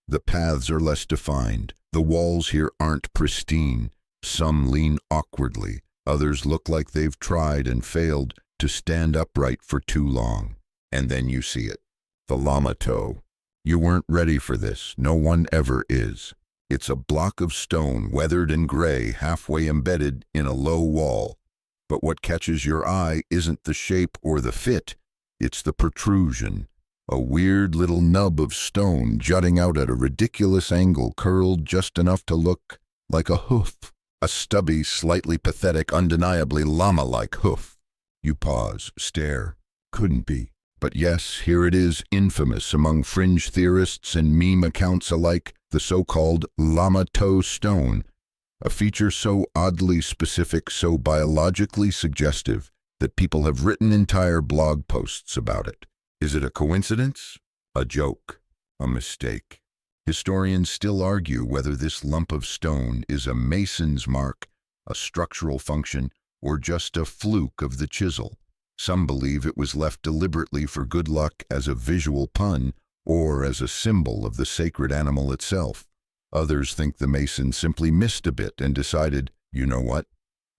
The paths are less defined. The walls here aren't pristine. Some lean awkwardly. Others look like they've tried and failed to stand upright for too long. And then you see it. The llama toe. You weren't ready for this. No one ever is. It's a block of stone, weathered and gray, halfway embedded in a low wall. But what catches your eye isn't the shape or the fit. It's the protrusion. A weird little nub of stone jutting out at a ridiculous angle, curled just enough to look like a hoof. A stubby, slightly pathetic, undeniably llama-like hoof. You pause, stare. Couldn't be. But yes, here it is, infamous among fringe theorists and meme accounts alike, the so-called llama toe stone. A feature so oddly specific, so biologically suggestive, that people have written entire blog posts about it. Is it a coincidence? A joke? A mistake? Historians still argue whether this lump of stone is a mason's mark, a structural function, or just a fluke of the chisel. Some believe it was left deliberately for good luck as a visual pun, or as a symbol of the sacred animal itself. Others think the mason simply missed a bit and decided, you know what?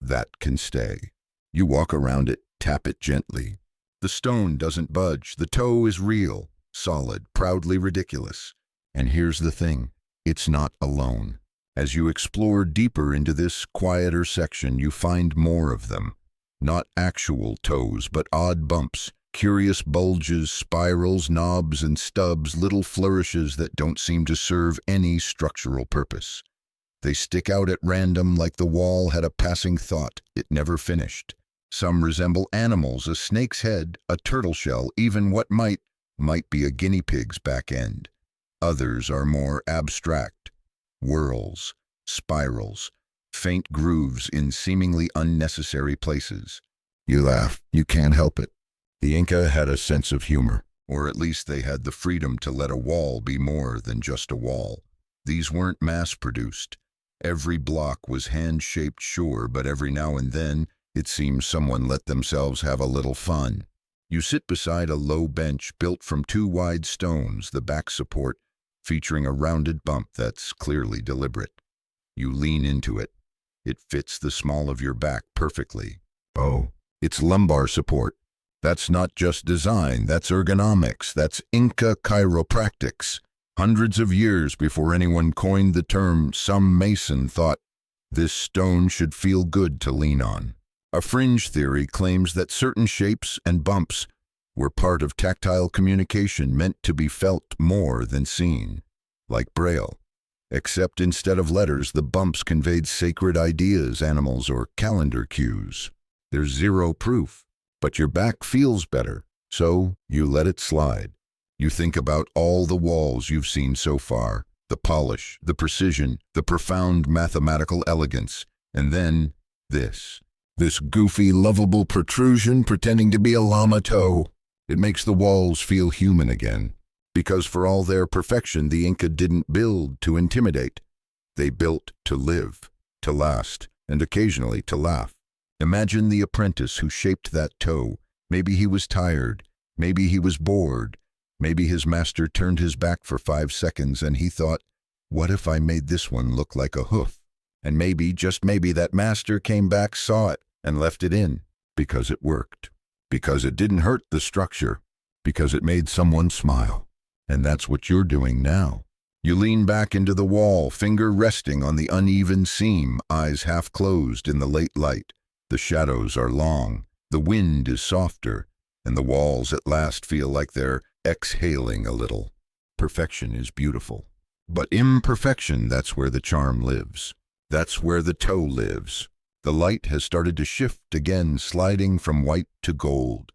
That can stay. You walk around it, tap it gently. The stone doesn't budge. The toe is real, solid, proudly ridiculous. And here's the thing, it's not alone. As you explore deeper into this quieter section, you find more of them. Not actual toes, but odd bumps, curious bulges, spirals, knobs and stubs, little flourishes that don't seem to serve any structural purpose. They stick out at random, like the wall had a passing thought it never finished. Some resemble animals, a snake's head, a turtle shell, even what might be a guinea pig's back end. Others are more abstract. Whirls, spirals, faint grooves in seemingly unnecessary places. You laugh. You can't help it. The Inca had a sense of humor, or at least they had the freedom to let a wall be more than just a wall. These weren't mass-produced. Every block was hand-shaped, sure, but every now and then, it seems someone let themselves have a little fun. You sit beside a low bench built from two wide stones, the back support featuring a rounded bump that's clearly deliberate. You lean into it. It fits the small of your back perfectly. Oh, it's lumbar support. That's not just design, that's ergonomics, that's Inca chiropractics. Hundreds of years before anyone coined the term, some mason thought this stone should feel good to lean on. A fringe theory claims that certain shapes and bumps were part of tactile communication meant to be felt more than seen, like Braille. except instead of letters, the bumps conveyed sacred ideas, animals, or calendar cues. There's zero proof, but your back feels better, so you let it slide. You think about all the walls you've seen so far, the polish, the precision, the profound mathematical elegance, and then this goofy, lovable protrusion pretending to be a llama toe. It makes the walls feel human again, because for all their perfection, the Inca didn't build to intimidate. They built to live, to last, and occasionally to laugh. Imagine the apprentice who shaped that toe. Maybe he was tired, maybe he was bored, maybe his master turned his back for 5 seconds and he thought, what if I made this one look like a hoof? And maybe, just maybe, that master came back, saw it, and left it in, because it worked, because it didn't hurt the structure, because it made someone smile. And that's what you're doing now. You lean back into the wall, finger resting on the uneven seam, eyes half closed in the late light. The shadows are long, the wind is softer, and the walls at last feel like they're exhaling a little. Perfection is beautiful. But imperfection, that's where the charm lives. That's where the toe lives. The light has started to shift again, sliding from white to gold,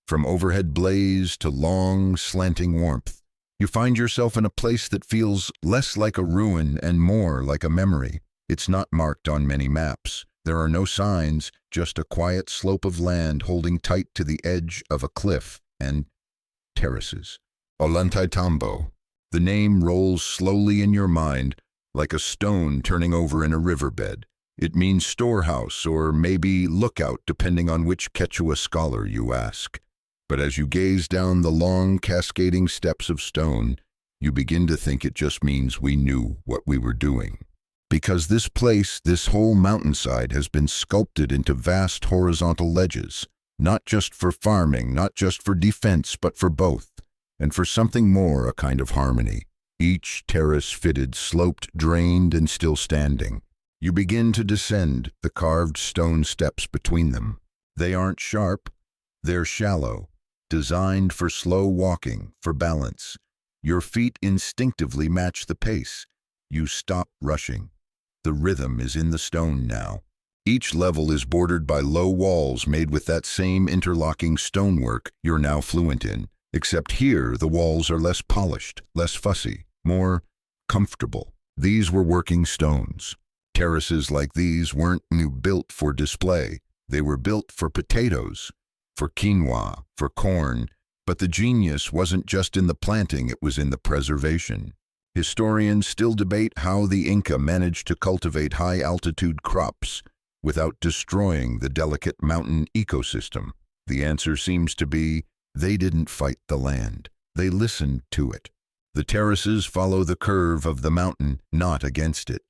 from overhead blaze to long, slanting warmth. You find yourself in a place that feels less like a ruin and more like a memory. It's not marked on many maps. There are no signs, just a quiet slope of land holding tight to the edge of a cliff and terraces. Ollantaytambo. The name rolls slowly in your mind, like a stone turning over in a riverbed. It means storehouse or maybe lookout, depending on which Quechua scholar you ask. But as you gaze down the long, cascading steps of stone, you begin to think it just means we knew what we were doing. Because this place, this whole mountainside, has been sculpted into vast horizontal ledges, not just for farming, not just for defense, but for both, and for something more, a kind of harmony. Each terrace fitted, sloped, drained, and still standing. You begin to descend, the carved stone steps between them. They aren't sharp, they're shallow, designed for slow walking, for balance. Your feet instinctively match the pace. You stop rushing. The rhythm is in the stone now. Each level is bordered by low walls made with that same interlocking stonework you're now fluent in, except here the walls are less polished, less fussy, more comfortable. These were working stones. Terraces like these weren't built for display. They were built for potatoes, for quinoa, for corn, but the genius wasn't just in the planting, it was in the preservation. Historians still debate how the Inca managed to cultivate high-altitude crops without destroying the delicate mountain ecosystem. The answer seems to be they didn't fight the land. They listened to it. The terraces follow the curve of the mountain, not against it.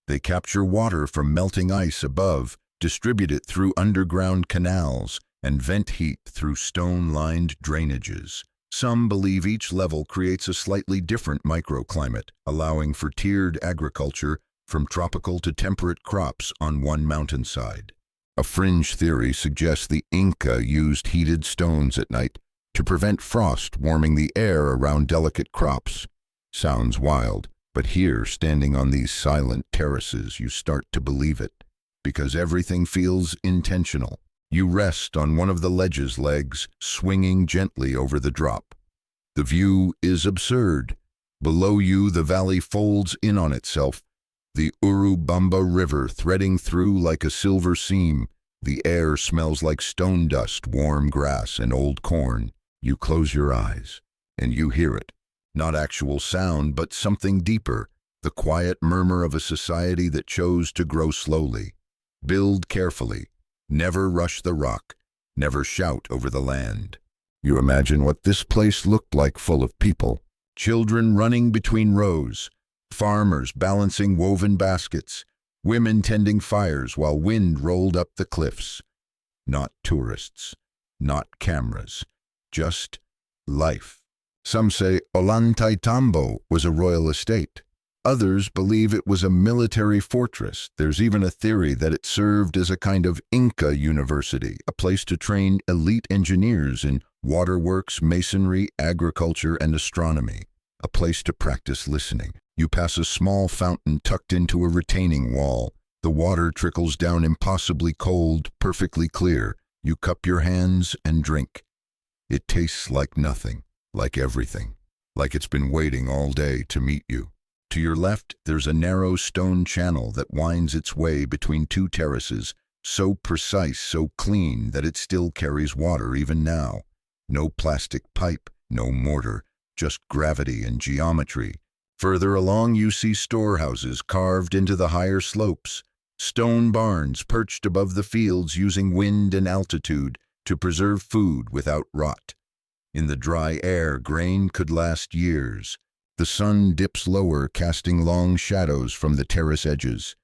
They capture water from melting ice above, distribute it through underground canals, and vent heat through stone-lined drainages. Some believe each level creates a slightly different microclimate, allowing for tiered agriculture from tropical to temperate crops on one mountainside. A fringe theory suggests the Inca used heated stones at night to prevent frost warming the air around delicate crops. Sounds wild, but here, standing on these silent terraces, you start to believe it, because everything feels intentional. You rest on one of the ledge's legs, swinging gently over the drop. The view is absurd. Below you, the valley folds in on itself, the Urubamba River threading through like a silver seam. The air smells like stone dust, warm grass, and old corn. You close your eyes, and you hear it. Not actual sound, but something deeper, the quiet murmur of a society that chose to grow slowly, build carefully, never rush the rock, never shout over the land. You imagine what this place looked like, full of people, children running between rows, farmers balancing woven baskets, women tending fires while wind rolled up the cliffs. Not tourists, not cameras, just life. Some say Ollantaytambo was a royal estate. Others believe it was a military fortress. There's even a theory that it served as a kind of Inca university, a place to train elite engineers in waterworks, masonry, agriculture, and astronomy, a place to practice listening. You pass a small fountain tucked into a retaining wall. The water trickles down impossibly cold, perfectly clear. You cup your hands and drink. It tastes like nothing, like everything, like it's been waiting all day to meet you. To your left, there's a narrow stone channel that winds its way between two terraces, so precise, so clean that it still carries water even now. No plastic pipe, no mortar, just gravity and geometry. Further along you see storehouses carved into the higher slopes, stone barns perched above the fields using wind and altitude to preserve food without rot. In the dry air, grain could last years. The sun dips lower, casting long shadows from the terrace edges.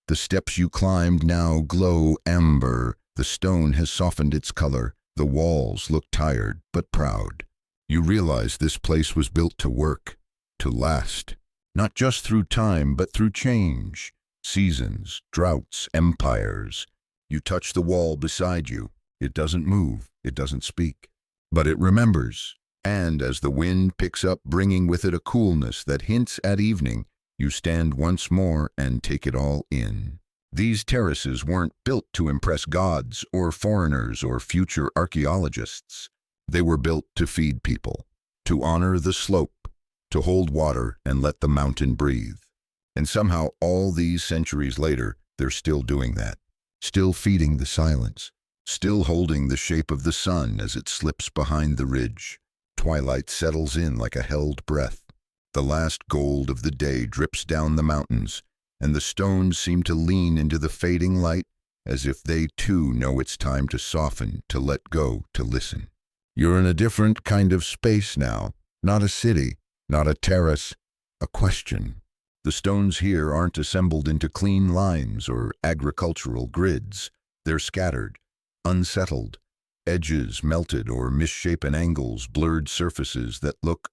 The steps you climbed now glow amber. The stone has softened its color. The walls look tired but proud. You realize this place was built to work, to last, not just through time but through change. Seasons, droughts, empires. You touch the wall beside you. It doesn't move, it doesn't speak, but it remembers. And as the wind picks up, bringing with it a coolness that hints at evening, you stand once more and take it all in. These terraces weren't built to impress gods or foreigners or future archaeologists. They were built to feed people, to honor the slope, to hold water and let the mountain breathe. And somehow all these centuries later, they're still doing that, still feeding the silence, still holding the shape of the sun as it slips behind the ridge. Twilight settles in like a held breath. The last gold of the day drips down the mountains, and the stones seem to lean into the fading light as if they too know it's time to soften, to let go, to listen. You're in a different kind of space now, not a city, not a terrace, a question. The stones here aren't assembled into clean lines or agricultural grids. They're scattered, unsettled, edges melted or misshapen angles, blurred surfaces that look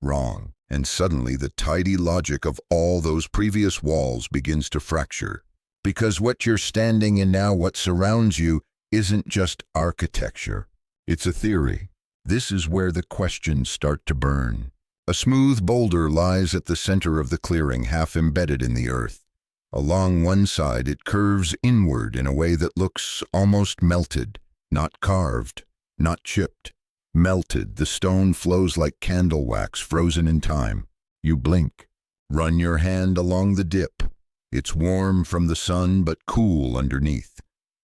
wrong. And suddenly the tidy logic of all those previous walls begins to fracture. Because what you're standing in now, what surrounds you, isn't just architecture. It's a theory. This is where the questions start to burn. A smooth boulder lies at the center of the clearing, half embedded in the earth. Along one side it curves inward in a way that looks almost melted, not carved, not chipped. Melted, the stone flows like candle wax frozen in time. You blink, run your hand along the dip. It's warm from the sun but cool underneath.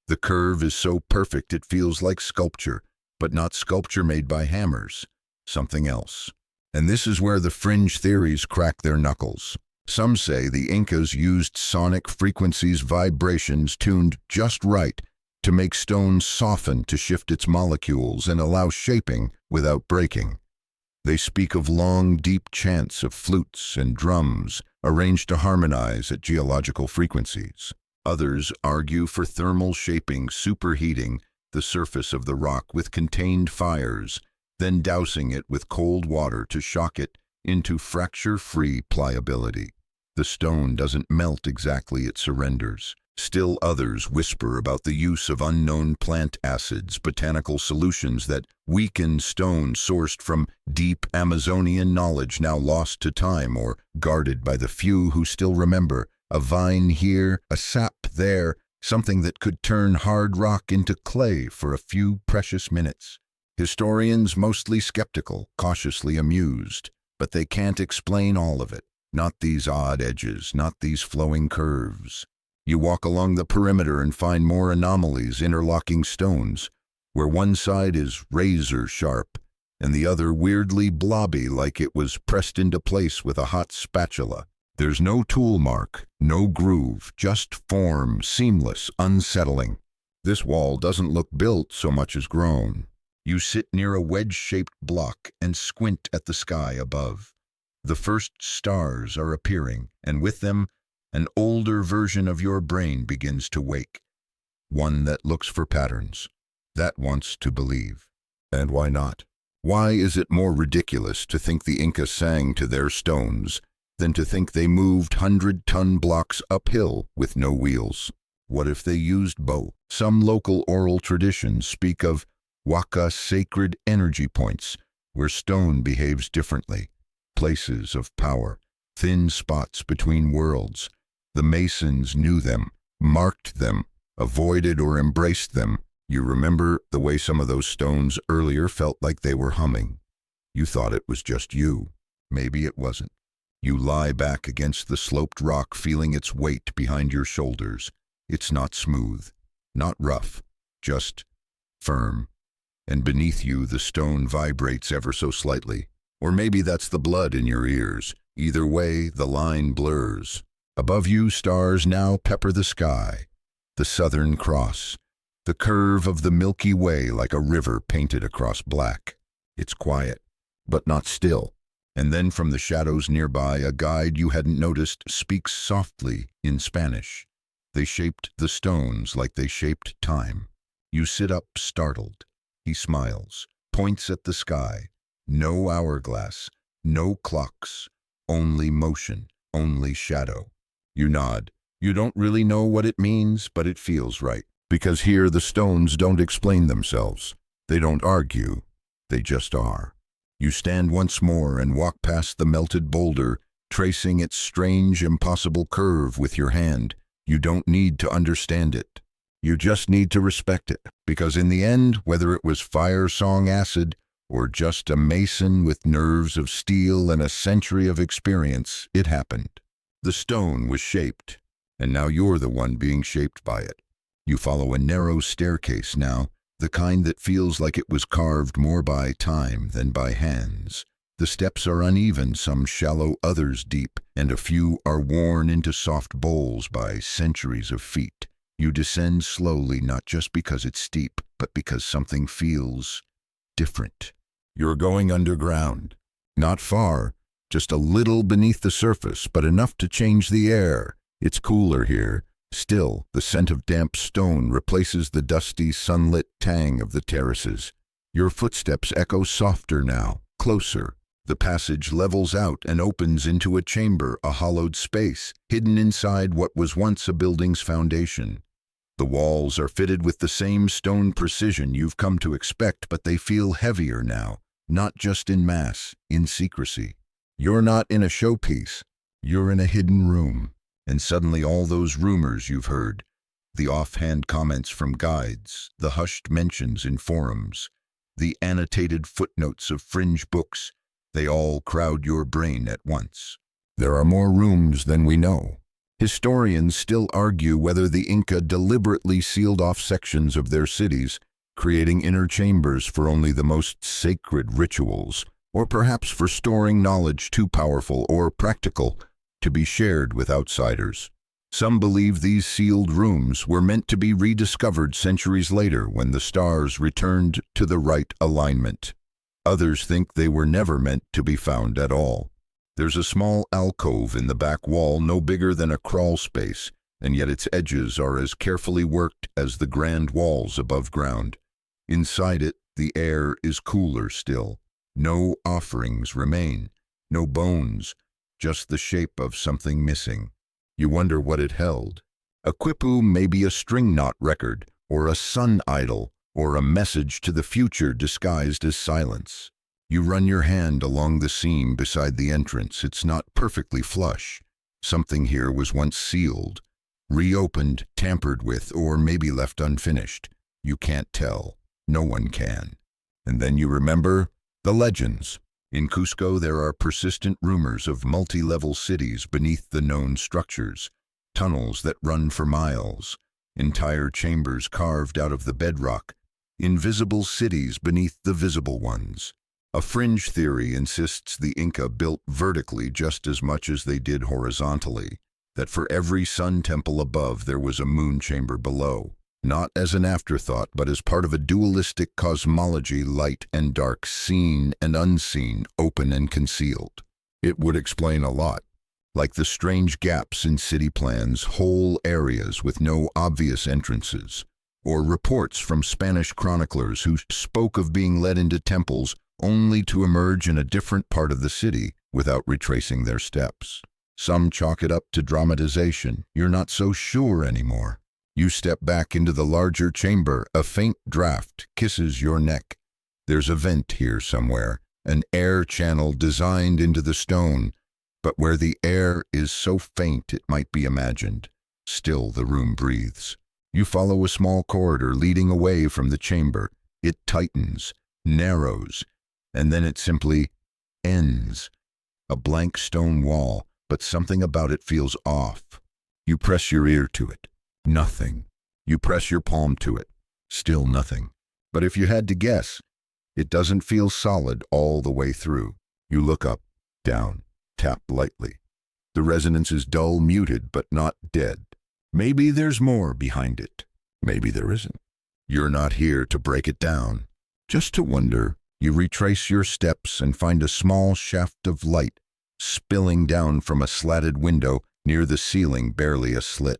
The curve is so perfect it feels like sculpture, but not sculpture made by hammers, something else. And this is where the fringe theories crack their knuckles. Some say the Incas used sonic frequencies, vibrations tuned just right to make stone soften, to shift its molecules and allow shaping without breaking. They speak of long, deep chants of flutes and drums arranged to harmonize at geological frequencies. Others argue for thermal shaping, superheating the surface of the rock with contained fires, then dousing it with cold water to shock it into fracture-free pliability. The stone doesn't melt exactly, it surrenders. Still others whisper about the use of unknown plant acids, botanical solutions that weaken stone sourced from deep Amazonian knowledge now lost to time or guarded by the few who still remember. A vine here, a sap there, something that could turn hard rock into clay for a few precious minutes. Historians mostly skeptical, cautiously amused, but they can't explain all of it. Not these odd edges, not these flowing curves. You walk along the perimeter and find more anomalies, interlocking stones, where one side is razor sharp and the other weirdly blobby, like it was pressed into place with a hot spatula. There's no tool mark, no groove, just form, seamless, unsettling. This wall doesn't look built so much as grown. You sit near a wedge-shaped block and squint at the sky above. The first stars are appearing, and with them, an older version of your brain begins to wake. One that looks for patterns, that wants to believe. And why not? Why is it more ridiculous to think the Incas sang to their stones than to think they moved 100-ton blocks uphill with no wheels? What if they used bow? Some local oral traditions speak of waka, sacred energy points, where stone behaves differently, places of power. thin spots between worlds. The masons knew them, marked them, avoided or embraced them. You remember the way some of those stones earlier felt like they were humming. You thought it was just you. Maybe it wasn't. You lie back against the sloped rock, feeling its weight behind your shoulders. It's not smooth, not rough, just firm. And beneath you, the stone vibrates ever so slightly. Or maybe that's the blood in your ears. Either way, the line blurs. Above you, stars now pepper the sky. The Southern Cross, the curve of the Milky Way like a river painted across black. It's quiet, but not still. And then from the shadows nearby, a guide you hadn't noticed speaks softly in Spanish. They shaped the stones like they shaped time. You sit up, startled. He smiles, points at the sky. No hourglass, no clocks, only motion, only shadow. You nod. You don't really know what it means, but it feels right. Because here the stones don't explain themselves. They don't argue. They just are. You stand once more and walk past the melted boulder, tracing its strange, impossible curve with your hand. You don't need to understand it. You just need to respect it. Because in the end, whether it was fire song acid or just a mason with nerves of steel and a century of experience, it happened. The stone was shaped, and now you're the one being shaped by it. You follow a narrow staircase now, the kind that feels like it was carved more by time than by hands. The steps are uneven, some shallow, others deep, and a few are worn into soft bowls by centuries of feet. You descend slowly, not just because it's steep, but because something feels different. You're going underground. Not far, just a little beneath the surface, but enough to change the air. It's cooler here. Still, the scent of damp stone replaces the dusty, sunlit tang of the terraces. Your footsteps echo softer now, closer. The passage levels out and opens into a chamber, a hollowed space, hidden inside what was once a building's foundation. The walls are fitted with the same stone precision you've come to expect, but they feel heavier now, not just in mass, in secrecy. You're not in a showpiece. You're in a hidden room. And suddenly all those rumors you've heard, the offhand comments from guides, the hushed mentions in forums, the annotated footnotes of fringe books, they all crowd your brain at once. There are more rooms than we know. Historians still argue whether the Inca deliberately sealed off sections of their cities, creating inner chambers for only the most sacred rituals, or perhaps for storing knowledge too powerful or practical to be shared with outsiders. Some believe these sealed rooms were meant to be rediscovered centuries later when the stars returned to the right alignment. Others think they were never meant to be found at all. There's a small alcove in the back wall, no bigger than a crawl space, and yet its edges are as carefully worked as the grand walls above ground. Inside it, the air is cooler still. No offerings remain, no bones, just the shape of something missing. You wonder what it held. A quipu may be a string knot record, or a sun idol, or a message to the future disguised as silence. You run your hand along the seam beside the entrance. It's not perfectly flush. Something here was once sealed, reopened, tampered with, or maybe left unfinished. You can't tell. No one can. And then you remember the legends. In Cusco, there are persistent rumors of multi-level cities beneath the known structures, tunnels that run for miles, entire chambers carved out of the bedrock, invisible cities beneath the visible ones. A fringe theory insists the Inca built vertically just as much as they did horizontally, that for every sun temple above there was a moon chamber below, not as an afterthought but as part of a dualistic cosmology, light and dark, seen and unseen, open and concealed. It would explain a lot, like the strange gaps in city plans, whole areas with no obvious entrances, or reports from Spanish chroniclers who spoke of being led into temples only to emerge in a different part of the city without retracing their steps. Some chalk it up to dramatization. You're not so sure anymore. You step back into the larger chamber. A faint draft kisses your neck. There's a vent here somewhere, an air channel designed into the stone, but where the air is so faint it might be imagined. Still the room breathes. You follow a small corridor leading away from the chamber. It tightens, narrows, and then it simply ends. A blank stone wall, but something about it feels off. You press your ear to it. Nothing. You press your palm to it. Still nothing. But if you had to guess, it doesn't feel solid all the way through. You look up, down, tap lightly. The resonance is dull, muted, but not dead. Maybe there's more behind it. Maybe there isn't. You're not here to break it down, just to wonder. You retrace your steps and find a small shaft of light spilling down from a slatted window near the ceiling, barely a slit.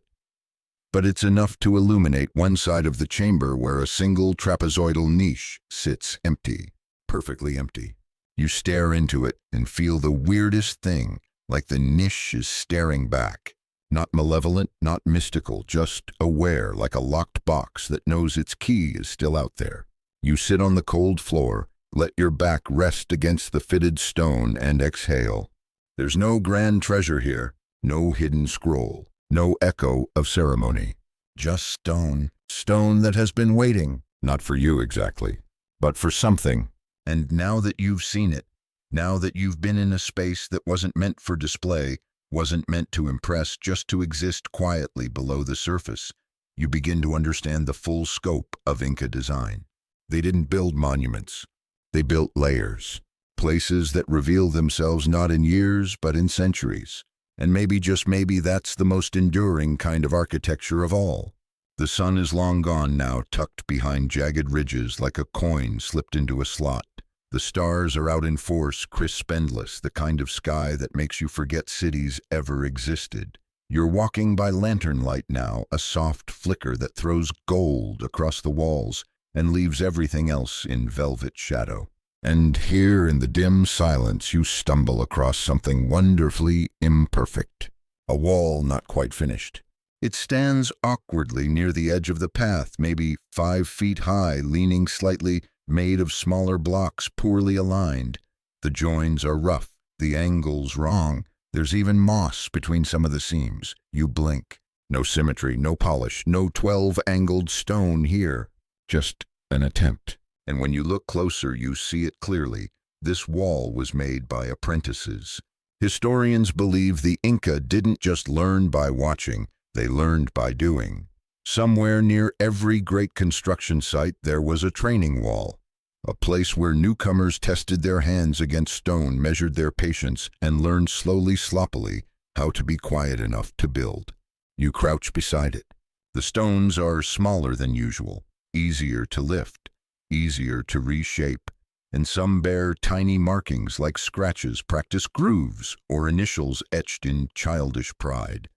But it's enough to illuminate one side of the chamber where a single trapezoidal niche sits empty, perfectly empty. You stare into it and feel the weirdest thing, like the niche is staring back. Not malevolent, not mystical, just aware, like a locked box that knows its key is still out there. You sit on the cold floor, let your back rest against the fitted stone, and exhale. There's no grand treasure here, no hidden scroll, no echo of ceremony. Just stone. Stone that has been waiting, not for you exactly, but for something. And now that you've seen it, now that you've been in a space that wasn't meant for display, wasn't meant to impress, just to exist quietly below the surface, you begin to understand the full scope of Inca design. They didn't build monuments. They built layers, places that reveal themselves not in years, but in centuries. And maybe, just maybe, that's the most enduring kind of architecture of all. The sun is long gone now, tucked behind jagged ridges like a coin slipped into a slot. The stars are out in force, crisp, endless, the kind of sky that makes you forget cities ever existed. You're walking by lantern light now, a soft flicker that throws gold across the walls and leaves everything else in velvet shadow. And here in the dim silence you stumble across something wonderfully imperfect. A wall not quite finished. It stands awkwardly near the edge of the path, maybe 5 feet high, leaning slightly, made of smaller blocks, poorly aligned. The joins are rough, the angles wrong. There's even moss between some of the seams. You blink. No symmetry, no polish, no 12-angled stone here. Just an attempt. And when you look closer, you see it clearly. This wall was made by apprentices. Historians believe the Inca didn't just learn by watching, they learned by doing. Somewhere near every great construction site there was a training wall, a place where newcomers tested their hands against stone, measured their patience, and learned slowly, sloppily, how to be quiet enough to build. You crouch beside it. The stones are smaller than usual, easier to lift, easier to reshape, and some bear tiny markings like scratches, practice grooves, or initials etched in childish pride.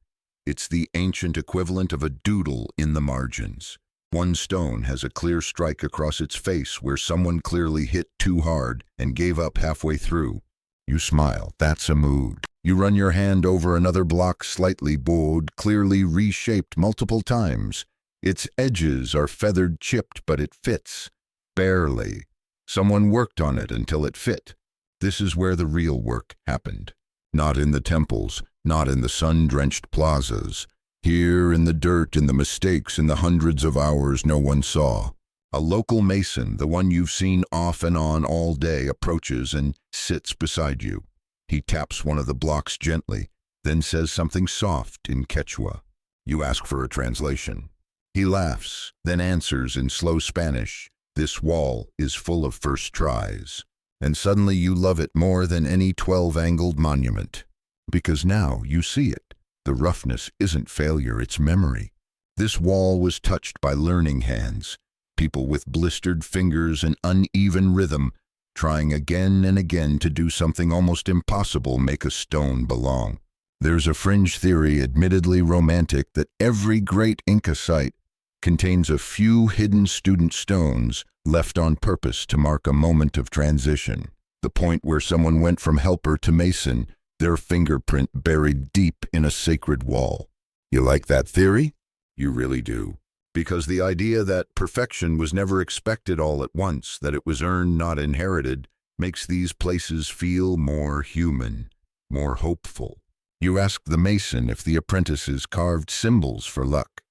It's the ancient equivalent of a doodle in the margins. One stone has a clear strike across its face where someone clearly hit too hard and gave up halfway through. You smile. That's a mood. You run your hand over another block, slightly bowed, clearly reshaped multiple times. Its edges are feathered, chipped, but it fits. Barely. Someone worked on it until it fit. This is where the real work happened. Not in the temples, not in the sun-drenched plazas. Here in the dirt, in the mistakes, in the hundreds of hours no one saw. A local mason, the one you've seen off and on all day, approaches and sits beside you. He taps one of the blocks gently, then says something soft in Quechua. You ask for a translation. He laughs, then answers in slow Spanish. This wall is full of first tries. And suddenly you love it more than any 12-angled monument. Because now you see it. The roughness isn't failure, it's memory. This wall was touched by learning hands, people with blistered fingers and uneven rhythm, trying again and again to do something almost impossible, make a stone belong. There's a fringe theory, admittedly romantic, that every great Inca site contains a few hidden student stones left on purpose to mark a moment of transition, the point where someone went from helper to mason, their fingerprint buried deep in a sacred wall. You like that theory? You really do. Because the idea that perfection was never expected all at once, that it was earned, not inherited, makes these places feel more human. more hopeful. You ask the mason if the apprentices carved symbols for luck.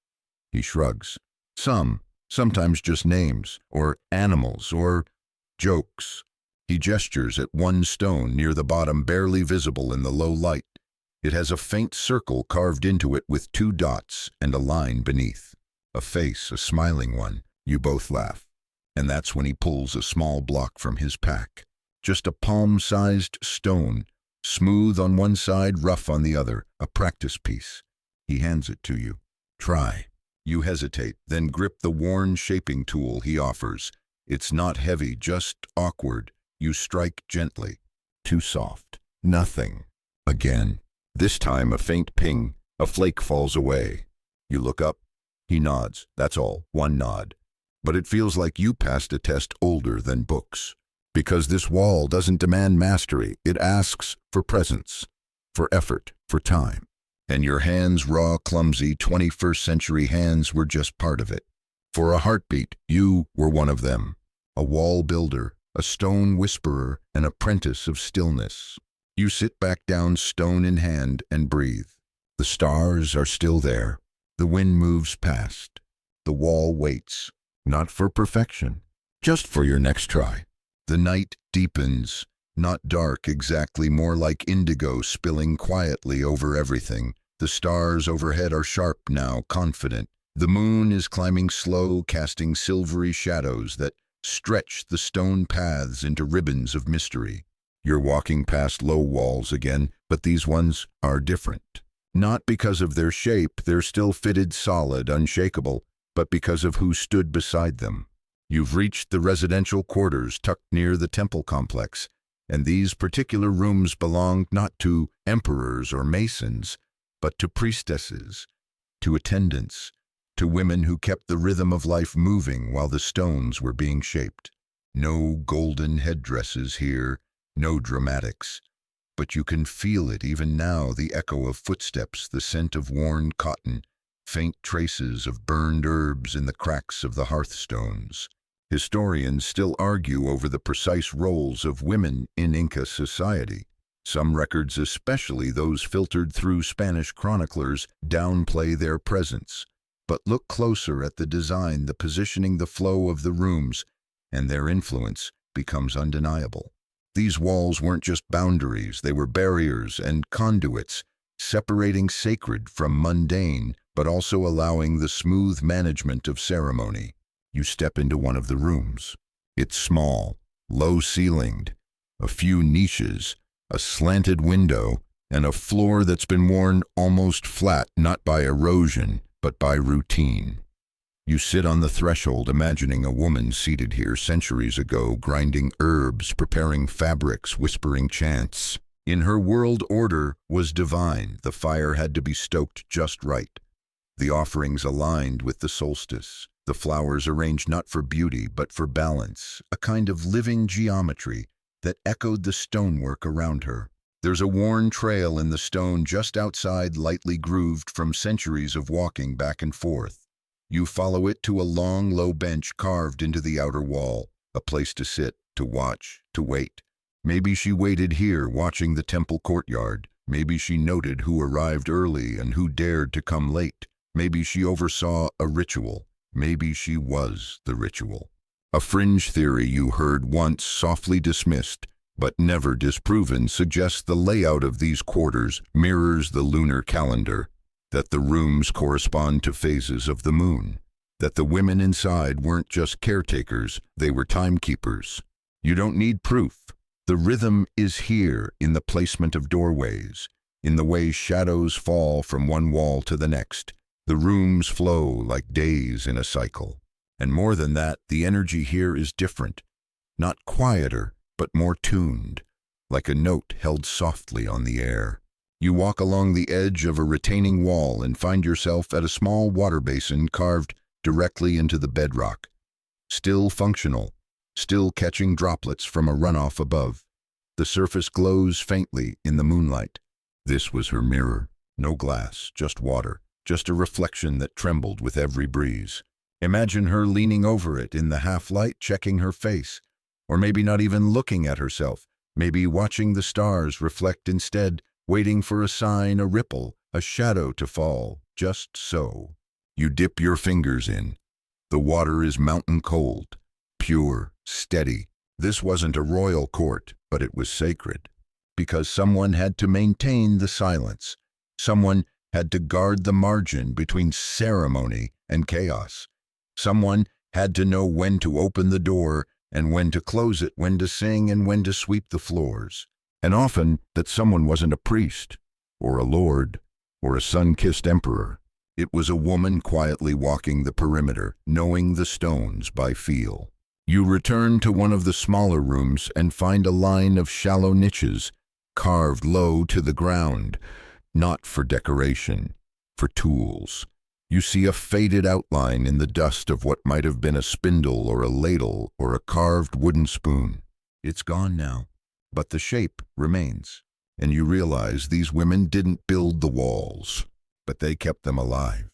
He shrugs. Sometimes just names, or animals, or jokes. He gestures at one stone near the bottom, barely visible in the low light. It has a faint circle carved into it with 2 dots and a line beneath. A face, a smiling one. You both laugh. And that's when he pulls a small block from his pack. Just a palm-sized stone, smooth on one side, rough on the other, a practice piece. He hands it to you. Try. You hesitate, then grip the worn shaping tool he offers. It's not heavy, just awkward. You strike gently. Too soft. Nothing. Again. This time a faint ping. A flake falls away. You look up. He nods. That's all. One nod. But it feels like you passed a test older than books. Because this wall doesn't demand mastery. It asks for presence, for effort, for time. And your hands, raw, clumsy, 21st century hands, were just part of it. For a heartbeat, you were one of them. A wall builder, a stone whisperer, an apprentice of stillness. You sit back down, stone in hand, and breathe. The stars are still there. The wind moves past. The wall waits, not for perfection, just for your next try. The night deepens, not dark exactly, more like indigo spilling quietly over everything. The stars overhead are sharp now, confident. The moon is climbing slow, casting silvery shadows that stretch the stone paths into ribbons of mystery. You're walking past low walls again, but these ones are different. Not because of their shape, they're still fitted solid, unshakable, but because of who stood beside them. You've reached the residential quarters tucked near the temple complex, and these particular rooms belonged not to emperors or masons, but to priestesses, to attendants, to women who kept the rhythm of life moving while the stones were being shaped. No golden headdresses here, no dramatics, but you can feel it even now, the echo of footsteps, the scent of worn cotton, faint traces of burned herbs in the cracks of the hearthstones. Historians still argue over the precise roles of women in Inca society. Some records, especially those filtered through Spanish chroniclers, downplay their presence. But look closer at the design, the positioning, the flow of the rooms, and their influence becomes undeniable. These walls weren't just boundaries, they were barriers and conduits, separating sacred from mundane, but also allowing the smooth management of ceremony. You step into one of the rooms. It's small, low-ceilinged, a few niches, a slanted window, and a floor that's been worn almost flat, not by erosion, but by routine. You sit on the threshold, imagining a woman seated here centuries ago, grinding herbs, preparing fabrics, whispering chants. In her world, order was divine. The fire had to be stoked just right. The offerings aligned with the solstice. The flowers arranged not for beauty, but for balance, a kind of living geometry that echoed the stonework around her. There's a worn trail in the stone just outside, lightly grooved from centuries of walking back and forth. You follow it to a long, low bench carved into the outer wall, a place to sit, to watch, to wait. Maybe she waited here, watching the temple courtyard. Maybe she noted who arrived early and who dared to come late. Maybe she oversaw a ritual. Maybe she was the ritual. A fringe theory you heard once, softly dismissed, but never disproven, suggests the layout of these quarters mirrors the lunar calendar, that the rooms correspond to phases of the moon, that the women inside weren't just caretakers, they were timekeepers. You don't need proof. The rhythm is here in the placement of doorways, in the way shadows fall from one wall to the next. The rooms flow like days in a cycle. And more than that, the energy here is different. Not quieter, but more tuned, like a note held softly on the air. You walk along the edge of a retaining wall and find yourself at a small water basin carved directly into the bedrock. Still functional, still catching droplets from a runoff above. The surface glows faintly in the moonlight. This was her mirror. No glass, just water. Just a reflection that trembled with every breeze. Imagine her leaning over it in the half-light, checking her face, or maybe not even looking at herself, maybe watching the stars reflect instead waiting for a sign, a ripple, a shadow to fall, just so. You dip your fingers in. The water is mountain cold, pure, steady. This wasn't a royal court, but it was sacred. Because someone had to maintain the silence. Someone had to guard the margin between ceremony and chaos. Someone had to know when to open the door and when to close it, when to sing and when to sweep the floors. And often that someone wasn't a priest, or a lord, or a sun-kissed emperor. It was a woman quietly walking the perimeter, knowing the stones by feel. You return to one of the smaller rooms and find a line of shallow niches, carved low to the ground, not for decoration, for tools. You see a faded outline in the dust of what might have been a spindle or a ladle or a carved wooden spoon. It's gone now, but the shape remains. And you realize these women didn't build the walls, but they kept them alive.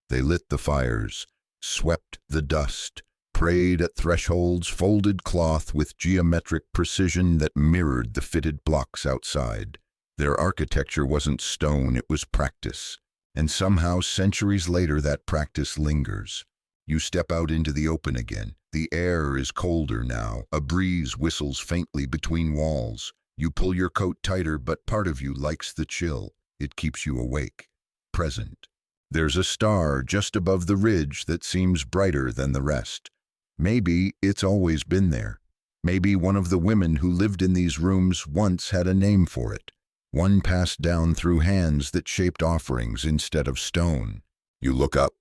They lit the fires, swept the dust, prayed at thresholds, folded cloth with geometric precision that mirrored the fitted blocks outside. Their architecture wasn't stone, it was practice. And somehow, centuries later, that practice lingers. You step out into the open again. The air is colder now. A breeze whistles faintly between walls. You pull your coat tighter, but part of you likes the chill. It keeps you awake, present. There's a star just above the ridge that seems brighter than the rest. Maybe it's always been there. Maybe one of the women who lived in these rooms once had a name for it. One passed down through hands that shaped offerings instead of stone. You look up,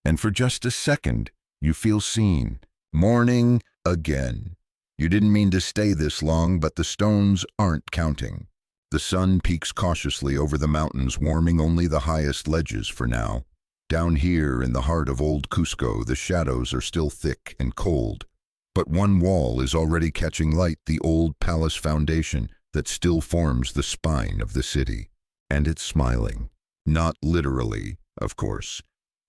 and for just a second, you feel seen. Morning again. You didn't mean to stay this long, but the stones aren't counting. The sun peeks cautiously over the mountains, warming only the highest ledges for now. Down here in the heart of old Cusco, the shadows are still thick and cold. But one wall is already catching light, the old palace foundation that still forms the spine of the city. And it's smiling. Not literally, of course.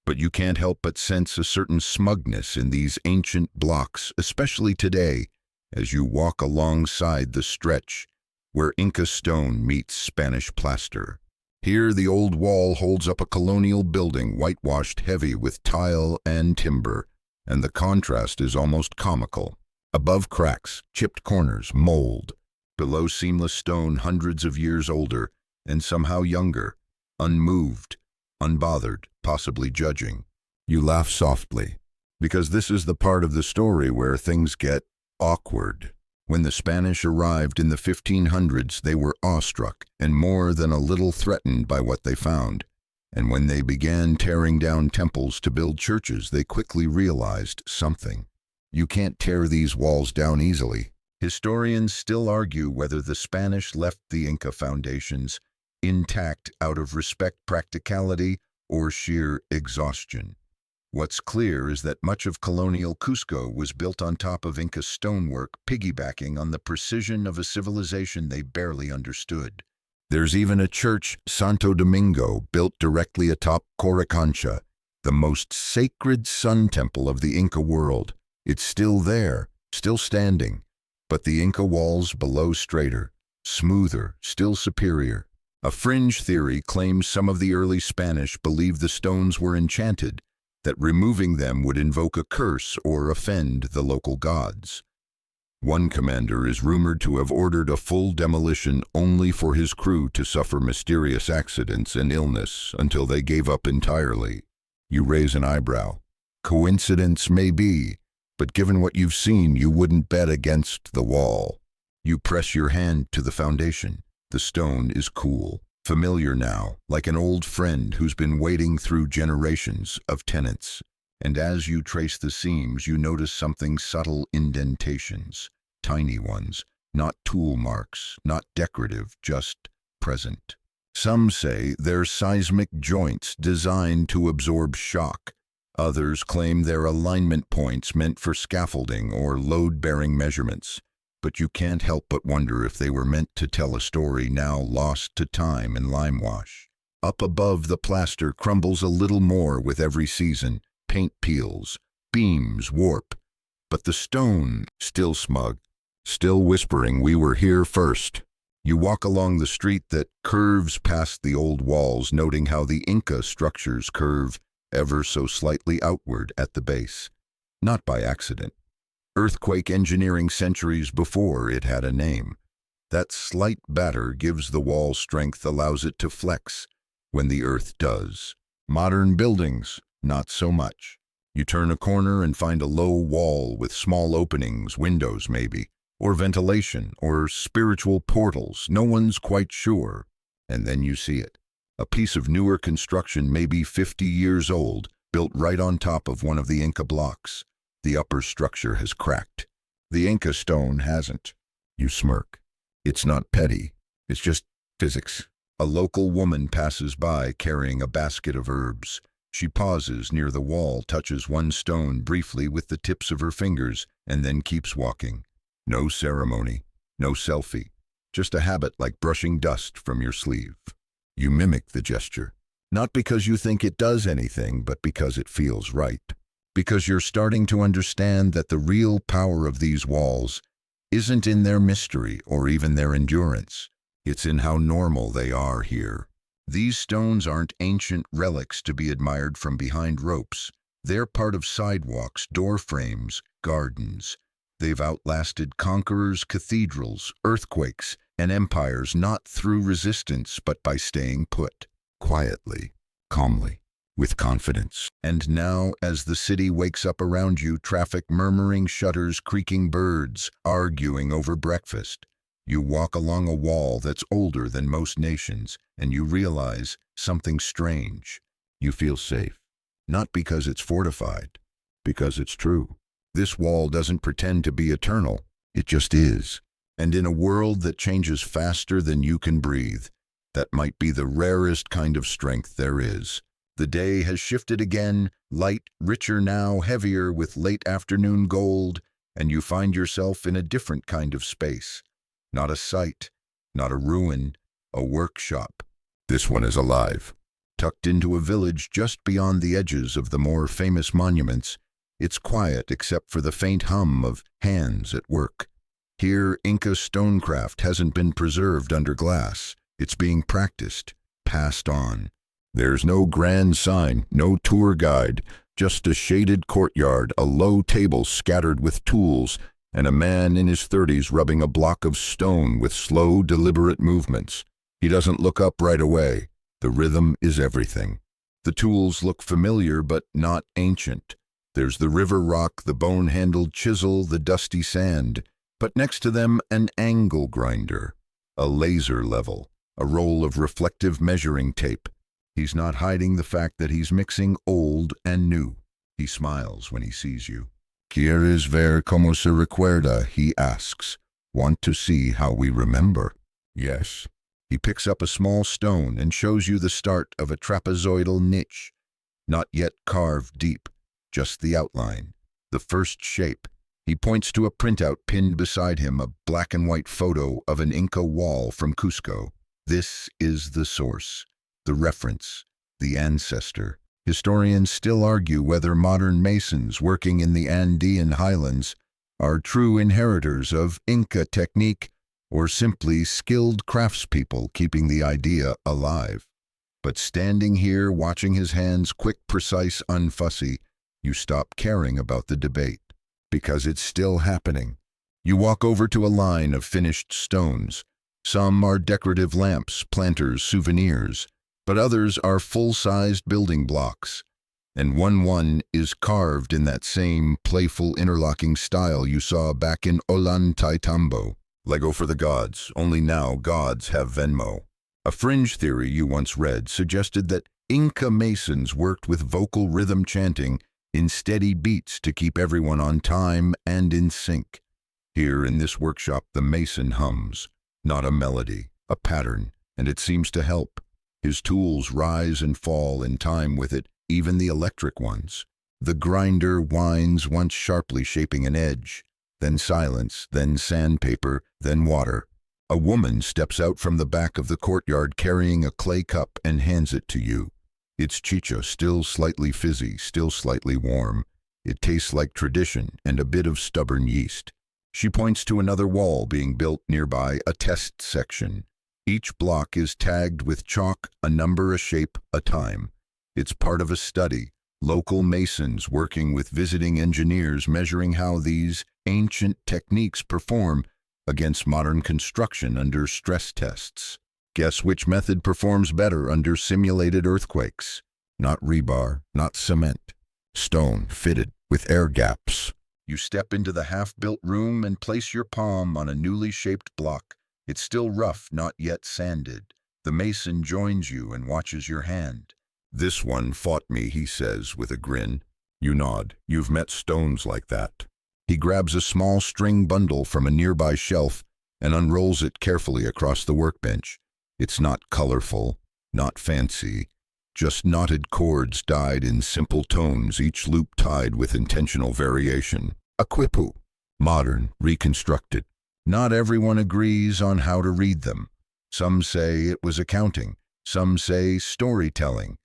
But you can't help but sense a certain smugness in these ancient blocks, especially today, as you walk alongside the stretch where Inca stone meets Spanish plaster. Here the old wall holds up a colonial building, whitewashed heavy with tile and timber, and the contrast is almost comical. Above cracks, chipped corners, mold. Below seamless stone hundreds of years older, and somehow younger, unmoved, unbothered, possibly judging. You laugh softly, because this is the part of the story where things get awkward. When the Spanish arrived in the 1500s, they were awestruck and more than a little threatened by what they found. And when they began tearing down temples to build churches, they quickly realized something. You can't tear these walls down easily. Historians still argue whether the Spanish left the Inca foundations intact out of respect, practicality, or sheer exhaustion. What's clear is that much of colonial Cusco was built on top of Inca stonework, piggybacking on the precision of a civilization they barely understood. There's even a church, Santo Domingo, built directly atop Coricancha, the most sacred sun temple of the Inca world. It's still there, still standing, but the Inca walls below straighter, smoother, still superior. A fringe theory claims some of the early Spanish believed the stones were enchanted, that removing them would invoke a curse or offend the local gods. One commander is rumored to have ordered a full demolition only for his crew to suffer mysterious accidents and illness until they gave up entirely. You raise an eyebrow. Coincidence may be, but given what you've seen, you wouldn't bet against the wall. You press your hand to the foundation. The stone is cool, familiar now, like an old friend who's been waiting through generations of tenants. And as you trace the seams, you notice something subtle: indentations, tiny ones, not tool marks, not decorative, just present. Some say they're seismic joints designed to absorb shock. Others claim they're alignment points meant for scaffolding or load-bearing measurements. But you can't help but wonder if they were meant to tell a story now lost to time and lime wash. Up above, the plaster crumbles a little more with every season. Paint peels, beams warp. But the stone, still smug, still whispering, "We were here first." You walk along the street that curves past the old walls, noting how the Inca structures curve ever so slightly outward at the base. Not by accident. Earthquake engineering centuries before it had a name. That slight batter gives the wall strength, allows it to flex when the earth does. Modern buildings, not so much. You turn a corner and find a low wall with small openings, windows maybe, or ventilation, or spiritual portals. No one's quite sure. And then you see it. A piece of newer construction, maybe 50 years old, built right on top of one of the Inca blocks. The upper structure has cracked. The Inca stone hasn't. You smirk. It's not petty. It's just physics. A local woman passes by carrying a basket of herbs. She pauses near the wall, touches one stone briefly with the tips of her fingers, and then keeps walking. No ceremony, no selfie, just a habit like brushing dust from your sleeve. You mimic the gesture, not because you think it does anything, but because it feels right. Because you're starting to understand that the real power of these walls isn't in their mystery or even their endurance. It's in how normal they are here. These stones aren't ancient relics to be admired from behind ropes. They're part of sidewalks, door frames, gardens. They've outlasted conquerors, cathedrals, earthquakes, and empires, not through resistance, but by staying put, quietly, calmly, with confidence. And now, as the city wakes up around you, traffic murmuring, shutters creaking, birds arguing over breakfast, you walk along a wall that's older than most nations, and you realize something strange. You feel safe, not because it's fortified, because it's true. This wall doesn't pretend to be eternal, it just is. And in a world that changes faster than you can breathe, that might be the rarest kind of strength there is. The day has shifted again, light, richer now, heavier with late afternoon gold, and you find yourself in a different kind of space. Not a site, not a ruin, a workshop. This one is alive. Tucked into a village just beyond the edges of the more famous monuments, it's quiet except for the faint hum of hands at work. Here, Inca stonecraft hasn't been preserved under glass. It's being practiced, passed on. There's no grand sign, no tour guide, just a shaded courtyard, a low table scattered with tools, and a man in his 30s rubbing a block of stone with slow, deliberate movements. He doesn't look up right away. The rhythm is everything. The tools look familiar but not ancient. There's the river rock, the bone-handled chisel, the dusty sand, but next to them an angle grinder, a laser level, a roll of reflective measuring tape. He's not hiding the fact that he's mixing old and new. He smiles when he sees you. "¿Quieres ver cómo se recuerda?" he asks. "Want to see how we remember?" "Yes." He picks up a small stone and shows you the start of a trapezoidal niche, not yet carved deep, just the outline, the first shape. He points to a printout pinned beside him, a black and white photo of an Inca wall from Cusco. This is the source, the reference, the ancestor. Historians still argue whether modern masons working in the Andean highlands are true inheritors of Inca technique or simply skilled craftspeople keeping the idea alive. But standing here, watching his hands quick, precise, unfussy, you stop caring about the debate, because it's still happening. You walk over to a line of finished stones. Some are decorative lamps, planters, souvenirs, but others are full-sized building blocks. And one is carved in that same playful interlocking style you saw back in Ollantaytambo. Lego for the gods, only now gods have Venmo. A fringe theory you once read suggested that Inca masons worked with vocal rhythm chanting in steady beats to keep everyone on time and in sync. Here in this workshop, the mason hums, not a melody, a pattern, and it seems to help. His tools rise and fall in time with it, even the electric ones. The grinder whines once sharply shaping an edge, then silence, then sandpaper, then water. A woman steps out from the back of the courtyard carrying a clay cup and hands it to you. It's chicha, still slightly fizzy, still slightly warm. It tastes like tradition and a bit of stubborn yeast. She points to another wall being built nearby, a test section. Each block is tagged with chalk, a number, a shape, a time. It's part of a study. Local masons working with visiting engineers measuring how these ancient techniques perform against modern construction under stress tests. Guess which method performs better under simulated earthquakes? Not rebar, not cement. Stone fitted with air gaps. You step into the half-built room and place your palm on a newly shaped block. It's still rough, not yet sanded. The mason joins you and watches your hand. "This one fought me," he says with a grin. You nod. You've met stones like that. He grabs a small string bundle from a nearby shelf and unrolls it carefully across the workbench. It's not colorful, not fancy, just knotted cords dyed in simple tones, each loop tied with intentional variation. A quipu. Modern, reconstructed. Not everyone agrees on how to read them. Some say it was accounting, some say storytelling.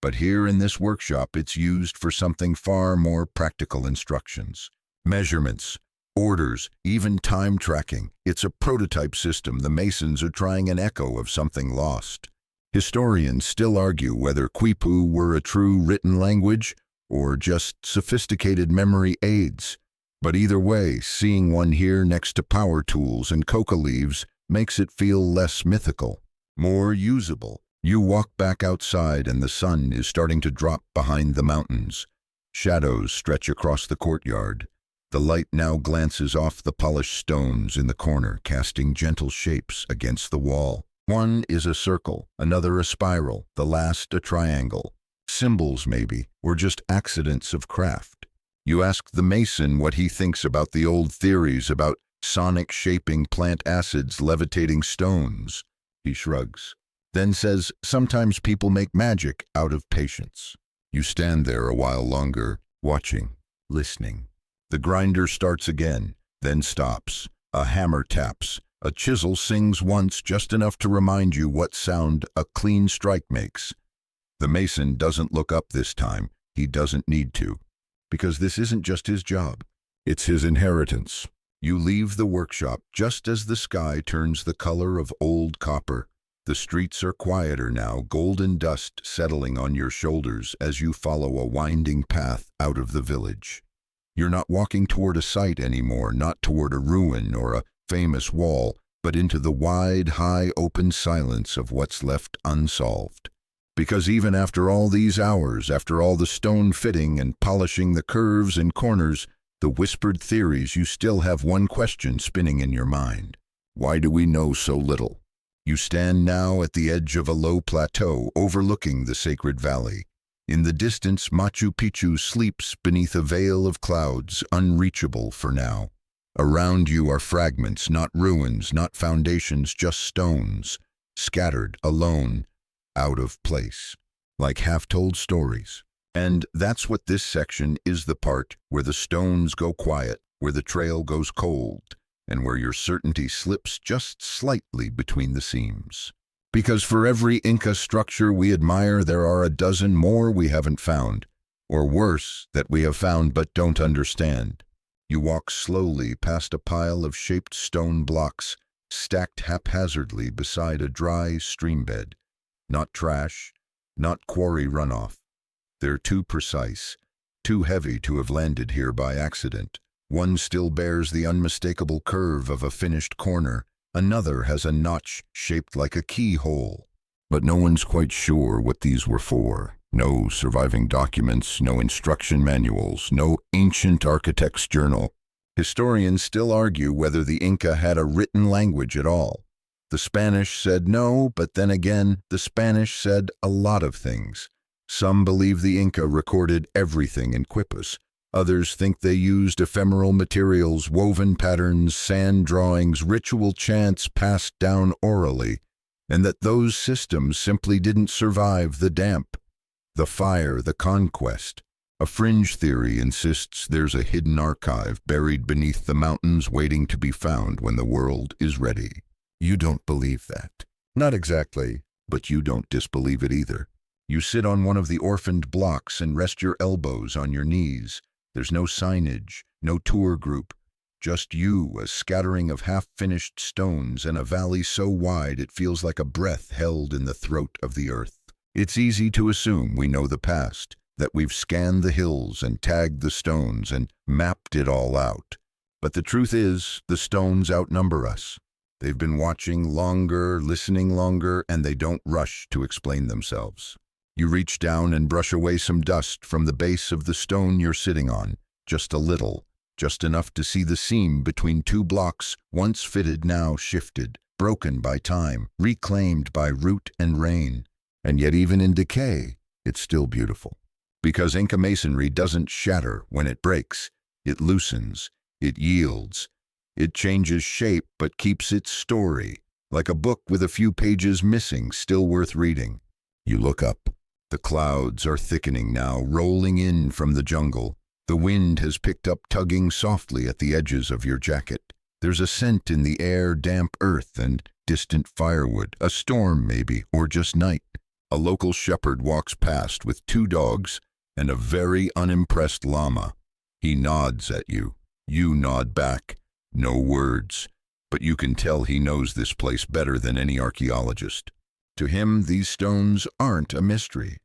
But here in this workshop, it's used for something far more practical: instructions, measurements, orders, even time tracking. It's a prototype system. The masons are trying an echo of something lost. Historians still argue whether quipu were a true written language or just sophisticated memory aids. But either way, seeing one here next to power tools and coca leaves makes it feel less mythical, more usable. You walk back outside and the sun is starting to drop behind the mountains. Shadows stretch across the courtyard. The light now glances off the polished stones in the corner, casting gentle shapes against the wall. One is a circle, another a spiral, the last a triangle. Symbols maybe, or just accidents of craft. You ask the mason what he thinks about the old theories about sonic shaping plant acids levitating stones. He shrugs, then says sometimes people make magic out of patience. You stand there a while longer, watching, listening. The grinder starts again, then stops. A hammer taps. A chisel sings once, just enough to remind you what sound a clean strike makes. The mason doesn't look up this time. He doesn't need to, because this isn't just his job. It's his inheritance. You leave the workshop just as the sky turns the color of old copper. The streets are quieter now, golden dust settling on your shoulders as you follow a winding path out of the village. You're not walking toward a site anymore, not toward a ruin or a famous wall, but into the wide, high, open silence of what's left unsolved. Because even after all these hours, after all the stone fitting and polishing the curves and corners, the whispered theories, you still have one question spinning in your mind. Why do we know so little? You stand now at the edge of a low plateau overlooking the sacred valley. In the distance, Machu Picchu sleeps beneath a veil of clouds, unreachable for now. Around you are fragments, not ruins, not foundations, just stones, scattered, alone, out of place, like half-told stories. And that's what this section is, the part where the stones go quiet, where the trail goes cold, and where your certainty slips just slightly between the seams. Because for every Inca structure we admire, there are a dozen more we haven't found, or worse, that we have found but don't understand. You walk slowly past a pile of shaped stone blocks, stacked haphazardly beside a dry streambed. Not trash, not quarry runoff. They're too precise, too heavy to have landed here by accident. One still bears the unmistakable curve of a finished corner. Another has a notch shaped like a keyhole. But no one's quite sure what these were for. No surviving documents, no instruction manuals, no ancient architect's journal. Historians still argue whether the Inca had a written language at all. The Spanish said no, but then again, the Spanish said a lot of things. Some believe the Inca recorded everything in quipus. Others think they used ephemeral materials, woven patterns, sand drawings, ritual chants passed down orally, and that those systems simply didn't survive the damp, the fire, the conquest. A fringe theory insists there's a hidden archive buried beneath the mountains waiting to be found when the world is ready. You don't believe that. Not exactly, but you don't disbelieve it either. You sit on one of the orphaned blocks and rest your elbows on your knees. There's no signage, no tour group, Just you, a scattering of half-finished stones, and a valley so wide it feels like a breath held in the throat of the earth. It's easy to assume we know the past, that we've scanned the hills and tagged the stones and mapped it all out. But the truth is, the stones outnumber us. They've been watching longer, listening longer, and they don't rush to explain themselves. You reach down and brush away some dust from the base of the stone you're sitting on, just a little, just enough to see the seam between two blocks, once fitted now shifted, broken by time, reclaimed by root and rain. And yet even in decay, it's still beautiful. Because Inca masonry doesn't shatter when it breaks. It loosens, it yields, it changes shape but keeps its story, like a book with a few pages missing, still worth reading. You look up. The clouds are thickening now, rolling in from the jungle. The wind has picked up, tugging softly at the edges of your jacket. There's a scent in the air, damp earth and distant firewood. A storm, maybe, or just night. A local shepherd walks past with 2 dogs and a very unimpressed llama. He nods at you. You nod back. No words. But you can tell he knows this place better than any archaeologist. To him, these stones aren't a mystery.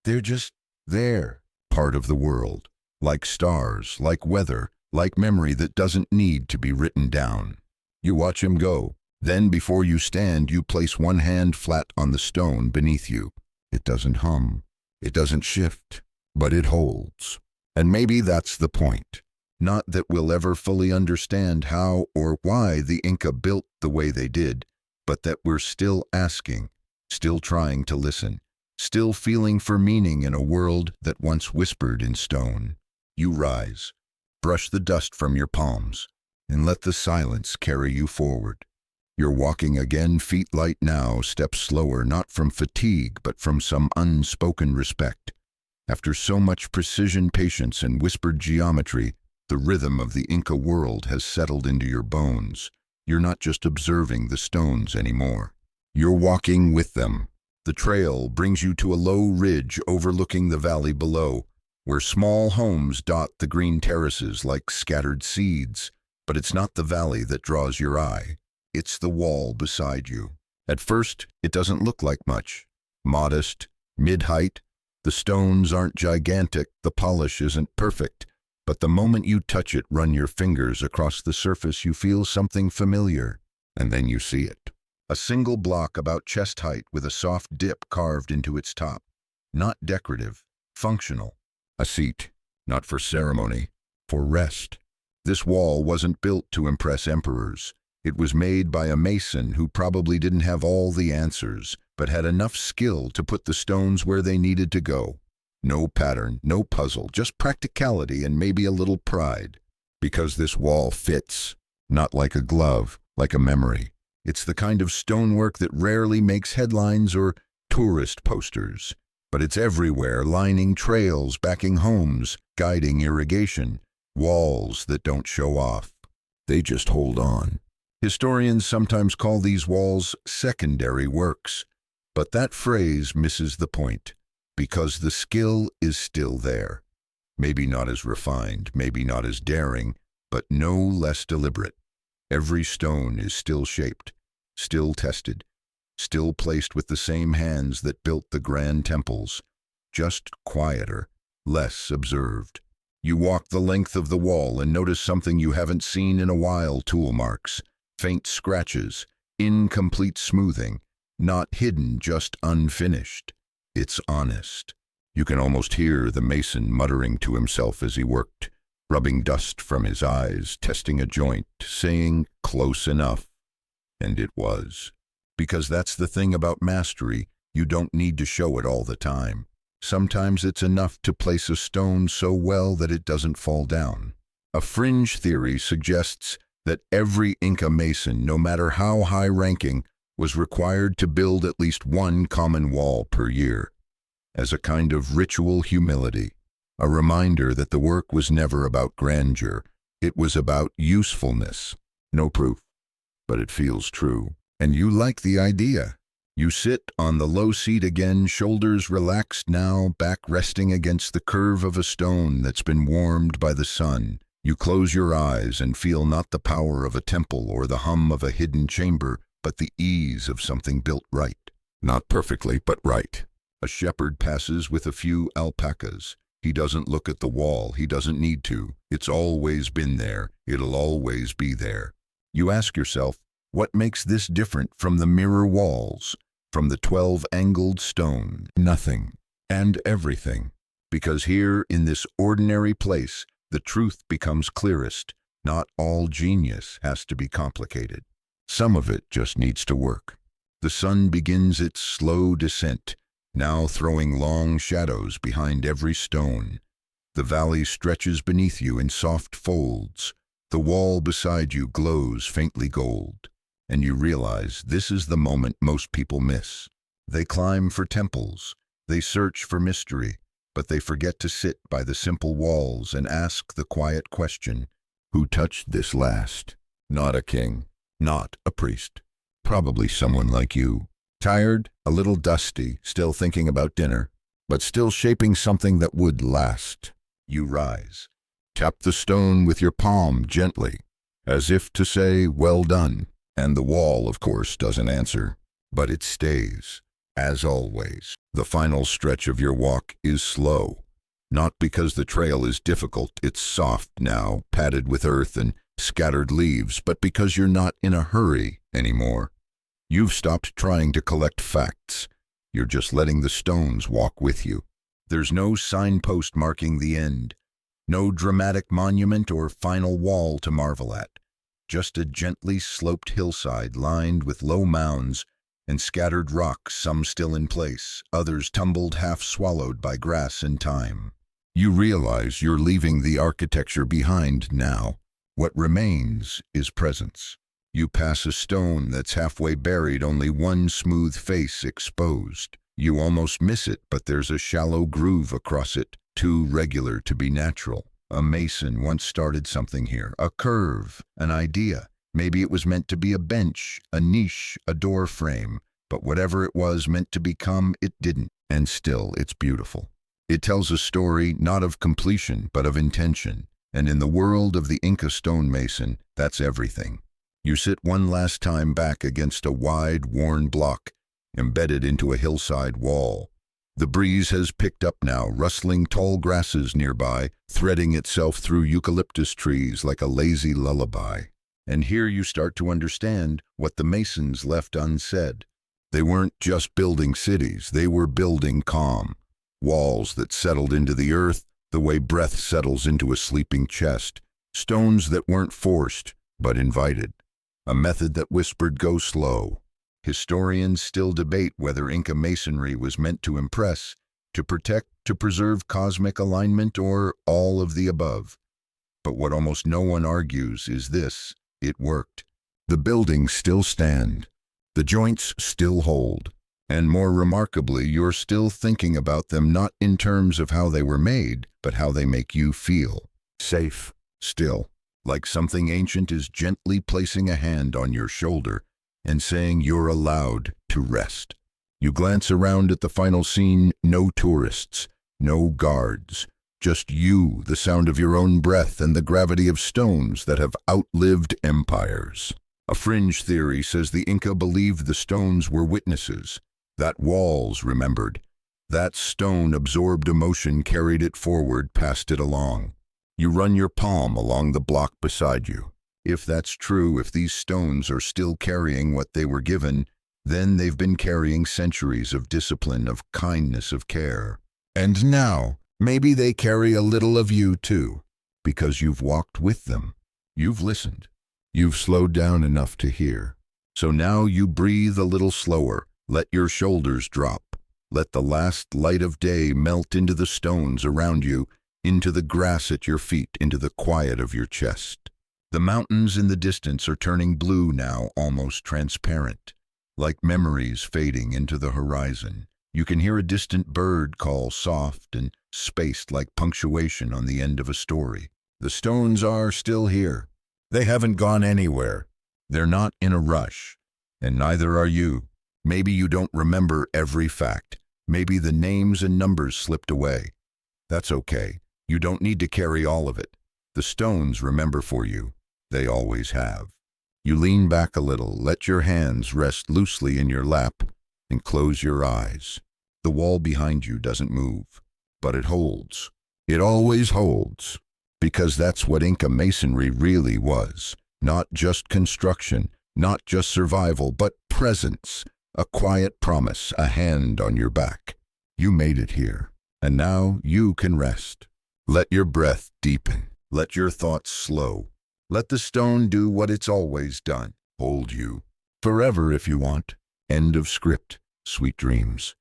They're just there, part of the world. Like stars, like weather, like memory that doesn't need to be written down. You watch him go. Then, before you stand, you place one hand flat on the stone beneath you. It doesn't hum. It doesn't shift. But it holds. And maybe that's the point. Not that we'll ever fully understand how or why the Inca built the way they did, but that we're still asking, still trying to listen, still feeling for meaning in a world that once whispered in stone. You rise, brush the dust from your palms, and let the silence carry you forward. You're walking again, feet light now, steps slower, not from fatigue, but from some unspoken respect. After so much precision, patience, and whispered geometry, the rhythm of the Inca world has settled into your bones. You're not just observing the stones anymore. You're walking with them. The trail brings you to a low ridge overlooking the valley below, where small homes dot the green terraces like scattered seeds. But it's not the valley that draws your eye. It's the wall beside you. At first, it doesn't look like much. Modest, mid-height. The stones aren't gigantic, the polish isn't perfect. But the moment you touch it, run your fingers across the surface, you feel something familiar. And then you see it. A single block about chest height with a soft dip carved into its top. Not decorative, functional. A seat, not for ceremony, for rest. This wall wasn't built to impress emperors. It was made by a mason who probably didn't have all the answers, but had enough skill to put the stones where they needed to go. No pattern, no puzzle, just practicality and maybe a little pride. Because this wall fits, not like a glove, like a memory. It's the kind of stonework that rarely makes headlines or tourist posters. But it's everywhere, lining trails, backing homes, guiding irrigation. Walls that don't show off. They just hold on. Historians sometimes call these walls secondary works. But that phrase misses the point. Because the skill is still there. Maybe not as refined, maybe not as daring, but no less deliberate. Every stone is still shaped, still tested, still placed with the same hands that built the grand temples, just quieter, less observed. You walk the length of the wall and notice something you haven't seen in a while: tool marks, faint scratches, incomplete smoothing, not hidden, just unfinished. It's honest. You can almost hear the mason muttering to himself as he worked, rubbing dust from his eyes, testing a joint, saying, "Close enough." And it was. Because that's the thing about mastery, you don't need to show it all the time. Sometimes it's enough to place a stone so well that it doesn't fall down. A fringe theory suggests that every Inca mason, no matter how high-ranking, was required to build at least one common wall per year, as a kind of ritual humility, a reminder that the work was never about grandeur, it was about usefulness. No proof, but it feels true. And you like the idea. You sit on the low seat again, shoulders relaxed now, back resting against the curve of a stone that's been warmed by the sun. You close your eyes and feel not the power of a temple or the hum of a hidden chamber, but the ease of something built right. Not perfectly, but right. A shepherd passes with a few alpacas. He doesn't look at the wall, he doesn't need to. It's always been there, it'll always be there. You ask yourself, what makes this different from the mirror walls, from the 12-angled stone? Nothing and everything. Because here, in this ordinary place, the truth becomes clearest. Not all genius has to be complicated. Some of it just needs to work. The sun begins its slow descent, now throwing long shadows behind every stone. The valley stretches beneath you in soft folds. The wall beside you glows faintly gold. And you realize this is the moment most people miss. They climb for temples, they search for mystery, but they forget to sit by the simple walls and ask the quiet question, who touched this last? Not a king, not a priest. Probably someone like you. Tired, a little dusty, still thinking about dinner, but still shaping something that would last. You rise. Tap the stone with your palm gently, as if to say, well done. And the wall, of course, doesn't answer, but it stays. As always, the final stretch of your walk is slow. Not because the trail is difficult, it's soft now, padded with earth and scattered leaves, but because you're not in a hurry anymore. You've stopped trying to collect facts. You're just letting the stones walk with you. There's no signpost marking the end, no dramatic monument or final wall to marvel at. Just a gently sloped hillside lined with low mounds and scattered rocks, some still in place, others tumbled half swallowed by grass and time. You realize you're leaving the architecture behind now. What remains is presence. You pass a stone that's halfway buried, only one smooth face exposed. You almost miss it, but there's a shallow groove across it, too regular to be natural. A mason once started something here, a curve, an idea. Maybe it was meant to be a bench, a niche, a door frame, but whatever it was meant to become, it didn't, and still it's beautiful. It tells a story not of completion, but of intention, and in the world of the Inca stonemason, that's everything. You sit one last time back against a wide, worn block, embedded into a hillside wall. The breeze has picked up now, rustling tall grasses nearby, threading itself through eucalyptus trees like a lazy lullaby. And here you start to understand what the masons left unsaid. They weren't just building cities, they were building calm. Walls that settled into the earth the way breath settles into a sleeping chest. Stones that weren't forced, but invited. A method that whispered, go slow. Historians still debate whether Inca masonry was meant to impress, to protect, to preserve cosmic alignment, or all of the above. But what almost no one argues is this: it worked. The buildings still stand. The joints still hold. And more remarkably, you're still thinking about them not in terms of how they were made, but how they make you feel. Safe, still, like something ancient is gently placing a hand on your shoulder and saying you're allowed to rest. You glance around at the final scene, no tourists, no guards, just you, the sound of your own breath, and the gravity of stones that have outlived empires. A fringe theory says the Inca believed the stones were witnesses, that walls remembered, that stone absorbed emotion, carried it forward, passed it along. You run your palm along the block beside you. If that's true, if these stones are still carrying what they were given, then they've been carrying centuries of discipline, of kindness, of care. And now, maybe they carry a little of you too, because you've walked with them. You've listened. You've slowed down enough to hear. So now you breathe a little slower, let your shoulders drop. Let the last light of day melt into the stones around you, into the grass at your feet, into the quiet of your chest. The mountains in the distance are turning blue now, almost transparent, like memories fading into the horizon. You can hear a distant bird call, soft and spaced like punctuation on the end of a story. The stones are still here. They haven't gone anywhere. They're not in a rush, and neither are you. Maybe you don't remember every fact. Maybe the names and numbers slipped away. That's okay. You don't need to carry all of it. The The stones remember for you. They always have. You lean back a little, let your hands rest loosely in your lap, and close your eyes. The wall behind you doesn't move, but it holds. It always holds. Because that's what Inca Masonry really was. Not just construction, not just survival, but presence. A quiet promise, a hand on your back. You made it here, and now you can rest. Let your breath deepen. Let your thoughts slow. Let the stone do what it's always done. Hold you. Forever if you want. End of script. Sweet dreams.